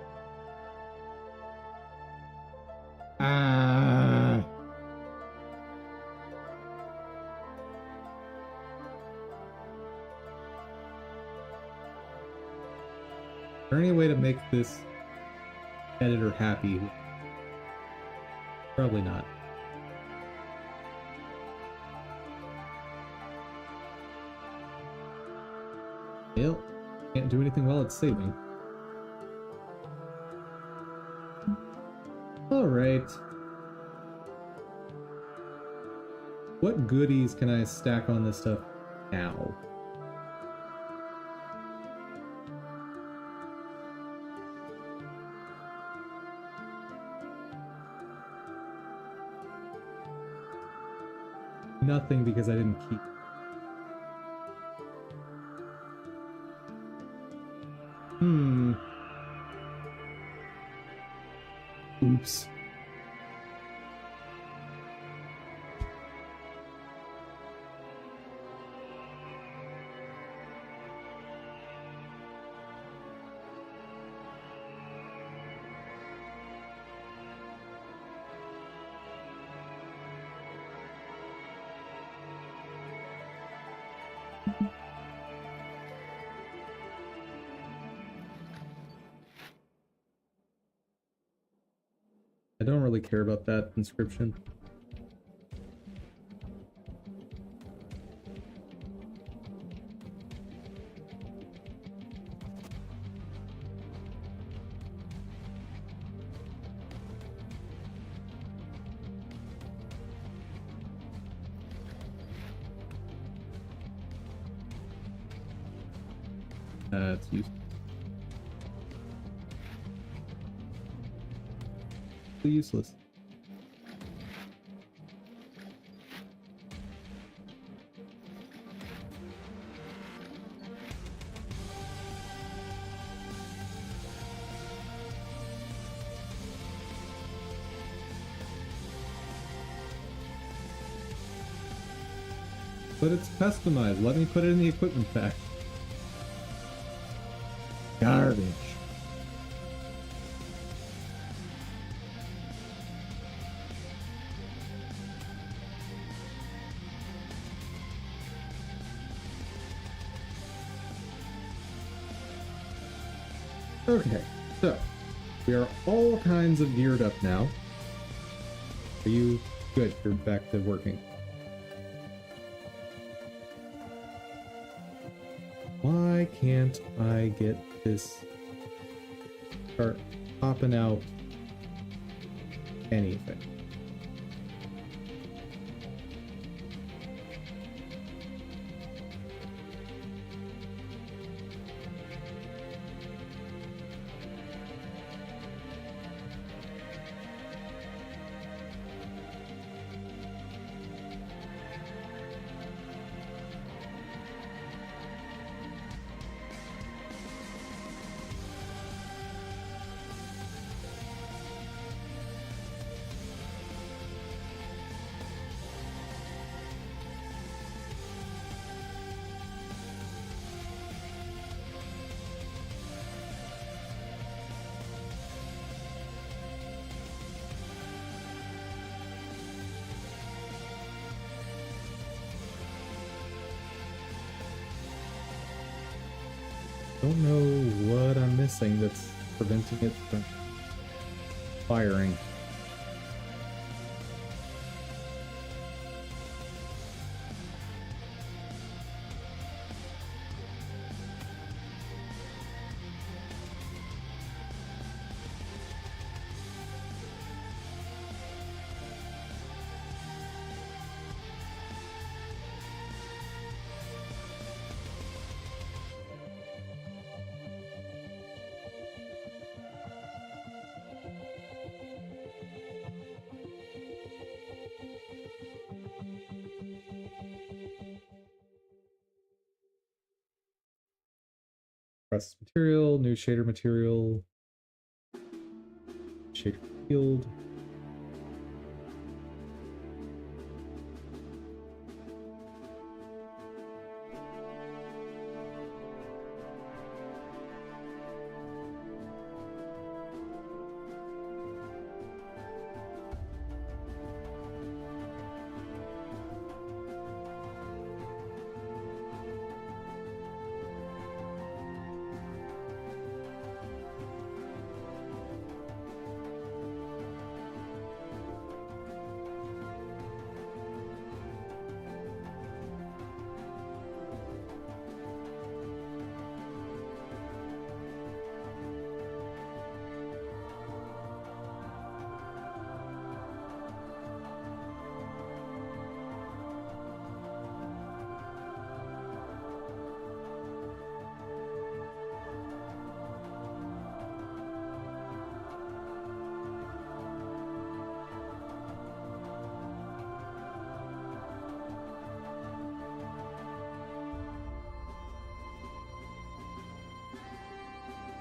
Ah! Is there any way to make this editor happy? Probably not. Well, can't do anything while it's saving. Alright. What goodies can I stack on this stuff now? Nothing, because I didn't keep. Oops. I don't really care about that inscription. It's useful. Useless. But it's customized. Let me put it in the equipment pack. Garbage. Okay, so we are all kinds of geared up now. Are you good? You're back to working. Why can't I get this start popping out anything? Don't know what I'm missing that's preventing it from firing. process material, new shader material, shader field.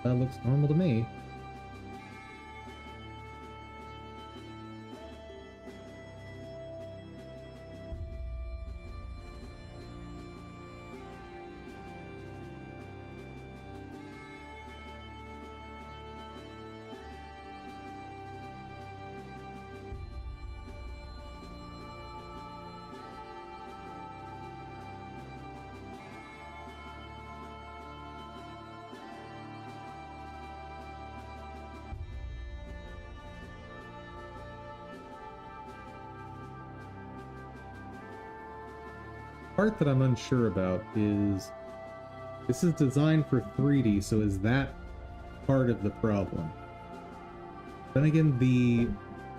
That looks normal to me. Part that I'm unsure about is this is designed for 3D, so is that part of the problem? Then again, the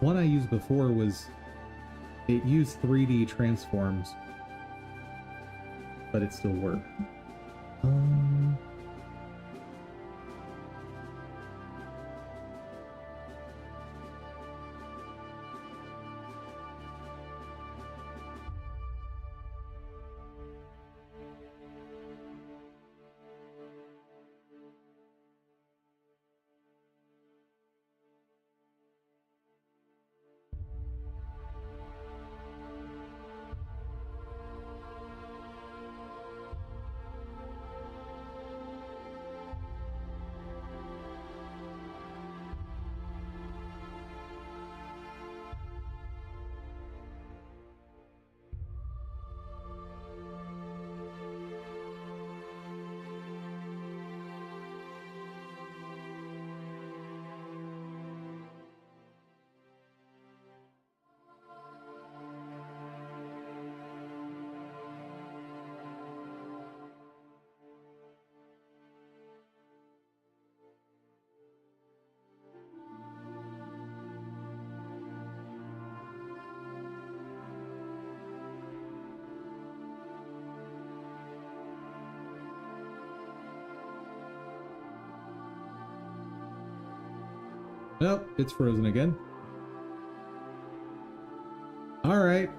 one I used before was it used 3D transforms, but it still worked. Nope, it's frozen again. Alright.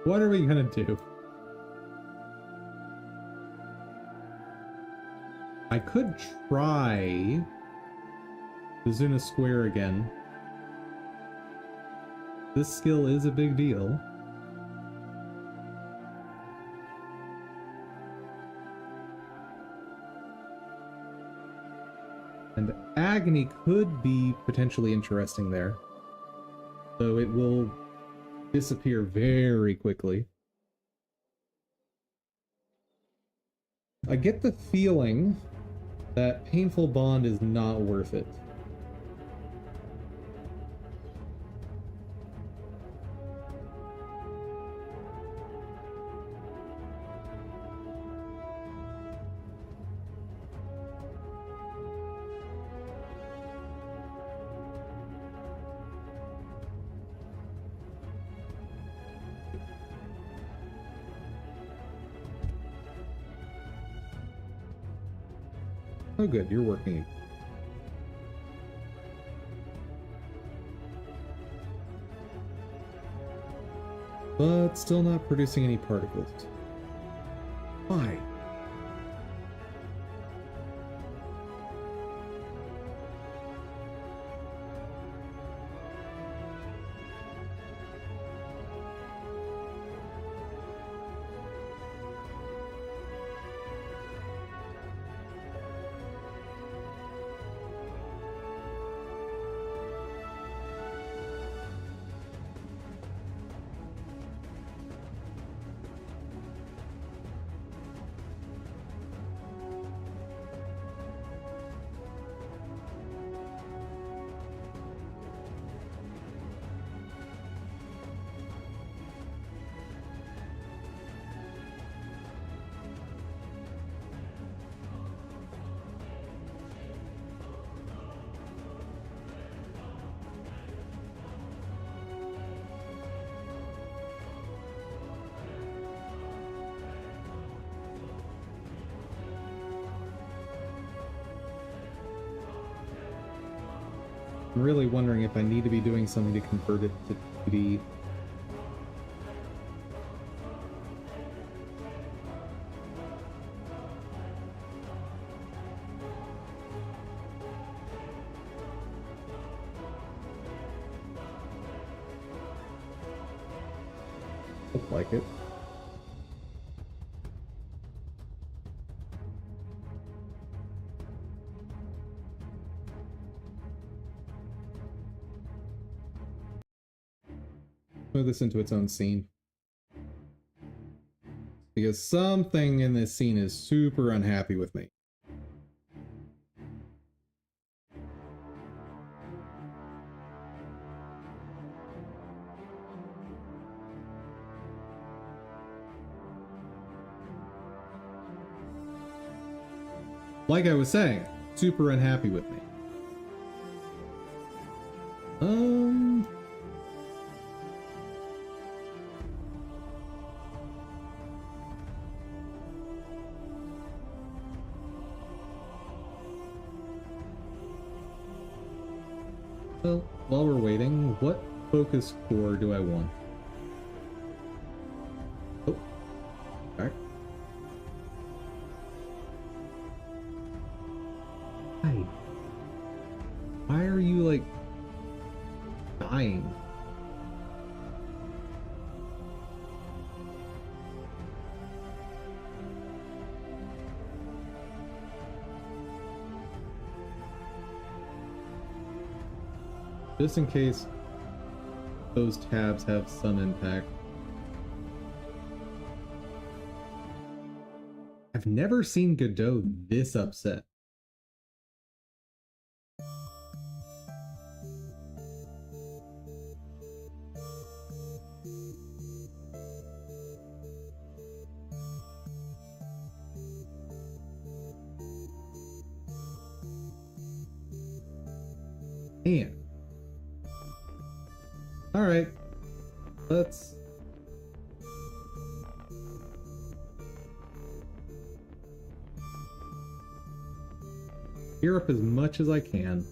What are we gonna do? I could try the Zuna Square again. This skill is a big deal. And Agony could be potentially interesting there, though it will disappear very quickly. I get the feeling that Painful Bond is not worth it. Oh good, you're working. But still not producing any particles. Why? I'm really wondering if I need to be doing something to convert it to 2D. Look like it. Move this into its own scene. Because something in this scene is super unhappy with me. Like I was saying, super unhappy with me. Well, while we're waiting, what focus core do I want? Oh, back. Why? Why are you, like, dying? Just in case those tabs have some impact. I've never seen Godot this upset. Man. Alright. Let's... gear up as much as I can.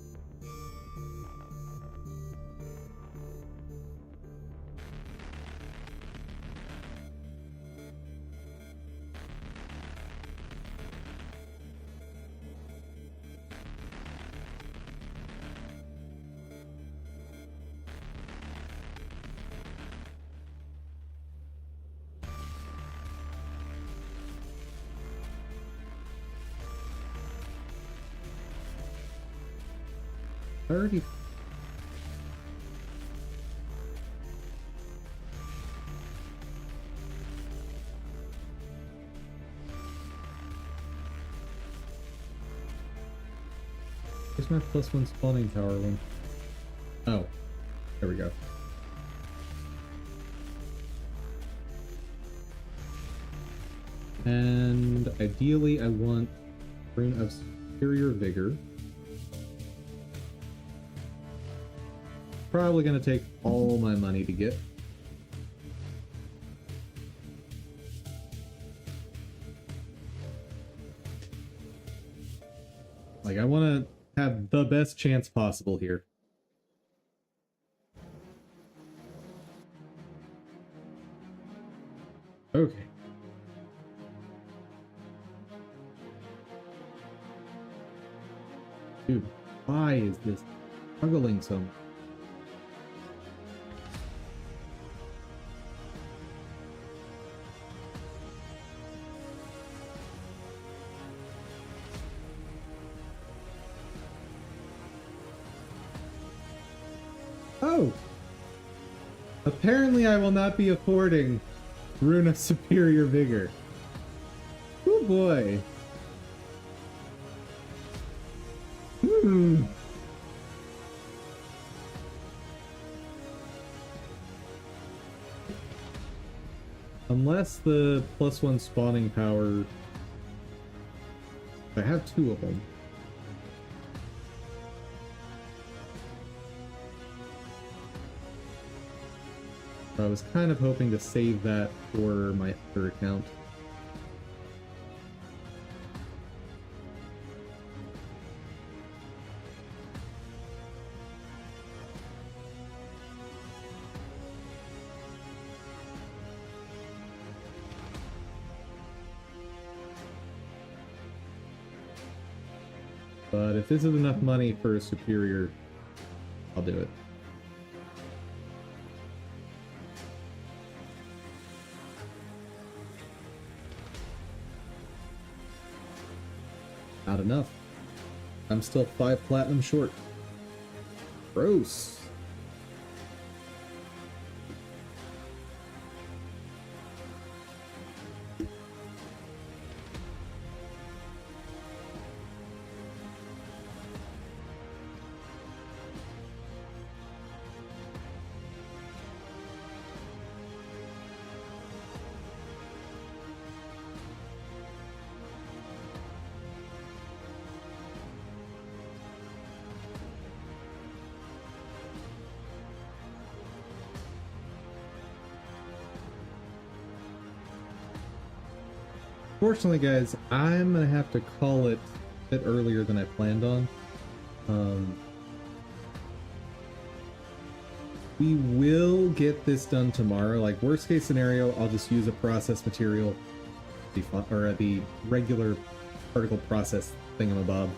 Already. Where's my +1 spawning power one? Oh, there we go. And ideally I want Rune of Superior Vigor. Probably gonna take all my money to get. Like, I want to have the best chance possible here. Okay. Dude, why is this struggling so much? Oh! Apparently I will not be affording Rune of Superior Vigor. Oh boy. Unless the +1 spawning power... I have 2 of them. I was kind of hoping to save that for my other account. But if this is enough money for a superior, I'll do it. Not enough. I'm still 5 platinum short. Gross. Fortunately, guys, I'm gonna have to call it a bit earlier than I planned on. We will get this done tomorrow. Like, worst case scenario, I'll just use a process material, or the regular particle process thingamabob.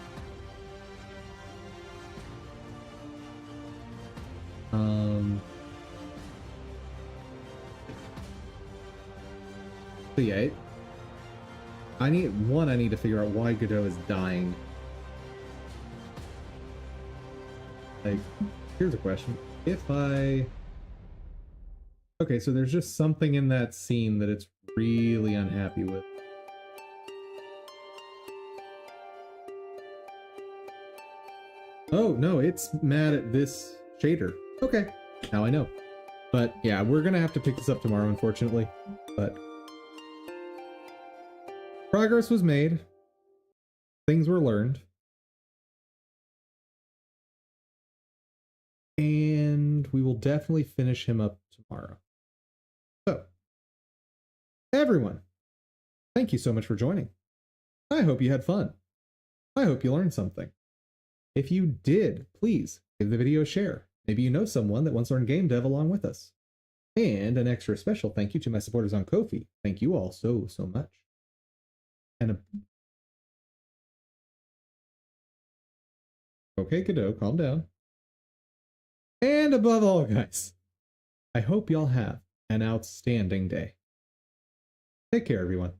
So yeah, I need to figure out why Godot is dying. Like, here's a question. Okay, so there's just something in that scene that it's really unhappy with. Oh, no, it's mad at this shader. Okay, now I know. But yeah, we're gonna have to pick this up tomorrow, unfortunately. But progress was made. Things were learned. And we will definitely finish him up tomorrow. So, everyone, thank you so much for joining. I hope you had fun. I hope you learned something. If you did, please give the video a share. Maybe you know someone that wants to learn game dev along with us. And an extra special thank you to my supporters on Ko-fi. Thank you all so much. And okay, Godot, calm down. And above all, guys, I hope y'all have an outstanding day. Take care, everyone.